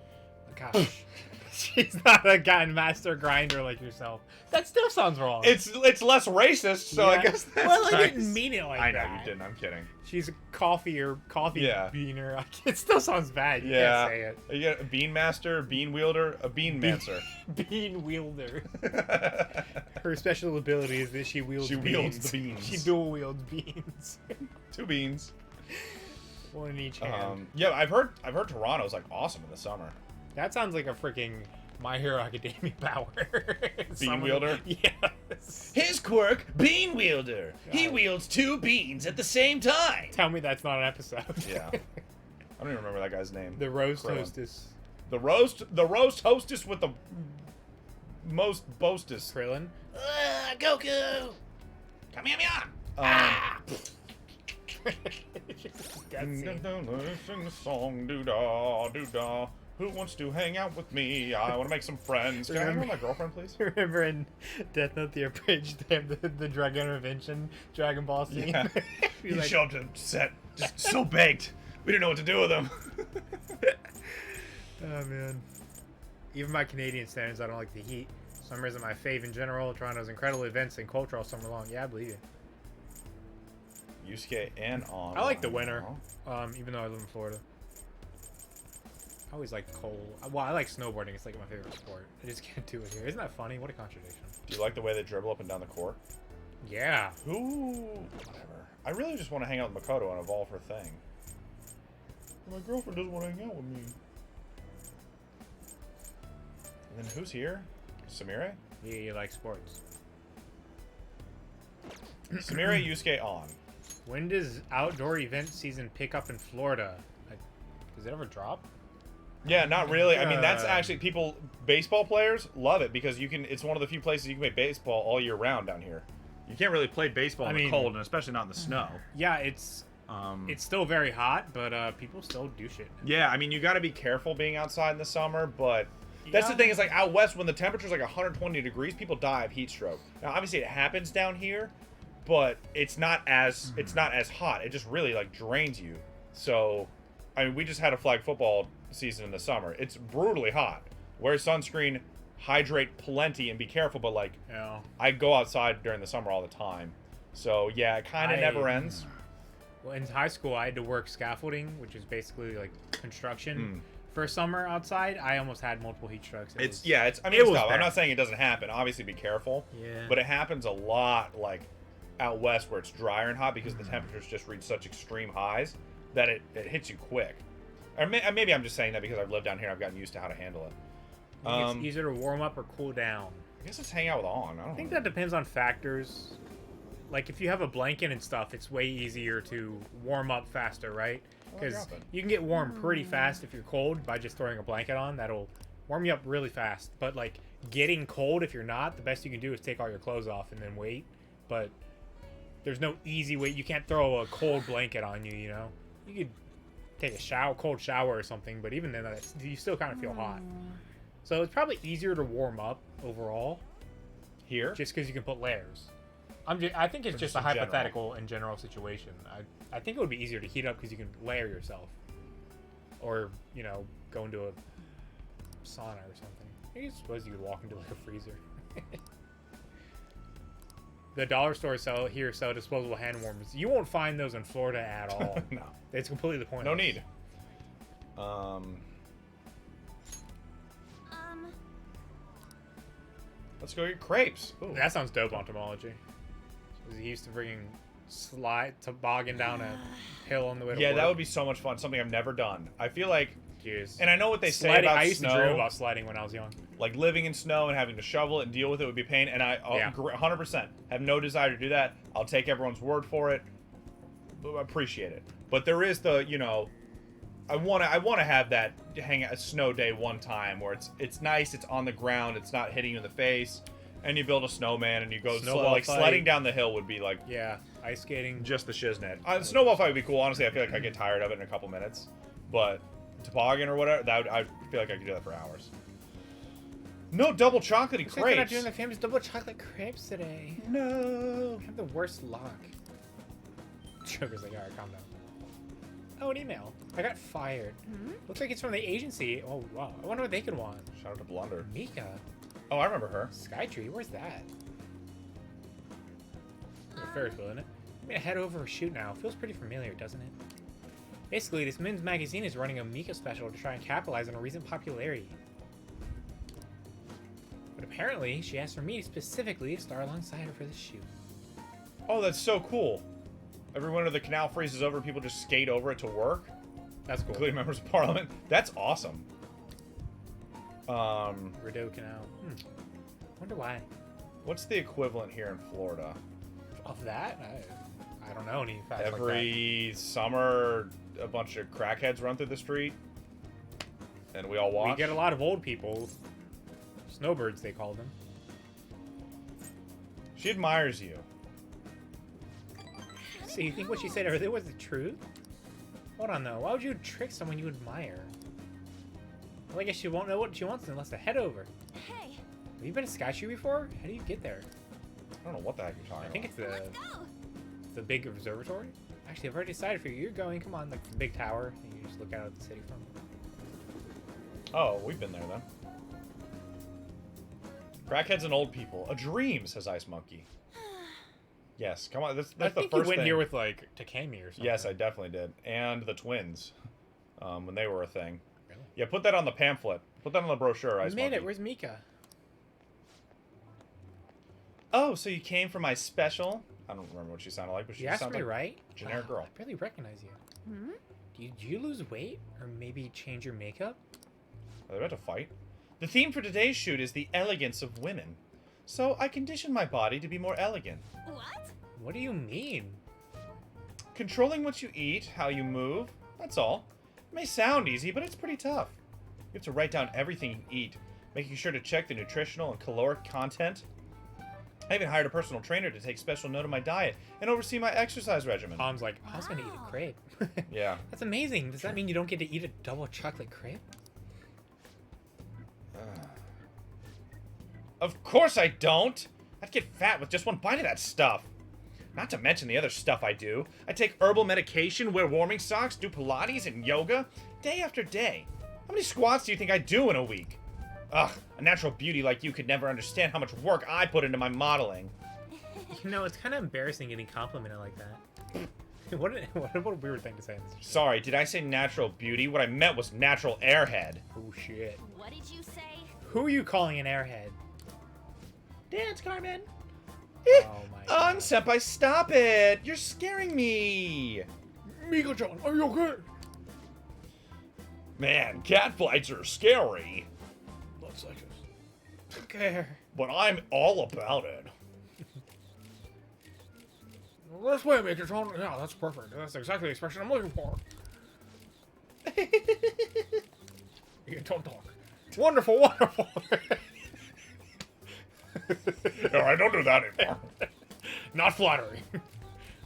Gosh, she's not a master grinder like yourself. That still sounds wrong. It's less racist, so I Yeah. guess that's well, I nice. didn't mean it like I know that. you didn't. I'm kidding. She's a coffee Yeah. beaner. It still sounds bad. You Yeah. can't say it. You got a bean master, bean wielder, a bean mancer. Bean wielder. Her special ability is that she wields She beans. wields the beans. She dual wields beans. 2 beans. One in each hand. Yeah, I've heard Toronto's like awesome in the summer. That sounds like a freaking My Hero Academia power. Bean wielder? Yes. His quirk, Bean Wielder. He God. wields 2 beans at the same time. Tell me that's not an episode. Yeah. I don't even remember that guy's name. The roast Krillin. hostess. The roast hostess with the most boastest. Krillin. Goku. Come here, That scene. Sing the song, doo-dah, doo-dah. Who wants to hang out with me? I want to make some friends. Can I hang out with my girlfriend, please? Remember in Death Note the Abridged, they have the drug intervention Dragon Ball scene? Yeah. He's He like, showed up to set, just so baked. We didn't know what to do with him. oh man. Even by Canadian standards, I don't like the heat. Summer isn't my fave in general. Toronto's incredible events and culture all summer long. Yeah, I believe you. Yusuke and on. I like the winter, even though I live in Florida. I always like cold. Well, I like snowboarding. It's like my favorite sport. I just can't do it here. Isn't that funny? What a contradiction. Do you like the way they dribble up and down the court? Yeah. Ooh, whatever. I really just want to hang out with Makoto and evolve her thing. My girlfriend doesn't want to hang out with me. And then who's here? Samire? You like sports. Samire, Yusuke, on. When does outdoor event season pick up in Florida? Does it ever drop? Yeah, not really. I mean, that's actually baseball players love it because you can. It's one of the few places you can play baseball all year round down here. You can't really play baseball in the cold, and especially not in the snow. Yeah, it's still very hot, but people still do shit. Yeah, I mean, you got to be careful being outside in the summer, but that's Yeah. the thing is like out west when the temperature's like 120 degrees, people die of heat stroke. Now, obviously, it happens down here, but it's not as hot. It just really like drains you. So, I mean, we just had a flag football season in the summer. It's brutally hot. Wear sunscreen, hydrate plenty, and be careful. But like, Yeah. I go outside during the summer all the time. So yeah, it kind of never ends. Well, in high school, I had to work scaffolding, which is basically like construction. For a summer outside, I almost had multiple heat strokes. I mean, It was bad. I'm not saying it doesn't happen. Obviously, be careful. Yeah. But it happens a lot, like out west where it's drier and hot because the temperatures just reach such extreme highs that it hits you quick. Or maybe I'm just saying that because I've lived down here. I've gotten used to how to handle it. I think it's easier to warm up or cool down. I guess let's hang out with On. I don't I think know. that depends on factors. like if you have a blanket and stuff, it's way easier to warm up faster, right? Because drop it. you can get warm pretty fast if you're cold by just throwing a blanket on. That'll warm you up really fast. But like getting cold if you're not, the best you can do is take all your clothes off and then wait. But there's no easy way. You can't throw a cold blanket on you, you know? You could take a cold shower or something, but even then, you still kind of feel hot. So it's probably easier to warm up overall. Here? Just because you can put layers. I think it's Or just just a in general? hypothetical and general situation. I think it would be easier to heat up because you can layer yourself. Or, you know, go into a sauna or something. I suppose you could walk into like a freezer. The dollar stores sell disposable hand warmers. You won't find those in Florida at all. No. It's completely pointless. No need. Let's go get crepes. Ooh. That sounds dope, entomology. Was he used to bringing toboggan down a hill on the way to Yeah, work? that would be so much fun. Something I've never done. I feel like, Jeez. and I know what they say Sledding, about I used snow. to dream about sledding when I was young. Like living in snow and having to shovel it and deal with it would be pain. And I 100% have no desire to do that. I'll take everyone's word for it. Appreciate it. But there is the, you know, I want to have that hang a snow day one time where it's nice, it's on the ground, it's not hitting you in the face, and you build a snowman and you go Snowball fight. sledding down the hill would be like Yeah, ice skating. just the shiznit. Snowball fight would be cool. Honestly, I feel like I get tired of it in a couple minutes, but toboggan or whatever, I feel like I could do that for hours. No double chocolatey Looks like they're not crepes. doing the famous double chocolate crepes today. No. I have the worst luck. Sugar's like, alright, calm down. Oh, an email. I got fired. Looks like it's from the agency. Oh, wow. I wonder what they could want. Shout out to Blunder. Mika. Oh, I remember her. Skytree, where's that? It's a Ferris wheel, isn't it? I'm gonna head over or shoot now. Feels pretty familiar, doesn't it? Basically, this men's magazine is running a Mika special to try and capitalize on her recent popularity. But apparently, she asked for me specifically to star alongside her for this shoot. Oh, that's so cool. Every winter the canal freezes over, people just skate over it to work, That's cool. including members of parliament. That's awesome. Rideau Canal. Wonder why. What's the equivalent here in Florida? Of that? I don't know any facts like that. Every summer, a bunch of crackheads run through the street, and we all watch. We get a lot of old people. Snowbirds, they call them. She admires you. So you think what she said earlier was the truth? Hold on, though. Why would you trick someone you admire? Well, I guess she won't know what she wants unless to head over. Hey, Have you been to Skyshoe before? How do you get there? I don't know what the heck you're talking I think it's let's go. the big observatory. Actually, I've already decided for you. You're going. Come on, like the big tower. And you just look out at the city from. Oh, we've been there then. Crackheads and old people. A dream, says Ice Monkey. Yes, come on. That's I the think first you went thing. here with like Takami or something. Yes, I definitely did. And the twins, when they were a thing. Really? Yeah, put that on the pamphlet. Put that on the brochure, Ice You made Monkey. it. Where's Mika? Oh, so you came for my special? I don't remember what she sounded like, but she You asked sounded me, like right? generic girl. I barely recognize you. Did you lose weight or maybe change your makeup? Are they about to fight? The theme for today's shoot is the elegance of women. So I conditioned my body to be more elegant. What? What do you mean? Controlling what you eat, how you move, that's all. It may sound easy, but it's pretty tough. You have to write down everything you eat, making sure to check the nutritional and caloric content. I even hired a personal trainer to take special note of my diet and oversee my exercise regimen. Tom's like, I was gonna eat a crepe. Yeah. That's amazing. Does that mean you don't get to eat a double chocolate crepe? Of course I don't! I'd get fat with just one bite of that stuff. Not to mention the other stuff I do. I take herbal medication, wear warming socks, do Pilates and yoga, day after day. How many squats do you think I do in a week? Ugh, a natural beauty like you could never understand how much work I put into my modeling. You know, it's kind of embarrassing getting complimented like that. what a weird thing to say. Sorry, did I say natural beauty? What I meant was natural airhead. Oh, shit. What did you say? Who are you calling an airhead? Dance, Carmen. Oh, my God. Senpai, stop it! You're scaring me! Miko-chan, are you okay? Man, cat fights are scary. Looks like us. Okay. But I'm all about it. This way, Megatron. Yeah, that's perfect. That's exactly the expression I'm looking for. You don't talk. Wonderful, wonderful. Alright, don't do that anymore. Not flattering. I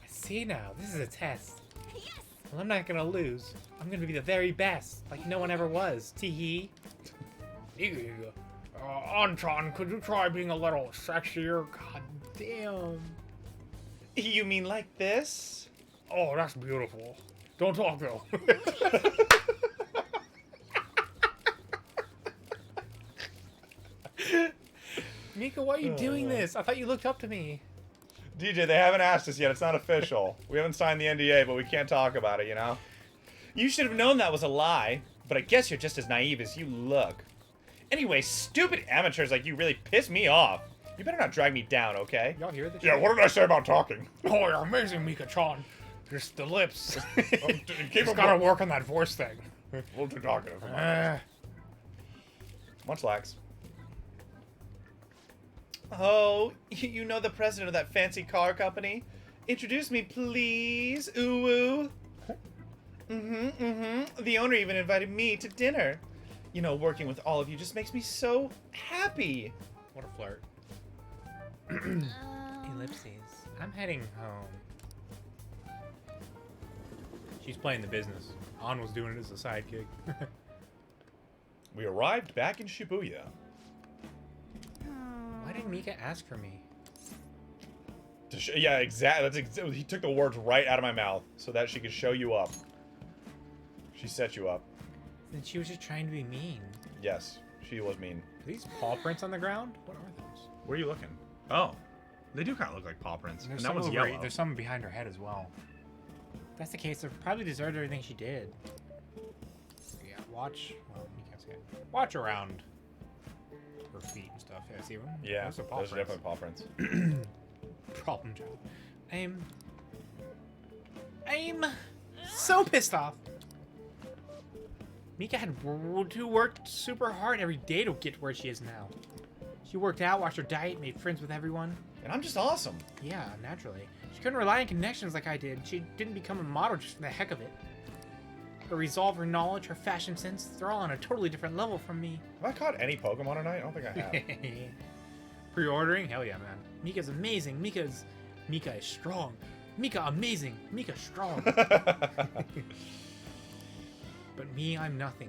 see now. This is a test. Yes! Well, I'm not gonna lose. I'm gonna be the very best, like no one ever was. Tee hee. Anton, could you try being a little sexier? God damn. You mean like this? Oh, that's beautiful. Don't talk though. Mika, why are you doing this? I thought you looked up to me. DJ, they haven't asked us yet. It's not official. We haven't signed the NDA, but we can't talk about it, you know? You should have known that was a lie, but I guess you're just as naive as you look. Anyway, stupid amateurs like you really piss me off. You better not drag me down, okay? Y'all hear this? Yeah, what did I say about talking? Oh, you're amazing, Mika-chan. Just the lips. Keep Just them gotta going. work on that voice thing. We'll do talking. Much lax. Oh, you know the president of that fancy car company? Introduce me, please. Ooh. The owner even invited me to dinner. You know, working with all of you just makes me so happy. What a flirt. Ellipses. I'm heading home. She's playing the business. An was doing it as a sidekick. We arrived back in Shibuya. Why did Mika ask for me? Yeah, exactly. He took the words right out of my mouth so that she could show you up. She set you up. Then she was just trying to be mean. Yes, she was mean. Are these paw prints on the ground? What are those? Where are you looking? Oh, they do kind of look like paw prints. There's And that some one's over- yellow. There's some behind her head as well. If that's the case, they probably deserved everything she did. Yeah, watch. Well, you can't see it. Watch around her feet and stuff. Yeah, see them? Yeah, Those are paw those are prints. definitely paw prints. Problem child. I'm so pissed off. Mika had worked super hard every day to get where she is now. She worked out, watched her diet, made friends with everyone. And I'm just awesome. Yeah, naturally. She couldn't rely on connections like I did. She didn't become a model just for the heck of it. Her resolve, her knowledge, her fashion sense, they're all on a totally different level from me. Have I caught any Pokemon tonight? I don't think I have. Pre-ordering? Hell yeah, man. Mika's amazing. Mika is strong. Mika amazing. Mika strong. But me, I'm nothing.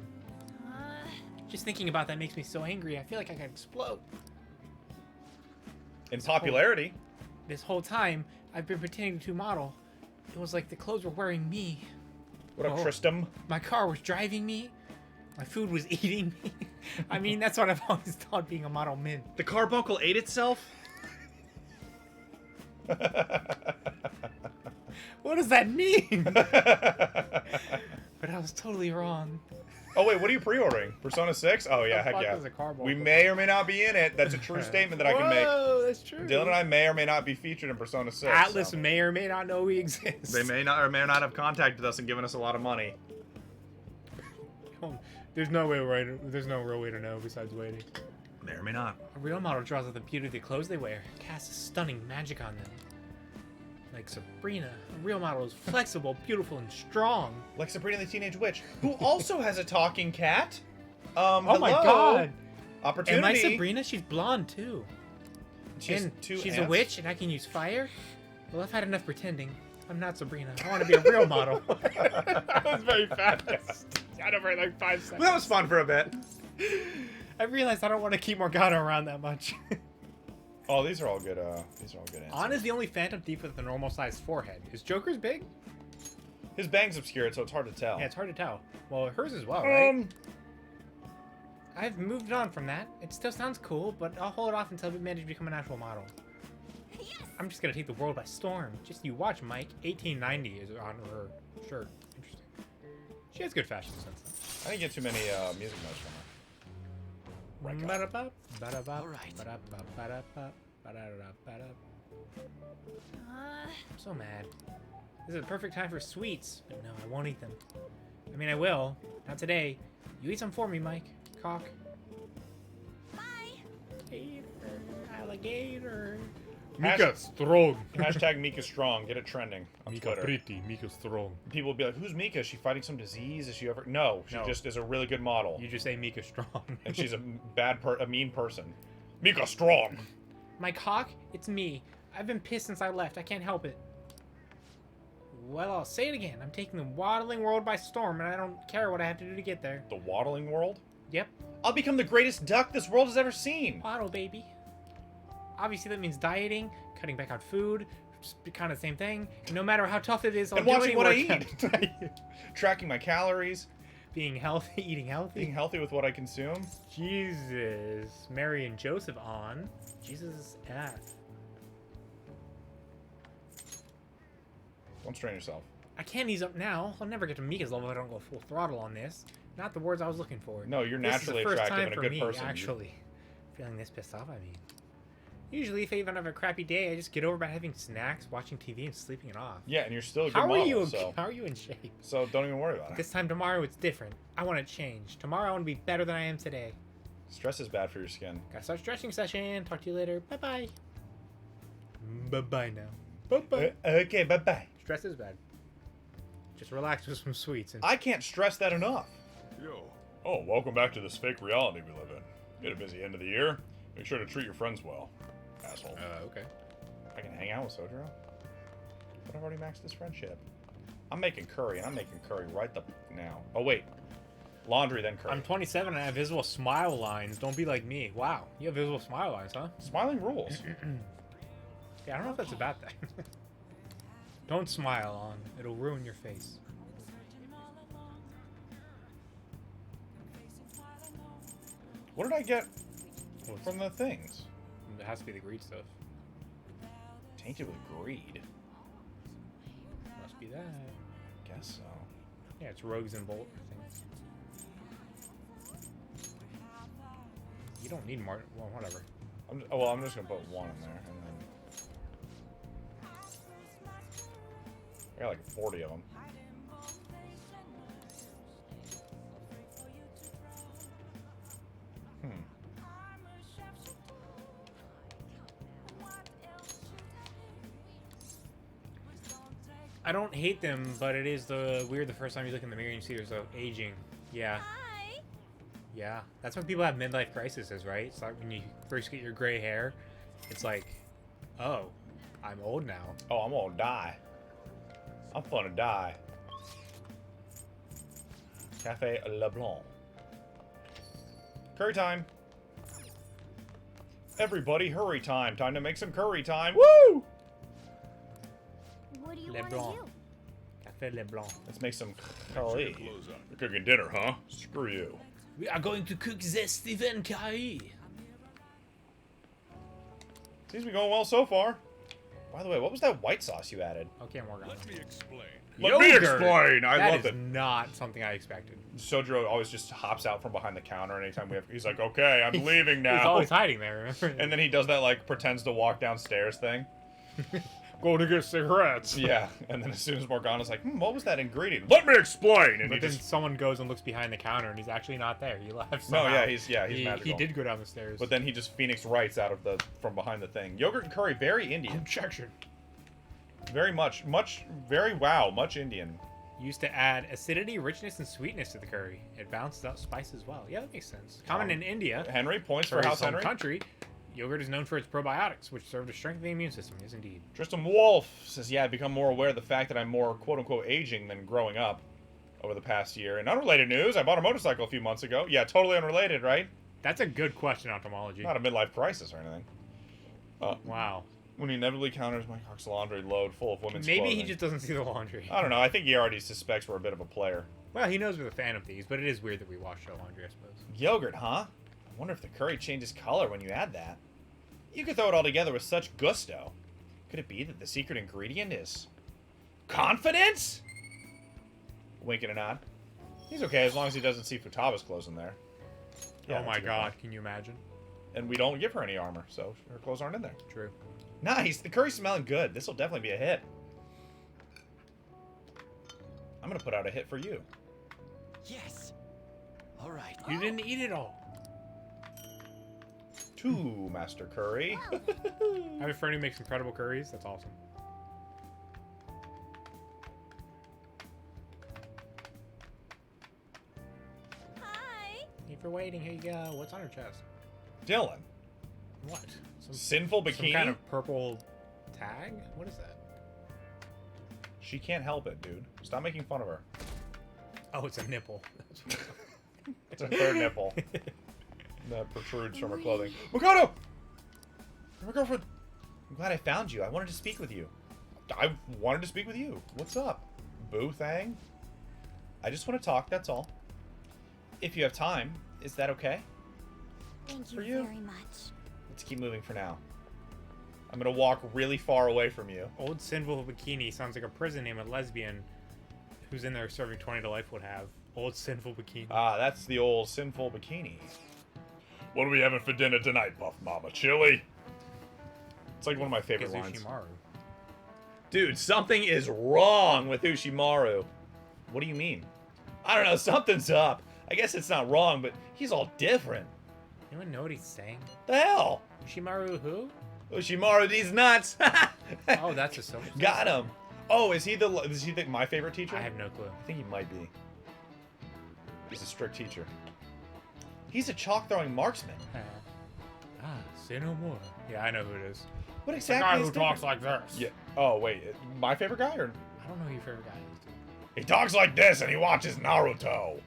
Just thinking about that makes me so angry. I feel like I could explode. In popularity. This whole time, I've been pretending to model. It was like the clothes were wearing me. What up, Oh. Tristram? My car was driving me. My food was eating me. I mean, that's what I've always thought being a model meant. The carbuncle ate itself? What does that mean? But I was totally wrong. Oh wait, what are you pre-ordering? Persona 6? Oh yeah, The heck fuck yeah. is a carbuncle? We may or may not be in it. That's a true statement that I can make. Whoa, that's true. Dylan and I may or may not be featured in Persona 6. Atlas so. may or may not know we exist. They may not or may not have contacted us and given us a lot of money. There's no way. There's no real way to know besides waiting. May or may not. A real model draws out the beauty of the clothes they wear, casts stunning magic on them. Like Sabrina, a real model is flexible, beautiful, and strong. Like Sabrina the Teenage Witch, who also has a talking cat. Oh Hello. my god! Opportunity. And like Sabrina, she's blonde too. She's And two she's ants. a witch, and I can use fire. Well, I've had enough pretending. I'm not Sabrina. I want to be a real model. That was very fast. Got over in like 5 seconds. Well, that was fun for a bit. I realized I don't want to keep Morgana around that much. Oh, these are all good. These are all good answers. An is the only Phantom Thief with a normal sized forehead. Is Joker's big? His bang's obscured, so it's hard to tell. Yeah, it's hard to tell. Well, hers as well, right? Um, I've moved on from that. It still sounds cool, but I'll hold it off until we manage to become an actual model. Yes! I'm just gonna take the world by storm. Just you watch, Mike. 1890 is on her shirt. Interesting. She has good fashion sense, though. I didn't get too many music notes from her. Right, guy. Ba-da-bop, ba-da-bop, All right. ba-da-bop, ba-da-bop, ba-da-da-bop, ba-da. I'm so mad. This is a perfect time for sweets, but no, I won't eat them. I mean, I will. Not today. You eat some for me, Mike. Cock. Bye! Gator, alligator. Mika strong. Hashtag Mika strong. Get it trending on Mika Twitter. pretty. Mika strong. People will be like, "Who's Mika? Is she fighting some disease? Is she ever?" No, she No. just is a really good model, You just say Mika strong. and she's a mean person. Mika strong. My cock, it's me. I've been pissed since I left. I can't help it. Well, I'll say it again. I'm taking the waddling world by storm, and I don't care what I have to do to get there. The waddling world. Yep. I'll become the greatest duck this world has ever seen. Waddle, baby. Obviously, that means dieting, cutting back on food, just kind of the same thing. No matter how tough it is, I'll And do watching any what I workout. eat. Tracking my calories. Being healthy, eating healthy. Being healthy with what I consume. Jesus. Mary and Joseph on. Jesus F. Don't strain yourself. I can't ease up now. I'll never get to Mika's level if I don't go full throttle on this. Not the words I was looking for. No, you're This is naturally the first attractive time and a for good me, person. actually. Feeling this pissed off, I mean. Usually, if I even have a crappy day, I just get over by having snacks, watching TV, and sleeping it off. Yeah, and you're still a good How are model, you? so. How are you in shape? So don't even worry about it. This time tomorrow, it's different. I want to change. Tomorrow, I want to be better than I am today. Stress is bad for your skin. Gotta start stretching session. Talk to you later. Bye bye. Bye bye now. Bye bye. Okay, bye-bye. Stress is bad. Just relax with some sweets. And I can't stress that enough. Yo. Oh, welcome back to this fake reality we live in. Get a busy end of the year. Make sure to treat your friends well. Asshole. okay. I can hang out with Sojiro. But I've already maxed this friendship. I'm making curry, and I'm making curry right the now. Oh, wait. Laundry, then curry. I'm 27 and I have visible smile lines. Don't be like me. Wow, you have visible smile lines, huh? Smiling rules. Yeah, I don't know if that's a bad thing. Don't smile on. It'll ruin your face. What did I get from the things? It has to be the greed stuff. Tainted with greed. Must be that. Guess so. Yeah, it's rogues and bolt things. You don't need more. Well, whatever. I'm just gonna put one in there, and then I got like 40 of them. I don't hate them, but it is weird the first time you look in the mirror and you see yourself aging. Yeah. Hi. Yeah. That's when people have midlife crises, right? It's like when you first get your gray hair, it's like, oh, I'm old now. Oh, I'm gonna die. I'm gonna die. Cafe Leblanc. Curry time. Everybody, hurry time. Time to make some curry time. Woo! What do you Leblanc. want to do? Cafe Leblanc. Let's make some curry. You're cooking dinner, huh? Screw you. We are going to cook the Stephen curry. Seems to be going well so far. By the way, what was that white sauce you added? Okay, I'm working on it. Let me explain. Let me Yogurt! explain. I That love is it. not something I expected. Sojiro always just hops out from behind the counter anytime we have. He's like, "Okay, I'm leaving He's now." always hiding there, remember? And then he does that like pretends to walk downstairs thing. go to get cigarettes. Yeah, and then as soon as Morgana's like, what was that ingredient? Let me explain. And But he then just someone goes and looks behind the counter, and he's actually not there. He left. no, Somehow. he's he, magical. He did go down the stairs. But then he just Phoenix Wrights out of from behind the thing. Yogurt and curry, very Indian. Objection. Very much much Indian. Used to add acidity, richness, and sweetness to the curry. It balances out spice as well. Yeah, that makes sense. Common in India, Henry points for for his House home Henry. country, yogurt is known for its probiotics, which serve to strengthen the immune system. Yes, indeed. Tristan Wolf says, "Yeah, I've become more aware of the fact that I'm more quote unquote aging than growing up over the past year." In unrelated news, I bought a motorcycle a few months ago. Yeah, totally unrelated, right? That's a good question, ophthalmology. Not a midlife crisis or anything. Wow. When he inevitably counters my cock's laundry load full of women's Maybe clothing. he just doesn't see the laundry. I don't know. I think he already suspects we're a bit of a player. Well, he knows we're the fan of these, but it is weird that we wash our laundry, I suppose. Yogurt, huh? I wonder if the curry changes color when you add that. You could throw it all together with such gusto. Could it be that the secret ingredient is confidence? Wink and a nod. He's okay as long as he doesn't see Futaba's clothes in there. Yeah, Oh that's my a good god, one. can you imagine? And we don't give her any armor, so her clothes aren't in there. True. Nice. The curry's smelling good. This will definitely be a hit. I'm gonna put out a hit for you. Yes. All right. You didn't eat it all. 2, Master Curry. I have a friend who makes incredible curries. That's awesome. Hi. Thank you for waiting. Here you go. What's on her chest? Dylan. What? Some, Sinful bikini? some kind of purple tag? What is that? She can't help it, dude. Stop making fun of her. Oh, it's a nipple. It's her third nipple that protrudes from her clothing. Makoto! You're my girlfriend. I'm glad I found you. I wanted to speak with you. I wanted to speak with you. What's up, boo thang? I just want to talk, that's all. If you have time, is that okay? Thank you, For you. very much. Let's keep moving for now. I'm gonna walk really far away from you. Old Sinful Bikini sounds like a prison name a lesbian who's in there serving 20 to life would have. Old Sinful Bikini. Ah, that's the old Sinful Bikini. What are we having for dinner tonight, Buff Mama? Chili? It's like one of my favorite lines. Ushimaru. Dude, something is wrong with Ushimaru. What do you mean? I don't know, something's up. I guess it's not wrong, but he's all different. Anyone know what he's saying? The hell? Ushimaru who? Ushimaru, these nuts. Oh, that's a silver. Got him. Oh, is he my favorite teacher? I have no clue. I think he might be. He's a strict teacher. He's a chalk-throwing marksman. Say no more. Yeah, I know who it is. What The exactly guy is who talks different? like this. Yeah. Oh, wait. My favorite guy? Or I don't know who your favorite guy is, dude. he talks like this and he watches Naruto.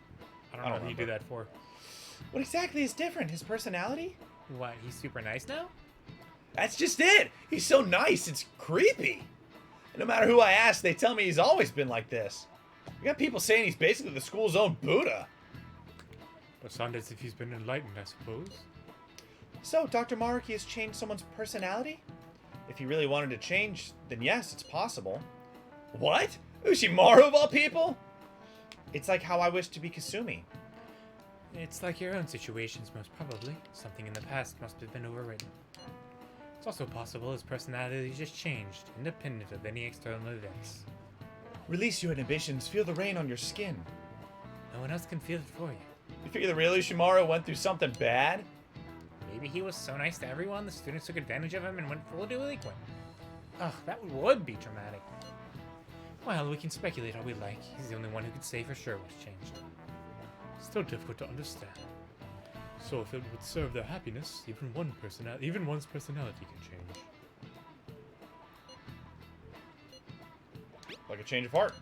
I don't know who you do that for. What exactly is different? His personality? What, he's super nice now? That's just it. He's so nice. It's creepy. And no matter who I ask, they tell me he's always been like this. We got people saying he's basically the school's own Buddha. But sounds as if he's been enlightened, I suppose. So, Dr. Maruki has changed someone's personality? If he really wanted to change, then yes, it's possible. What? Ushimaru of all people? It's like how I wish to be Kasumi. It's like your own situations, most probably. Something in the past must have been overwritten. It's also possible his personality just changed, independent of any external events. Release your inhibitions, feel the rain on your skin. No one else can feel it for you. You figure the real Ushimaru went through something bad? Maybe he was so nice to everyone, the students took advantage of him and went full delinquent. Ugh, that would be dramatic. Well, we can speculate all we like. He's the only one who could say for sure what's changed. Still difficult to understand. So if it would serve their happiness, even one's personality can change. Like a change of heart.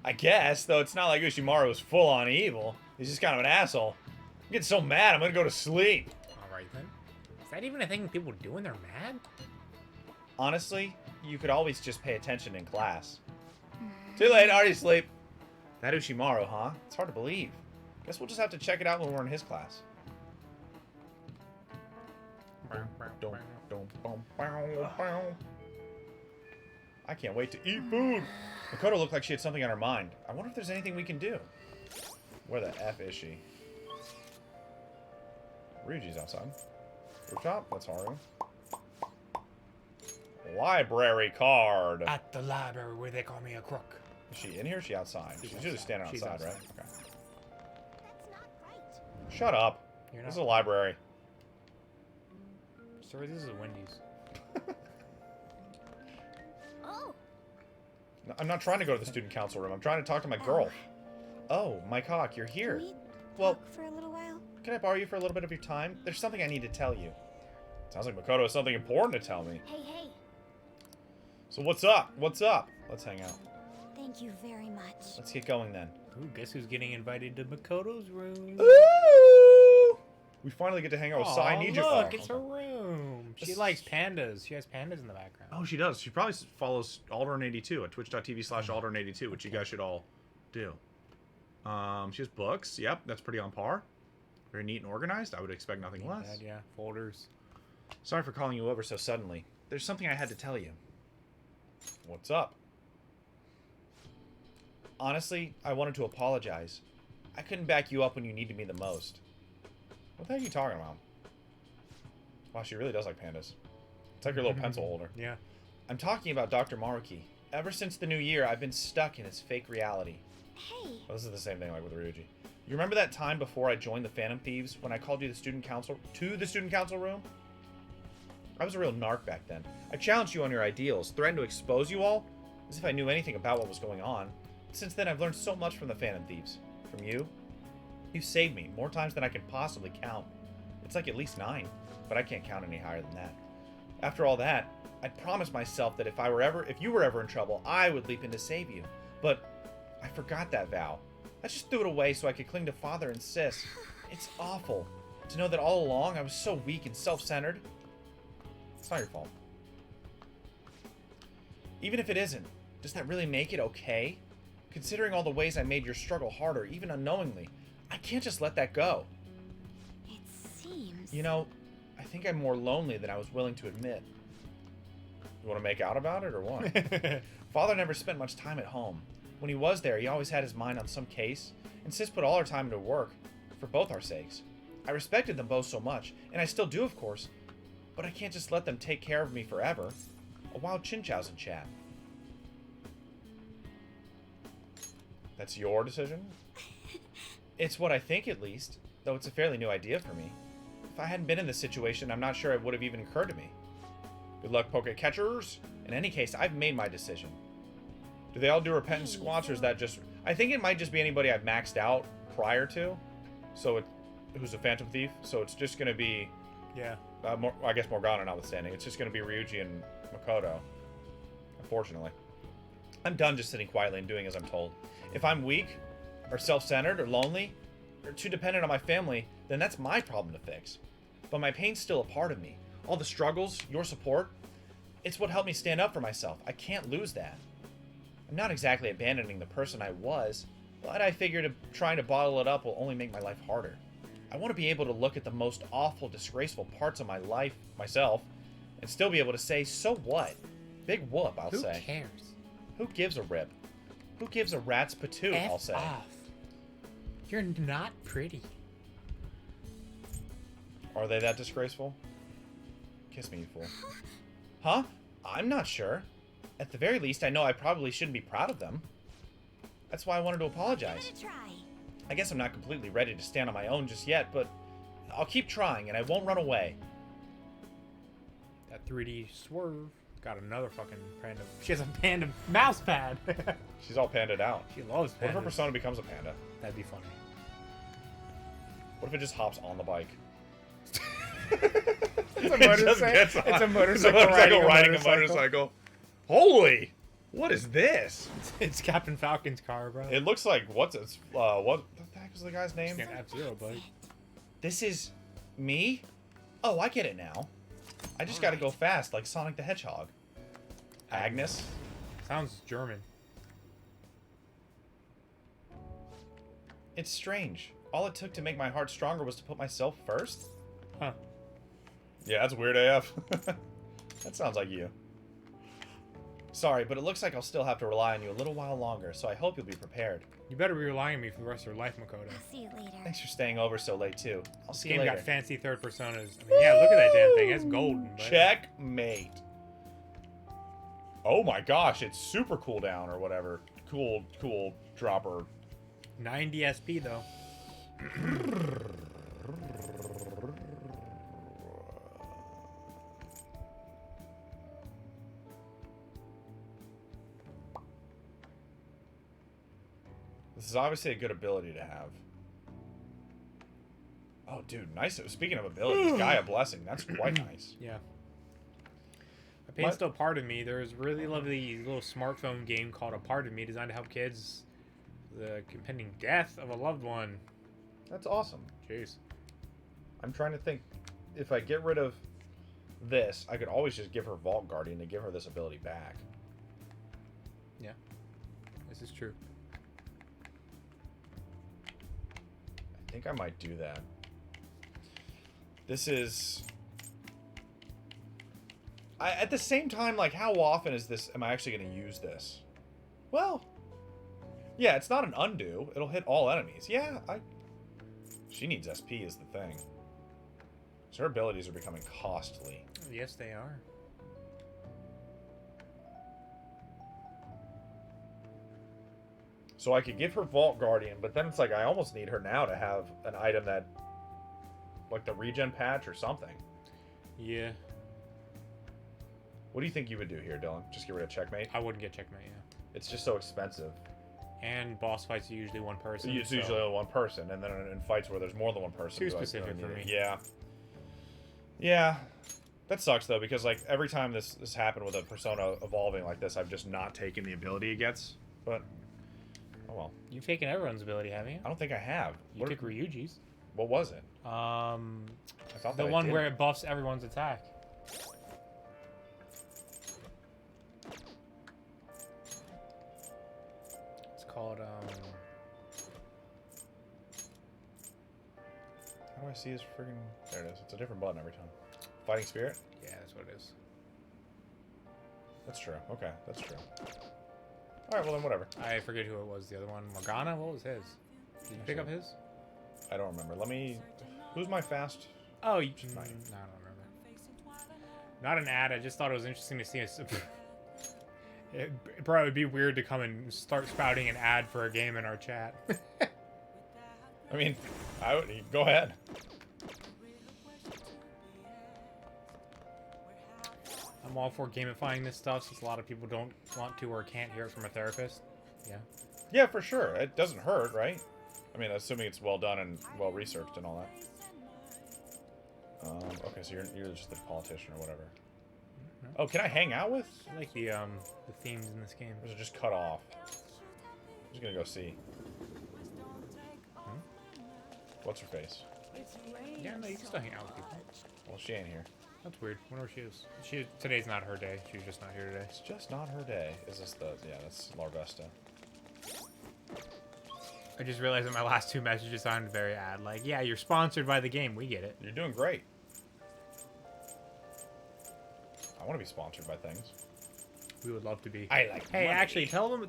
I guess, though it's not like Ushimaru was full on evil. He's just kind of an asshole. I'm getting so mad, I'm gonna go to sleep. Alright then. Is that even a thing people do when they're mad? Honestly, you could always just pay attention in class. Too late, already asleep. That Ushimaru, huh? It's hard to believe. Guess we'll just have to check it out when we're in his class. I can't wait to eat food. Makoto looked like she had something on her mind. I wonder if there's anything we can do. Where the F is she? Ryuji's outside. Rooftop? That's Haru. Library card. At the library where they call me a crook. Is she in here or is she outside? She's usually standing She's outside, right? outside. Okay. That's not right. Shut up. You're This is not. a library. Sorry, this is a Wendy's. Oh, No, I'm not trying to go to the student council room. I'm trying to talk to my girl. Oh, my cock, you're here. can we Well, talk for a little while? can I borrow you for a little bit of your time? There's something I need to tell you. Sounds like Makoto has something important to tell me. Hey. So what's up? What's up? Let's hang out. Thank you very much. Let's get going then. Ooh, guess who's getting invited to Makoto's room? Ooh! We finally get to hang out with Sai Aw, Nijiko. look, it's her room. She likes pandas. She has pandas in the background. Oh, she does. She probably follows Aldern82 at twitch.tv/Aldern82, which you guys should all do. She has books. Yep, that's pretty on par. Very neat and organized. I would expect nothing less. Bad, yeah, folders. Sorry for calling you over so suddenly. There's something I had to tell you. What's up? Honestly, I wanted to apologize. I couldn't back you up when you needed me the most. What the heck are you talking about? Wow, she really does like pandas. It's like her little pencil holder. Yeah. I'm talking about Dr. Maruki. Ever since the new year, I've been stuck in his fake reality. Hey, Oh, this is the same thing like with Ryuji. You remember that time before I joined the Phantom Thieves when I called you to the student council room? I was a real narc back then. I challenged you on your ideals, threatened to expose you all, as if I knew anything about what was going on. Since then, I've learned so much from the Phantom Thieves. From you. You've saved me more times than I can possibly count. It's like at least 9, but I can't count any higher than that. After all that, I'd promised myself that if you were ever in trouble, I would leap in to save you. But I forgot that vow. I just threw it away so I could cling to Father and Sis. It's awful to know that all along I was so weak and self-centered. It's not your fault. Even if it isn't, does that really make it okay? Considering all the ways I made your struggle harder, even unknowingly, I can't just let that go. It seems... You know, I think I'm more lonely than I was willing to admit. You want to make out about it or what? Father never spent much time at home. When he was there, he always had his mind on some case, and Sis put all her time into work, for both our sakes. I respected them both so much, and I still do, of course, but I can't just let them take care of me forever. A wild chinchousin chat. That's your decision? It's what I think, at least, though it's a fairly new idea for me. If I hadn't been in this situation, I'm not sure it would have even occurred to me. Good luck, poke catchers. In any case, I've made my decision. Do they all do repentant squats, or is that just... I think it might just be anybody I've maxed out prior to. So who's a Phantom Thief. So it's just going to be... Yeah. I guess Morgana notwithstanding. It's just going to be Ryuji and Makoto. Unfortunately. I'm done just sitting quietly and doing as I'm told. If I'm weak, or self-centered, or lonely, or too dependent on my family, then that's my problem to fix. But my pain's still a part of me. All the struggles, your support, it's what helped me stand up for myself. I can't lose that. I'm not exactly abandoning the person I was, but I figured trying to bottle it up will only make my life harder. I want to be able to look at the most awful, disgraceful parts of my life myself, and still be able to say, so what? Big whoop, I'll say. Who cares? Who gives a rip? Who gives a rat's patoot, I'll say. Off. You're not pretty. Are they that disgraceful? Kiss me, you fool. Huh? I'm not sure. At the very least, I know I probably shouldn't be proud of them. That's why I wanted to apologize. Give it a try. I guess I'm not completely ready to stand on my own just yet, but I'll keep trying and I won't run away. That 3D swerve got another fucking panda. She has a panda mouse pad. She's all panda'd out. She loves pandas. What if her persona becomes a panda? That'd be funny. What if it just hops on the bike? It's a motorcycle. It's a motorcycle riding a motorcycle. Holy! What is this? It's Captain Falcon's car, bro. It looks like what the heck is the guy's name? It's an F-Zero bike. This is me? Oh, I get it now. I just gotta go fast like Sonic the Hedgehog. Agnes? Sounds German. It's strange. All it took to make my heart stronger was to put myself first? Huh. Yeah, that's weird AF. That sounds like you. Sorry, but it looks like I'll still have to rely on you a little while longer, so I hope you'll be prepared. You better be relying on me for the rest of your life, Makoto. I'll see you later. Thanks for staying over so late, too. I'll This see you game later. got fancy third personas. I mean, yeah, look at that damn thing. It's golden. But... Checkmate. Oh my gosh, it's super cooldown or whatever. Cool dropper. 90 SP, though. This is obviously a good ability to have. Oh, dude, nice. Speaking of abilities, Gaia Blessing. That's quite nice. Yeah. My pain's still part of me. There's a really lovely little smartphone game called A Part of Me designed to help kids the impending death of a loved one. That's awesome. Jeez. I'm trying to think. If I get rid of this, I could always just give her Vault Guardian to give her this ability back. Yeah. This is true. I think I might do that. This is... at the same time, like, how often am I actually going to use this? Well, yeah, it's not an undo. It'll hit all enemies. Yeah, she needs SP is the thing. So her abilities are becoming costly. Yes, they are. So I could give her Vault Guardian, but then it's like I almost need her now to have an item that, like the regen patch or something. Yeah. What do you think you would do here, Dylan? Just get rid of Checkmate? I wouldn't get checkmate, yeah. It's just so expensive. And boss fights are usually one person. It's usually only one person, and then in fights where there's more than one person, Too do I really specific for need it? me. Yeah. Yeah. That sucks though, because like every time this happened with a persona evolving like this, I've just not taken the ability it gets. But oh well. You've taken everyone's ability, haven't you? I don't think I have. You took Ryuji's. What was it? I thought the that I one did. where it buffs everyone's attack. It's called How do I see his friggin'... There it is. It's a different button every time. Fighting Spirit? yeah, that's what it is. That's true. Okay, that's true. Alright, well then whatever. I forget who it was. The other one, Morgana. What was his? Did you pick up his? I don't remember. Let me... Who's my fast... Oh, no, I don't remember. Not an ad. I just thought it was interesting to see us. It probably would be weird to come and start spouting an ad for a game in our chat. I mean, I would... Go ahead. I'm all for gamifying this stuff since a lot of people don't want to or can't hear it from a therapist. Yeah. Yeah, for sure. It doesn't hurt, right? I mean, assuming it's well done and well researched and all that. Okay, so you're just a politician or whatever. Oh, can I hang out with? I like the themes in this game. Or is it just cut off? I'm just gonna go see. What's her face? Yeah, no, you can still hang out with people. Well, she ain't here. That's weird. Wonder where she is. Today's not her day. She's just not here today. It's just not her day. Is this the... Yeah, that's Larvesta. I just realized that my last two messages sounded very ad. Like, yeah, you're sponsored by the game. We get it. You're doing great. I want to be sponsored by things. We would love to be. I like Hey, money. actually, tell them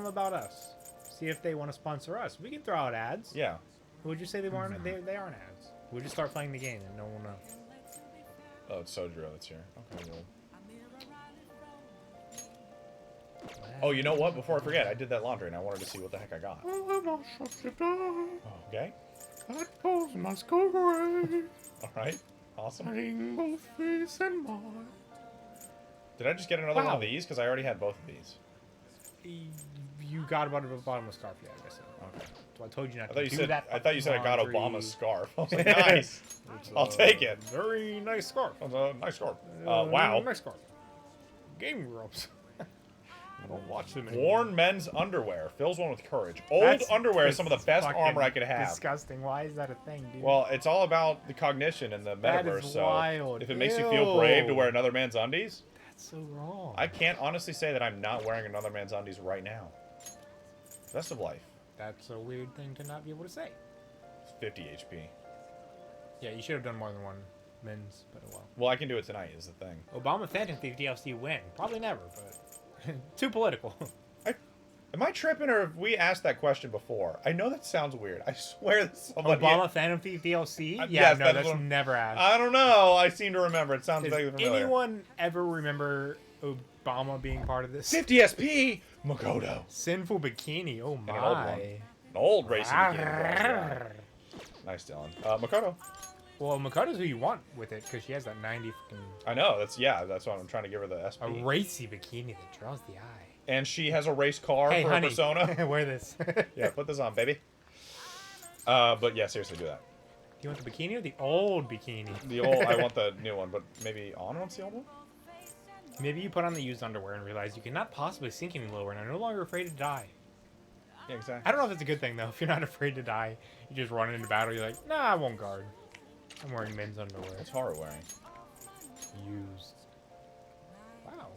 about us. See if they want to sponsor us. We can throw out ads. Yeah. Would you say they weren't? They aren't ads. We'll just start playing the game and no one will know. Oh, it's Sojiro that's here. Okay, well. Oh, you know what? Before I forget, I did that laundry and I wanted to see what the heck I got. Okay. That pose must go away. Alright. Awesome. Both face and mind. Did I just get another one Wow. of these? Because I already had both of these. You got about a bottomless scarf, yeah, I guess so. Okay. So I told you not I to thought you do said that. I thought you said I got laundry. Obama's scarf. I was like, nice. I'll take it. Very nice scarf. That's a nice scarf. Wow. Nice scarf. Game Grumps. I don't watch them anymore. Worn men's underwear. Fills one with courage. Old That's underwear is some of the best fucking armor I could have. Disgusting. Why is that a thing, dude? Well, it's all about the cognition and the That metaverse. is So wild. if it makes you feel brave to Ew. wear another man's undies, that's so wrong. I can't honestly say that I'm not wearing another man's undies right now. Best of life. That's a weird thing to not be able to say. It's 50 HP. Yeah, you should have done more than one men's, but oh well. Well, I can do it tonight. Is the thing. Obama Phantom Thief DLC win. Probably never, but too political. Am I tripping, or have we asked that question before? I know that sounds weird. I swear that somebody... Obama Phantom Thief DLC? Yeah, yes, no, that is that's what I'm- never asked. I don't know. I seem to remember. It sounds Does vaguely familiar. anyone ever remember Obama being part of this? 50 SP! Makoto. Sinful Bikini. Oh Like an old one. my. An old racing bikini. Nice, Dylan. Makoto. Well, Makoto's who you want with it because she has that 90 fucking I know. That's why I'm trying to give her the SP. a racy bikini that draws the eye. And she has a race car Hey, for honey, her persona. wear this. Yeah, put this on, baby. But yeah, seriously, do that. Do you want the bikini or the old bikini? The old, I want the new one, but maybe On wants the old one? Maybe you put on the used underwear and realize you cannot possibly sink any lower and are no longer afraid to die. Yeah, exactly. I don't know if it's a good thing, though. If you're not afraid to die, you just run into battle, you're like, nah, I won't guard. I'm wearing men's underwear. What's Haru wearing? Used. Wow.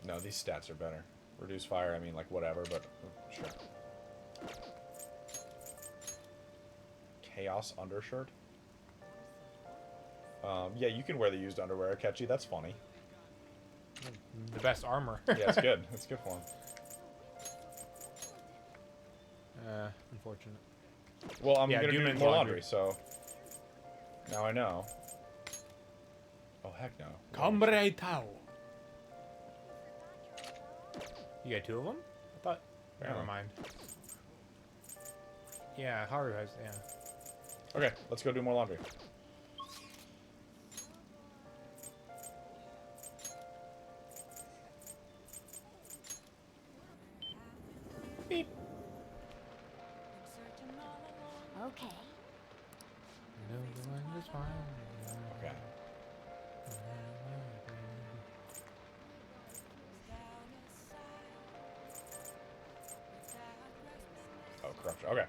No, these stats are better. Reduce fire, I mean, like, whatever, but sure. Chaos undershirt? Yeah, you can wear the used underwear, Akechi. That's funny. The best armor. Yeah, it's good. It's good for him. Unfortunate. Well, I'm Yeah, gonna do do men's more laundry. laundry, so now I know. Oh, heck no. Combre Tao. You got 2 of them? I thought. Never mind. Yeah, Haru has. Yeah. Okay, let's go do more laundry. Beep. Okay. Okay. Oh, corruption. Okay.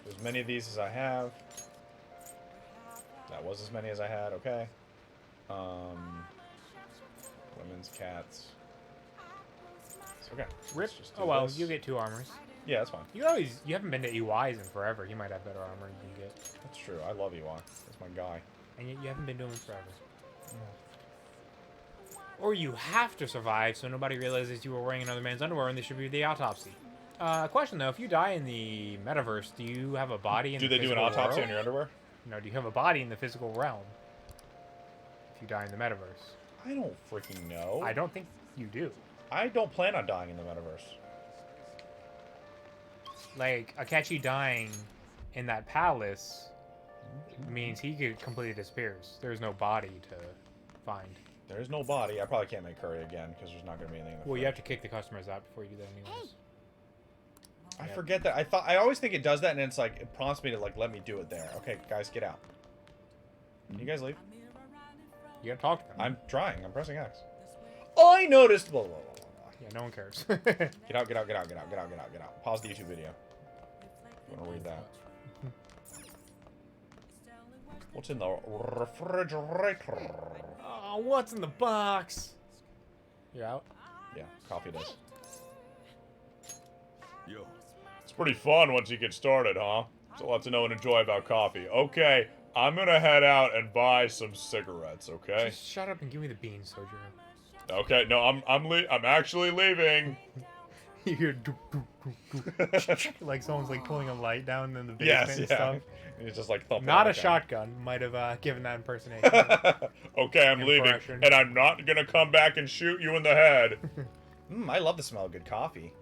As many of these as I have. That was as many as I had. Okay. Women's cats. Okay. Rip. Just do Oh well, this. you get 2 armors. Yeah, that's fine. You haven't been to EY's in forever. He might have better armor you can get. That's true. I love Ewok. That's my guy. And you haven't been doing it forever. Or you have to survive so nobody realizes you were wearing another man's underwear and they should be the autopsy. Question though, if you die in the metaverse, do you have a body in the physical Do they do an autopsy world? on your underwear? No, do you have a body in the physical realm? If you die in the metaverse. I don't freaking know. I don't think you do. I don't plan on dying in the metaverse. Like, Akechi dying in that palace means he completely disappears. There's no body to find. There is no body. I probably can't make curry again because there's not going to be anything in the Well, you fridge. have to kick the customers out before you do that anyways. I forget that. I always think it does that, and it's like it prompts me to like let me do it there. Okay, guys, get out. Can you guys leave? You gotta talk to them. I'm trying. I'm pressing X. I noticed. Blah, blah, blah, blah, blah. Yeah, no one cares. Get out! Get out! Get out! Get out! Get out! Get out! Get out! Pause the YouTube video. You want to read that? What's in the refrigerator? Oh, what's in the box? You out? Yeah, coffee does. Yo. It's pretty fun once you get started, huh? There's a lot to know and enjoy about coffee. Okay, I'm gonna head out and buy some cigarettes. Okay. Just shut up and give me the beans, Sojourner. Okay. No, I'm actually leaving. You hear like someone's like pulling a light down in the basement and stuff. And it's just like thumping. Not on a the shotgun. Might have given that impersonation. Okay, I'm leaving, Impression. and I'm not gonna come back and shoot you in the head. I love the smell of good coffee.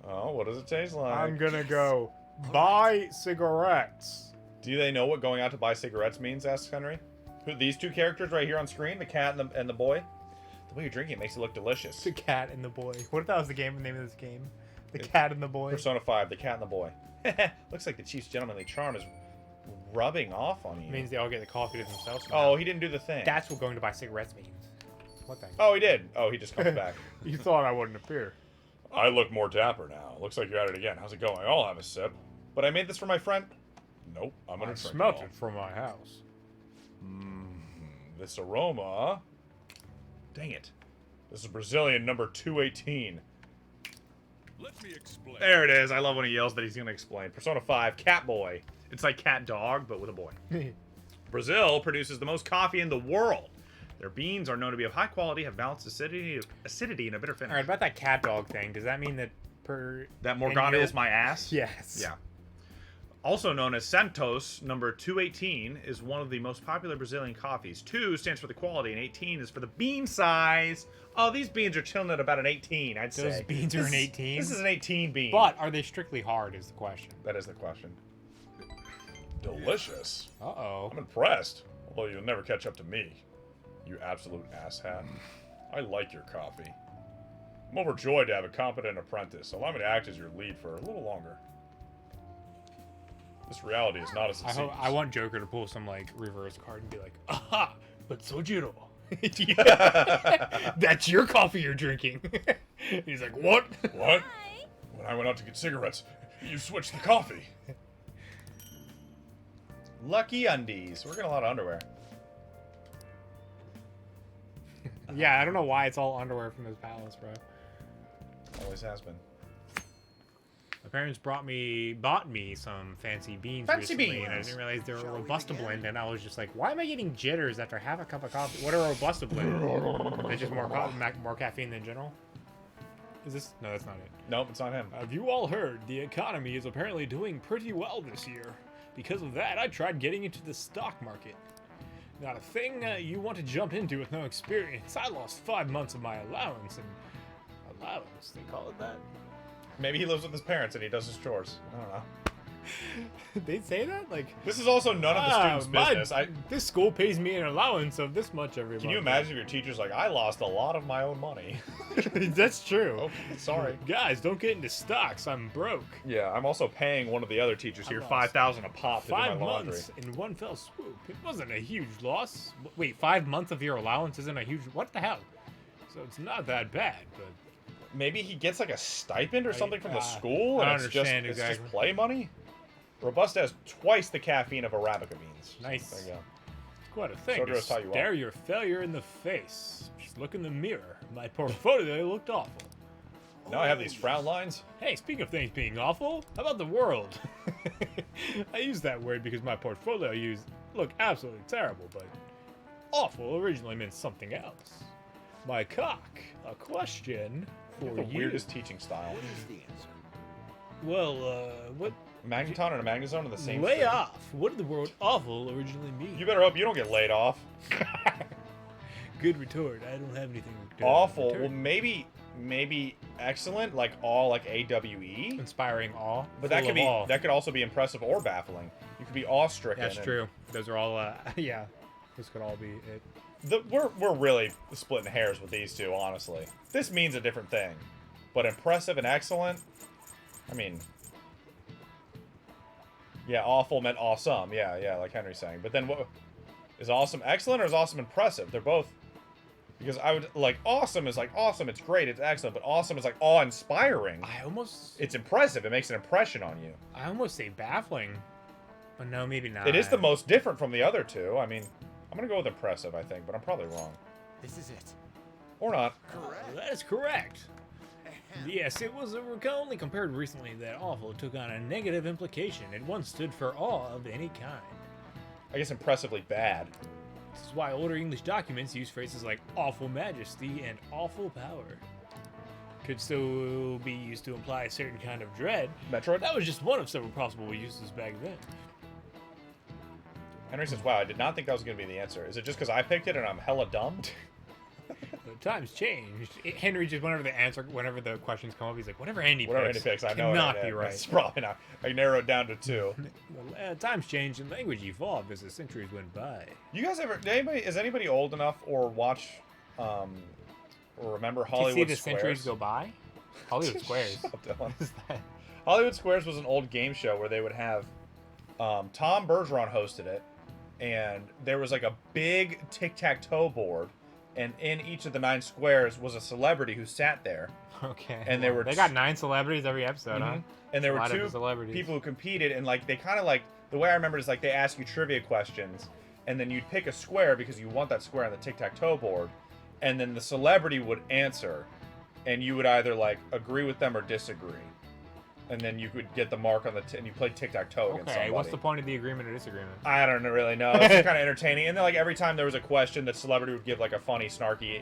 Oh, what does it taste like? I'm gonna go buy cigarettes. Do they know what going out to buy cigarettes means? Asks Henry. Who these 2 characters right here on screen, the cat and the boy. The way you're drinking it makes it look delicious. The cat and the boy. What if that was the name of this game? The cat and the boy. Persona 5, the cat and the boy. Looks like the chief's gentlemanly charm is rubbing off on you. It means they all get the coffee to themselves. Oh, he didn't do the thing. That's what going to buy cigarettes means. What thing? Oh, he did. Oh, he just comes back. You thought I wouldn't appear. I look more dapper now. Looks like you're at it again. How's it going? I'll have a sip. But I made this for my friend. Nope, I'm gonna I drink smelt all. it from my house. This aroma. Dang it. This is Brazilian number 218. Let me explain. There it is. I love when he yells that he's gonna explain. Persona 5, cat boy. It's like cat dog, but with a boy. Brazil produces the most coffee in the world. Their beans are known to be of high quality, have balanced acidity and a bitter finish. All right, about that cat dog thing. Does that mean that That Morgana is my ass? Yes. Yeah. Also known as Santos, number 218 is one of the most popular Brazilian coffees. 2 stands for the quality, and 18 is for the bean size. Oh, these beans are chilling at about an 18, I'd say. Those beans are an 18? This is an 18 bean. But are they strictly hard is the question. That is the question. Delicious. Uh-oh. I'm impressed. Although you'll never catch up to me, you absolute asshat. I like your coffee. I'm overjoyed to have a competent apprentice. Allow me to act as your lead for a little longer. This reality is not as it seems. I want Joker to pull some like reverse card and be like, aha, but Sojiro. That's your coffee you're drinking. He's like, what? What? When I went out to get cigarettes, you switched the coffee. Lucky undies. We're getting a lot of underwear. Yeah, I don't know why it's all underwear from this palace, bro. Always has been. My parents bought me some fancy beans Fancy recently, and I beans. didn't realize they were Robusta blend, and I was just like, why am I getting jitters after half a cup of coffee? What are Robusta blend? It's just more caffeine than general? Is this? No, that's not it. Nope, it's not him. Have you all heard? The economy is apparently doing pretty well this year. Because of that, I tried getting into the stock market. Not a thing you want to jump into with no experience. I lost 5 months of my allowance, and allowance, they call it that? Maybe he lives with his parents and he does his chores. I don't know. They say that? Like, this is also none of the students' business. This school pays me an allowance of this much every month. Can you imagine if your teacher's like, I lost a lot of my own money? That's true. Okay, sorry. Guys, don't get into stocks. I'm broke. Yeah, I'm also paying one of the other teachers here $5,000 a pop to do my 5 laundry. months in one fell swoop. It wasn't a huge loss. Wait, 5 months of your allowance isn't a huge... What the hell? So it's not that bad, but... Maybe he gets like a stipend or something from the school, and it's just play money? Robust has twice the caffeine of Arabica beans. Nice. There you go. It's quite a thing. Sodro's how you Stare your failure in the face. Just look in the mirror. My portfolio looked awful. Now I have these frown lines. Hey, speaking of things being awful, how about the world? I use that word because my portfolio look absolutely terrible, but awful originally meant something else. My cock, a question for the you. weirdest teaching style. What is the answer? Well, what? Magneton and a magnezone are the same Lay thing. off. What did the word awful originally mean? You better hope you don't get laid off. Good retort. I don't have anything to Awful. return. Well, maybe excellent, like all like AWE. Inspiring awe. But that Full could of awe. that could also be impressive or baffling. You could be awestricken. That's true. Those are all yeah. This could all be it. We're really splitting hairs with these two, honestly. This means a different thing. But impressive and excellent, I mean, yeah, awful meant awesome. Yeah, like Henry's saying. But then what is awesome excellent or is awesome impressive? They're both, because I would like awesome is like awesome, it's great, it's excellent, but awesome is like awe-inspiring. It's impressive. It makes an impression on you. I almost say baffling, but no, maybe not. It is the most different from the other two. I mean, I'm gonna go with impressive, I think, but I'm probably wrong. This is it. Or not. Correct. That is correct. Yes, it was only compared recently that awful took on a negative implication. It once stood for awe of any kind. I guess impressively bad. This is why older English documents use phrases like awful majesty and awful power. Could still be used to imply a certain kind of dread. Metroid? That was just one of several possible uses back then. Henry says, wow, I did not think that was going to be the answer. Is it just because I picked it and I'm hella dumb? The times changed. Henry just, whenever the questions come up, he's like, whatever Andy picks, I know cannot it be right. It's probably not. I narrowed it down to 2. Times changed and language evolved as the centuries went by. You guys ever, is anybody old enough or watch, or remember Hollywood To see the Squares? centuries go by? Hollywood Squares. Shut up, Dylan. What is that? Hollywood Squares was an old game show where they would have, Tom Bergeron hosted it, and there was like a big tic-tac-toe board, and in each of the 9 squares was a celebrity who sat there. Okay. And they got 9 celebrities every episode, huh? And there were That's a lot 2 of celebrities. people who competed, and like they kind of like, the way I remember it is like they ask you trivia questions, and then you'd pick a square because you want that square on the tic-tac-toe board, and then the celebrity would answer, and you would either like agree with them or disagree. And then you could get the mark on the and you played tic-tac-toe against somebody. Okay, what's the point of the agreement or disagreement? I don't really know. It's kind of entertaining. And then like every time there was a question, the celebrity would give like a funny, snarky,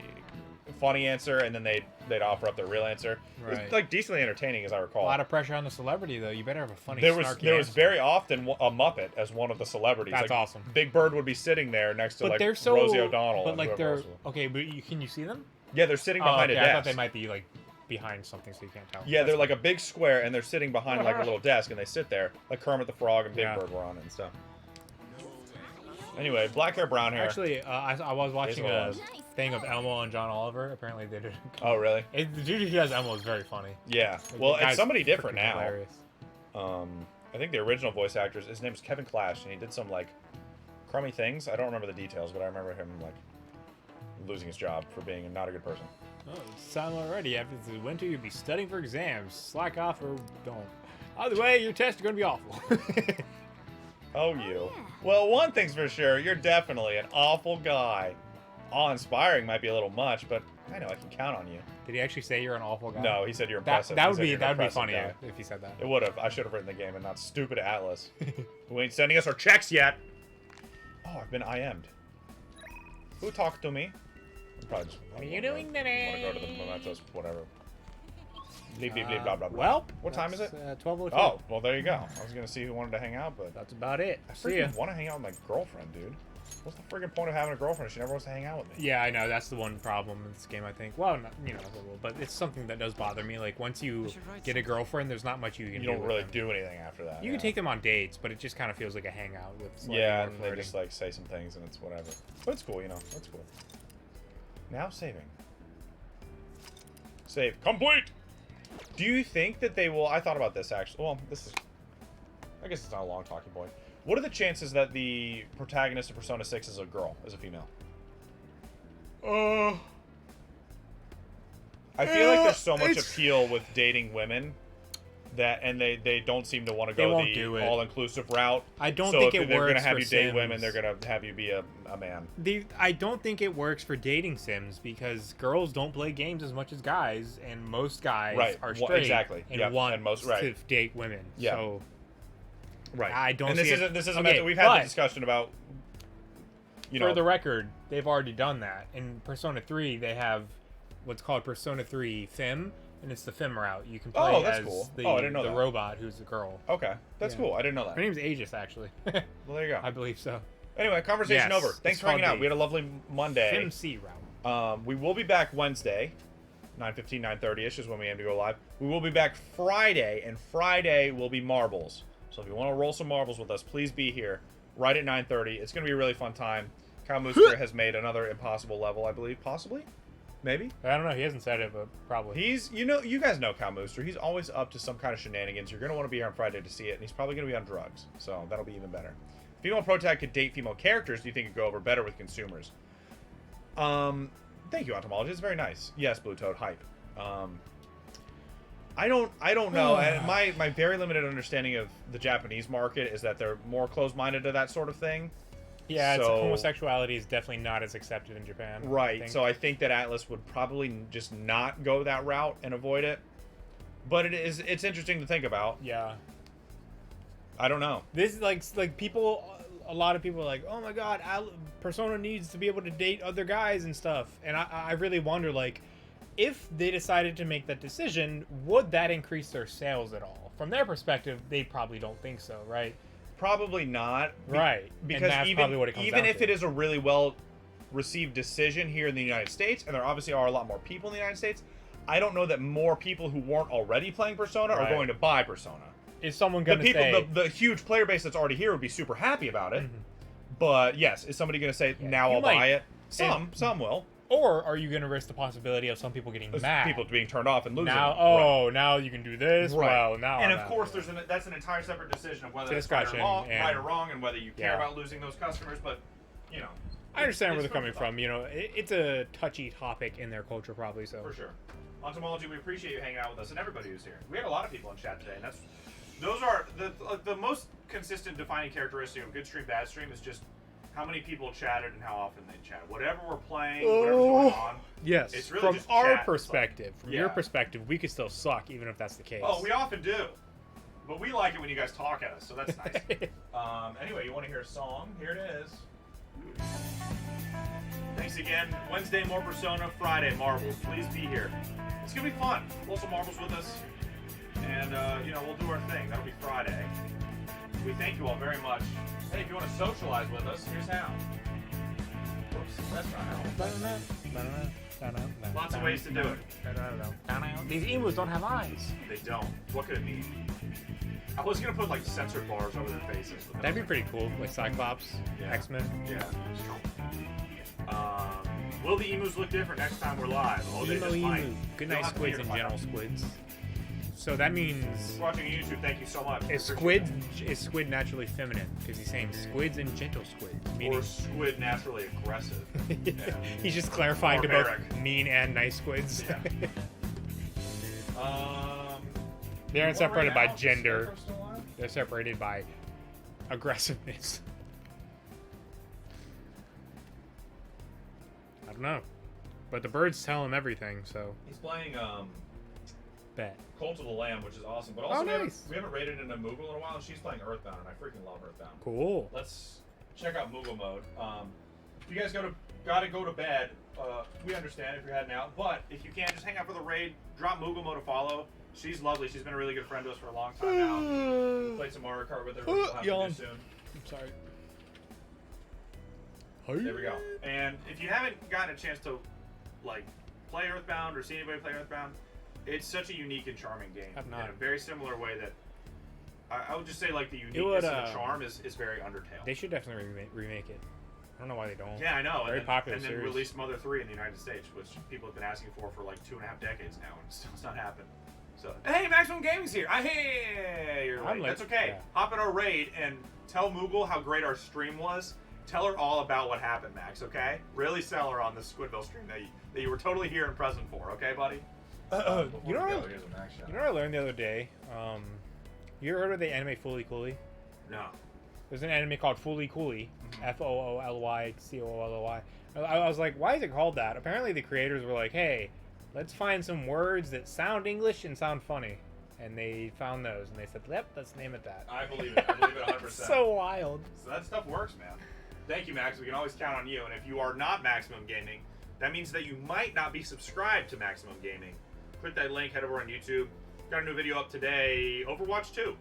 funny answer, and then they'd offer up their real answer. Right. It was like decently entertaining, as I recall. A lot of pressure on the celebrity, though. You better have a funny, There snarky was answer. very often a Muppet as one of the celebrities. That's like, awesome. Big Bird would be sitting there next to But like they're so, Rosie O'Donnell. But and like whoever they're else was. okay. But can you see them? Yeah, they're sitting behind a desk. I thought they might be like behind something, so you can't tell. Yeah, they're like a big square, and they're sitting behind like a little desk, and they sit there like Kermit the Frog and Big Bird were on it and stuff. Anyway, black hair, brown hair. Actually, I was watching a Nice. thing of Elmo and John Oliver. Apparently, they did. Oh, really? The dude who does Elmo is very funny. Yeah. Like, Well, the guy's it's somebody different freaking now. hilarious. I think the original voice actor, his name is Kevin Clash, and he did some like crummy things. I don't remember the details, but I remember him like losing his job for being not a good person. Oh, it's time already. After the winter, you'll be studying for exams. Slack off or don't. Either way, your tests are going to be awful. Oh, you. Well, one thing's for sure, you're definitely an awful guy. Awe-inspiring might be a little much, but I know I can count on you. Did he actually say you're an awful guy? No, he said you're impressive. That He would said be you're an that would be impressive funnier guy. if he said that. It would have. I should have written the game and not stupid Atlas, who ain't sending us our checks yet. Oh, I've been IM'd. Who talked to me? I'm probably just, What are you doing today? Want to go to the Mementos, whatever. Bleep, bleep, bleep, blah, blah, blah. Well, What time is it? 12:02. Oh, well, there you go. I was going to see who wanted to hang out, but That's about it. I See ya. freaking want to hang out with my girlfriend, dude. What's the freaking point of having a girlfriend if she never wants to hang out with me? Yeah, I know. That's the one problem in this game, I think. Well, not, but it's something that does bother me. Like, once you get a girlfriend, there's not much you can do. You don't with really them. do anything after that. You can take them on dates, but it just kind of feels like a hangout with. Yeah, and they just, like, say some things, and it's whatever. But it's cool, you know. That's cool. Now saving. Save. Complete! Do you think that they will... I thought about this, actually. Well, this is... I guess it's not a long talking point. What are the chances that the protagonist of Persona 6 is a girl, is a female? I feel like there's so much appeal with dating women that, and they don't seem to want to go the all-inclusive route. I don't so think if it they're works gonna have for you date Sims. women, they're gonna have you be a man. I don't think it works for dating sims because girls don't play games as much as guys, and most guys are straight exactly. and Yep. want and most, to date women. Yeah. So right. I don't. And this see isn't it. meant that we've had but the discussion about. You know, for the record, they've already done that. In Persona 3, they have what's called Persona 3 Fem, and it's the Fem route. You can play that's as cool. the, I didn't know the that. robot who's a girl. Okay, that's cool. I didn't know that. Her name's Aegis, actually. Well, there you go. I believe so. Anyway, conversation Yes, over. Thanks it's for hanging called out. We had a lovely Monday. Fem C route. We will be back Wednesday, 9:15, 9:30ish is when we aim to go live. We will be back Friday, and Friday will be marbles. So if you want to roll some marbles with us, please be here right at 9:30. It's going to be a really fun time. Kyle Mooster has made another impossible level, I believe. Possibly? Maybe? I don't know. He hasn't said it, but probably. He's, you guys know Kyle Mooster. He's always up to some kind of shenanigans. You're going to want to be here on Friday to see it, and he's probably going to be on drugs. So that'll be even better. Female protag could date female characters. Do you think it could go over better with consumers? Thank you, Entomologist. It's very nice. Yes, Blue Toad, hype. I don't know. And my very limited understanding of the Japanese market is that they're more closed-minded to that sort of thing. Yeah, so, homosexuality is definitely not as accepted in Japan. Right. So I think that Atlas would probably just not go that route and avoid it. But it's interesting to think about. Yeah. I don't know. This is like people, a lot of people are like, oh my god, Persona needs to be able to date other guys and stuff. And I really wonder, like, if they decided to make that decision, would that increase their sales at all? From their perspective, they probably don't think so, right? Probably not. Right. Because and that's probably what it comes even down if to. it is a really well received decision here in the United States, and there obviously are a lot more people in the United States, I don't know that more people who weren't already playing Persona are going to buy Persona. Is someone going to say... The huge player base that's already here would be super happy about it. But yes, is somebody going to say, now I'll buy it? Some will. Or are you going to risk the possibility of some people getting mad? People being turned off and losing. Now, now you can do this. Right. Well, now. And of course, that's an entire separate decision of whether it's right or wrong, and whether you care about losing those customers. But you know, I understand where they're coming from. You know, it's a touchy topic in their culture, probably. So for sure. Entomology, we appreciate you hanging out with us and everybody who's here. We had a lot of people in chat today, and those are the most consistent defining characteristic of good stream, bad stream is just how many people chatted and how often they chat. Whatever we're playing, whatever's going on. Yes. It's really from just our chat. perspective, from your perspective, we could still suck even if that's the case. Oh, we often do. But we like it when you guys talk at us, so that's nice. Anyway, you want to hear a song? Here it is. Thanks again. Wednesday, more Persona. Friday, Marbles. Please be here. It's going to be fun. Roll some marbles with us. And, we'll do our thing. That'll be Friday. We thank you all very much. Hey, if you want to socialize with us, here's how. Whoops, that's not how. Lots of ways to do it. These emus don't have eyes. They don't. What could it mean? I was going to put, like, censored bars over their faces. That'd be pretty cool. Like Cyclops, X-Men. Yeah. Will the emus look different next time we're live? Oh, they just might. Good night, squids and gentle squids. So that means... Watching YouTube, thank you so much. Is squid naturally feminine? Because he's saying squids and gentle squids. Or squid naturally aggressive. Yeah. He's just clarifying to both mean and nice squids. Yeah. They aren't separated by gender. They're separated by aggressiveness. I don't know. But the birds tell him everything, so... He's playing, Bet. Cult of the Lamb, which is awesome. But also, nice. we haven't rated into Moogle in a while, and she's playing Earthbound, and I freaking love Earthbound. Cool. Let's check out Moogle mode. If you guys gotta go to bed, we understand if you're heading out. But if you can, just hang out for the raid. Drop Moogle mode to follow. She's lovely. She's been a really good friend to us for a long time now. We played some Mario Kart with her, which we'll have to Yawn. do soon. I'm sorry. There we go. And if you haven't gotten a chance to, like, play Earthbound or see anybody play Earthbound, it's such a unique and charming game. I've not. In a very similar way that I would just say, like, the uniqueness and the charm is very Undertale. They should definitely remake it. I don't know why they don't. Yeah, I know. Very popular And then series. release Mother 3 in the United States, which people have been asking for like 2.5 decades now, and still it's not happened. So, hey, Maximum Gaming's here. Hey, you're I'm late. late. That's okay. Yeah. Hop in our raid and tell Moogle how great our stream was. Tell her all about what happened, Max, okay? Really sell her on the Squidville stream that you were totally here and present for, okay, buddy? You know what I learned the other day? You ever heard of the anime Fooly Cooly? No. There's an anime called Fooly Cooly, FOOLYCOOLY. I was like, why is it called that? Apparently the creators were like, hey, let's find some words that sound English and sound funny. And they found those, and they said, yep, let's name it that. I believe it. I believe it 100%. So wild. So that stuff works, man. Thank you, Max. We can always count on you. And if you are not Maximum Gaming, that means that you might not be subscribed to Maximum Gaming. Click that link, head over on YouTube. Got a new video up today, Overwatch 2.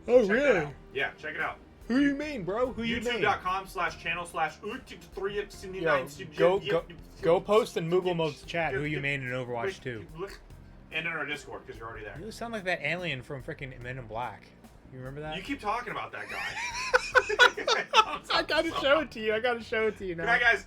Oh, Check that really? out. Yeah, check it out. Who you mean, bro? Who you mean? YouTube.com/channel/3x. Go post in Moogle Mode's chat who you made in Overwatch 2. And in our Discord, because you're already there. You sound like that alien from freaking Men in Black. You remember that? You keep talking about that guy. I gotta show it to you. I gotta show it to you now. Good night, guys.